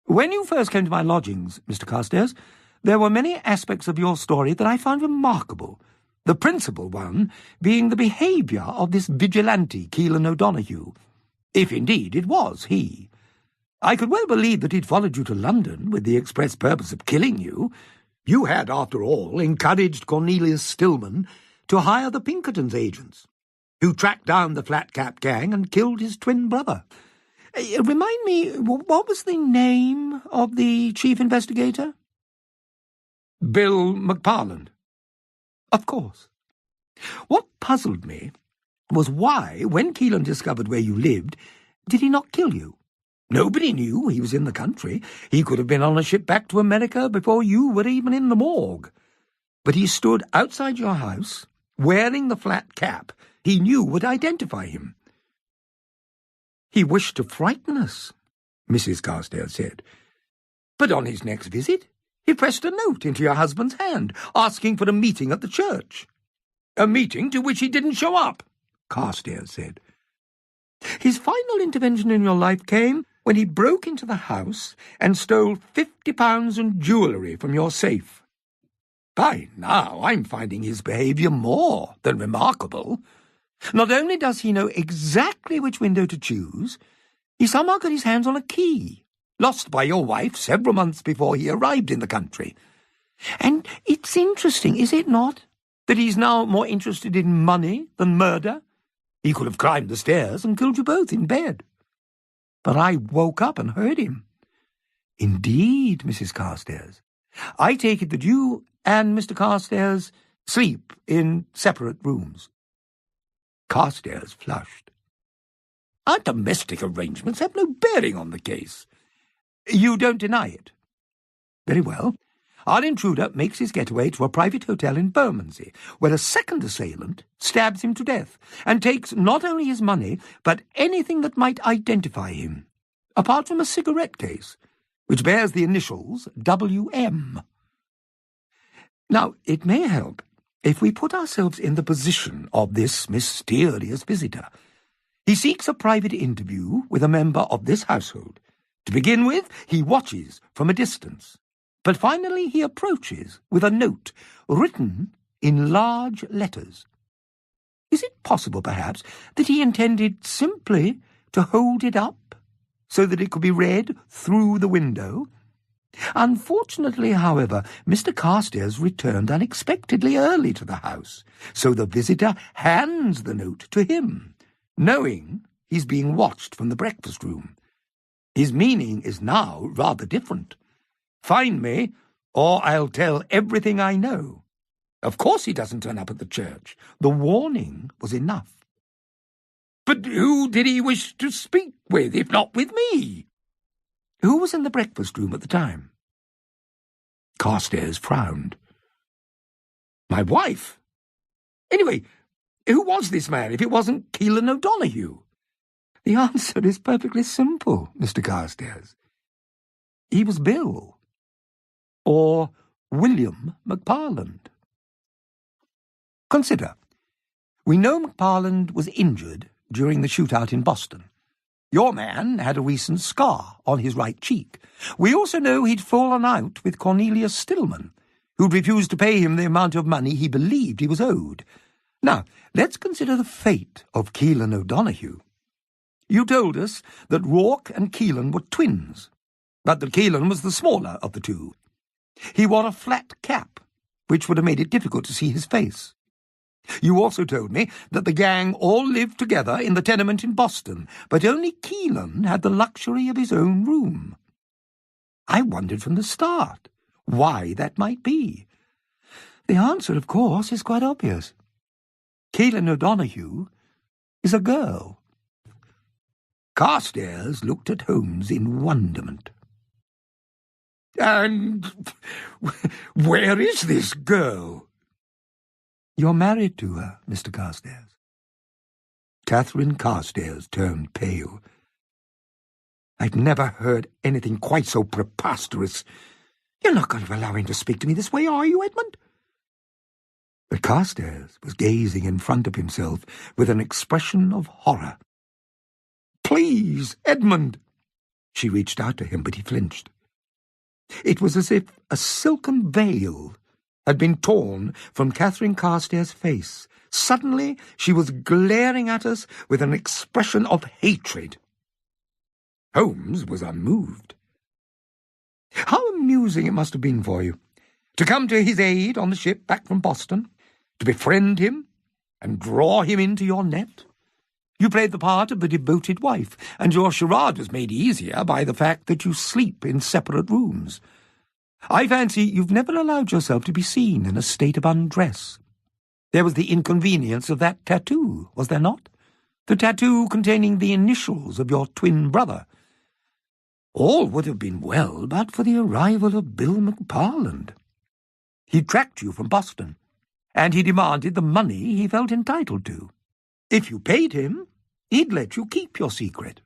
"When you first came to my lodgings, Mr. Carstairs, there were many aspects of your story that I found remarkable, the principal one being the behaviour of this vigilante, Keelan O'Donoghue, if indeed it was he. I could well believe that he'd followed you to London with the express purpose of killing you, You had, after all, encouraged Cornelius Stillman to hire the Pinkertons' agents, who tracked down the Flat-Cap gang and killed his twin brother. Remind me, what was the name of the chief investigator? Bill McParland. Of course. What puzzled me was why, when Keelan discovered where you lived, did he not kill you? Nobody knew he was in the country. He could have been on a ship back to America before you were even in the morgue. But he stood outside your house, wearing the flat cap he knew would identify him. He wished to frighten us, Mrs. Carstairs said. But on his next visit, he pressed a note into your husband's hand, asking for a meeting at the church. A meeting to which he didn't show up, Carstairs said. His final intervention in your life came when he broke into the house and stole £50 in jewellery from your safe. By now, I'm finding his behaviour more than remarkable. Not only does he know exactly which window to choose, he somehow got his hands on a key, lost by your wife several months before he arrived in the country. And it's interesting, is it not, that he's now more interested in money than murder? He could have climbed the stairs and killed you both in bed. But I woke up and heard him. Indeed, Mrs. Carstairs. I take it that you and Mr. Carstairs sleep in separate rooms. Carstairs flushed. Our domestic arrangements have no bearing on the case. You don't deny it? Very well. Our intruder makes his getaway to a private hotel in Bermondsey, where a second assailant stabs him to death and takes not only his money, but anything that might identify him, apart from a cigarette case, which bears the initials WM. Now, it may help if we put ourselves in the position of this mysterious visitor. He seeks a private interview with a member of this household. To begin with, he watches from a distance. But finally he approaches with a note written in large letters. Is it possible, perhaps, that he intended simply to hold it up so that it could be read through the window? Unfortunately, however, Mr. Carstairs returned unexpectedly early to the house, so the visitor hands the note to him, knowing he's being watched from the breakfast room. His meaning is now rather different. Find me, or I'll tell everything I know. Of course he doesn't turn up at the church. The warning was enough. But who did he wish to speak with, if not with me? Who was in the breakfast room at the time? Carstairs frowned. My wife. Anyway, who was this man if it wasn't Keelan O'Donoghue? The answer is perfectly simple, Mr. Carstairs. He was Bill. Or William McParland. Consider, we know McParland was injured during the shootout in Boston. Your man had a recent scar on his right cheek. We also know he'd fallen out with Cornelius Stillman, who'd refused to pay him the amount of money he believed he was owed. Now, let's consider the fate of Keelan O'Donoghue. You told us that Rourke and Keelan were twins, but that Keelan was the smaller of the two. He wore a flat cap, which would have made it difficult to see his face. You also told me that the gang all lived together in the tenement in Boston, but only Keelan had the luxury of his own room. I wondered from the start why that might be. The answer, of course, is quite obvious. Keelan O'Donoghue is a girl. Carstairs looked at Holmes in wonderment. And where is this girl? You're married to her, Mr. Carstairs. Catherine Carstairs turned pale. I've never heard anything quite so preposterous. You're not going to allow him to speak to me this way, are you, Edmund? But Carstairs was gazing in front of himself with an expression of horror. Please, Edmund! She reached out to him, but he flinched. It was as if a silken veil had been torn from Catherine Carstairs' face. Suddenly she was glaring at us with an expression of hatred. Holmes was unmoved. How amusing it must have been for you. to come to his aid on the ship back from Boston, to befriend him and draw him into your net. You played the part of the devoted wife, and your charade was made easier by the fact that you sleep in separate rooms. I fancy you've never allowed yourself to be seen in a state of undress. There was the inconvenience of that tattoo, was there not? The tattoo containing the initials of your twin brother. All would have been well but for the arrival of Bill McParland. He tracked you from Boston, and he demanded the money he felt entitled to. If you paid him, he'd let you keep your secret.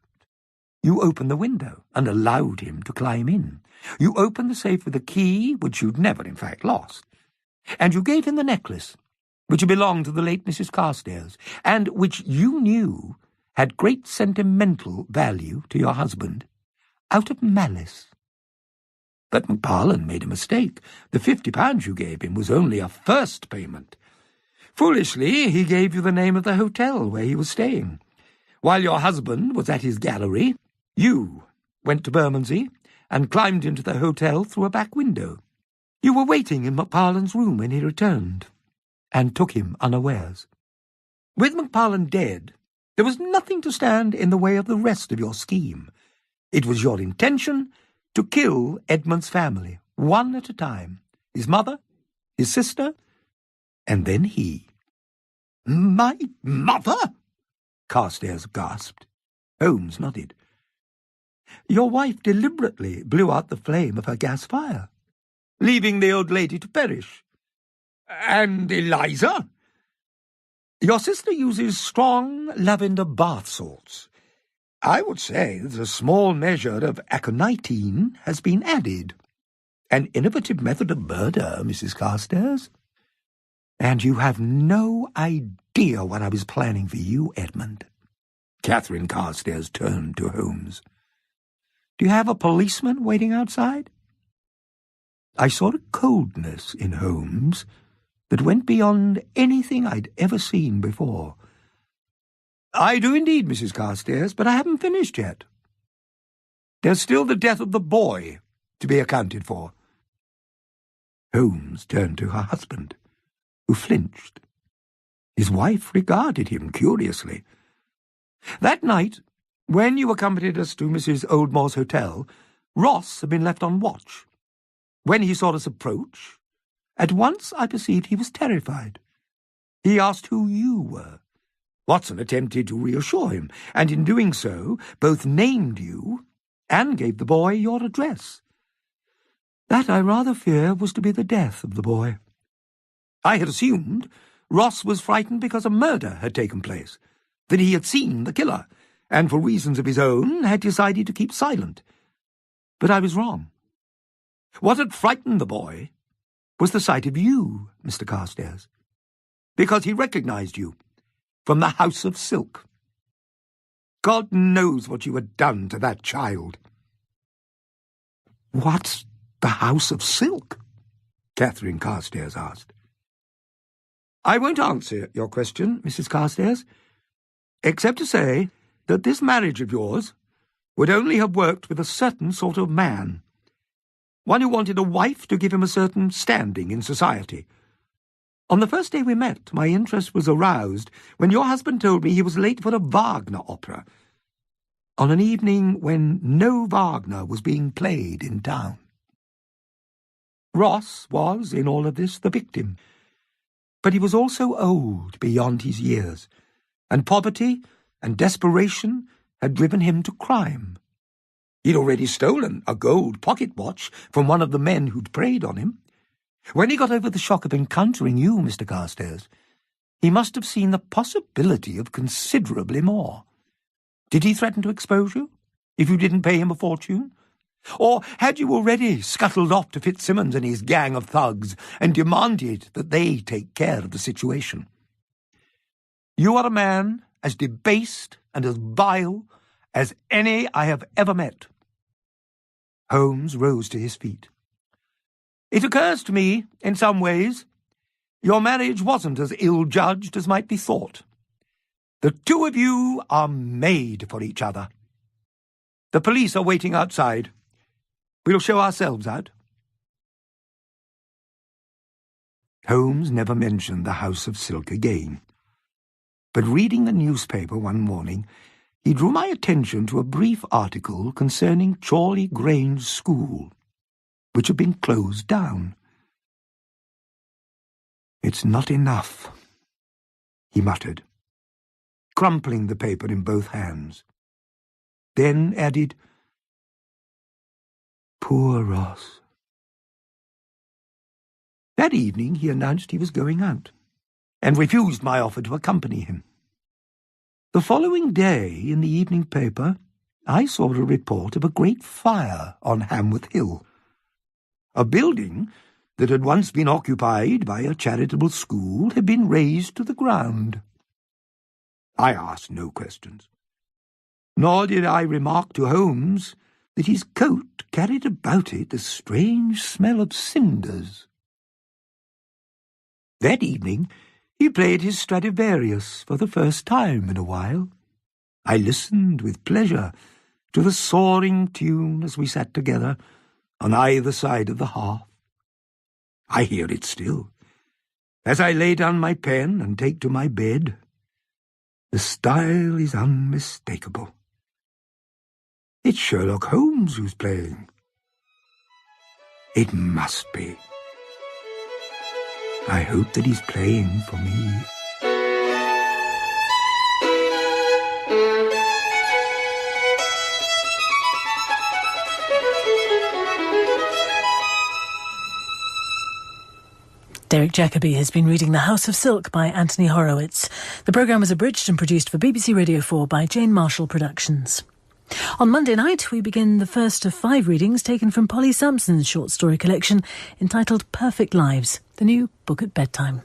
You opened the window and allowed him to climb in. You opened the safe with a key which you'd never in fact lost, and you gave him the necklace which belonged to the late Mrs. Carstairs, and which you knew had great sentimental value to your husband, out of malice. But McParland made a mistake. The £50 you gave him was only a first payment. Foolishly, he gave you the name of the hotel where he was staying. While your husband was at his gallery, you went to Bermondsey and climbed into the hotel through a back window. You were waiting in McParland's room when he returned, and took him unawares. With McParland dead, there was nothing to stand in the way of the rest of your scheme. It was your intention to kill Edmund's family, one at a time, his mother, his sister, and then he. "My mother?" Carstairs gasped. Holmes nodded. "Your wife deliberately blew out the flame of her gas fire, leaving the old lady to perish." "And Eliza?" "Your sister uses strong lavender bath salts. I would say that a small measure of aconitine has been added. An innovative method of murder, Mrs. Carstairs. And you have no idea what I was planning for you, Edmund." Catherine Carstairs turned to Holmes. "Do you have a policeman waiting outside?" I saw a coldness in Holmes that went beyond anything I'd ever seen before. "I do indeed, Mrs. Carstairs, but I haven't finished yet. There's still the death of the boy to be accounted for." Holmes turned to her husband, who flinched. His wife regarded him curiously. "That night, when you accompanied us to Mrs. Oldmore's hotel, Ross had been left on watch. When he saw us approach, at once I perceived he was terrified. He asked who you were. Watson attempted to reassure him, and in doing so both named you and gave the boy your address. That, I rather fear, was to be the death of the boy. I had assumed Ross was frightened because a murder had taken place, that he had seen the killer, and for reasons of his own had decided to keep silent. But I was wrong. What had frightened the boy was the sight of you, Mr. Carstairs, because he recognized you from the House of Silk. God knows what you had done to that child." "What's the House of Silk?" Catherine Carstairs asked. "I won't answer your question, Mrs. Carstairs, except to say that this marriage of yours would only have worked with a certain sort of man, one who wanted a wife to give him a certain standing in society. On the first day we met, my interest was aroused when your husband told me he was late for a Wagner opera, on an evening when no Wagner was being played in town. Ross was, in all of this, the victim, but he was also old beyond his years, and poverty and desperation had driven him to crime. He'd already stolen a gold pocket watch from one of the men who'd preyed on him. When he got over the shock of encountering you, Mr. Carstairs, he must have seen the possibility of considerably more. Did he threaten to expose you if you didn't pay him a fortune? Or had you already scuttled off to Fitzsimmons and his gang of thugs and demanded that they take care of the situation? You are a man as debased and as vile as any I have ever met." Holmes rose to his feet. "It occurs to me, in some ways, your marriage wasn't as ill-judged as might be thought. The two of you are made for each other. The police are waiting outside. We'll show ourselves out." Holmes never mentioned the House of Silk again. But reading the newspaper one morning, he drew my attention to a brief article concerning Chorley Grange School, which had been closed down. "It's not enough," he muttered, crumpling the paper in both hands. Then added, "Poor Ross." That evening he announced he was going out, and refused my offer to accompany him. The following day, in the evening paper, I saw a report of a great fire on Hamworth Hill. A building that had once been occupied by a charitable school had been razed to the ground. I asked no questions, nor did I remark to Holmes that his coat carried about it a strange smell of cinders. That evening he played his Stradivarius for the first time in a while. I listened with pleasure to the soaring tune as we sat together on either side of the hearth. I hear it still, as I lay down my pen and take to my bed. The style is unmistakable. It's Sherlock Holmes who's playing. It must be. I hope that he's playing for me. Derek Jacobi has been reading The House of Silk by Anthony Horowitz. The programme was abridged and produced for BBC Radio 4 by Jane Marshall Productions. On Monday night, we begin the first of 5 readings taken from Polly Sampson's short story collection entitled Perfect Lives, the new book at bedtime.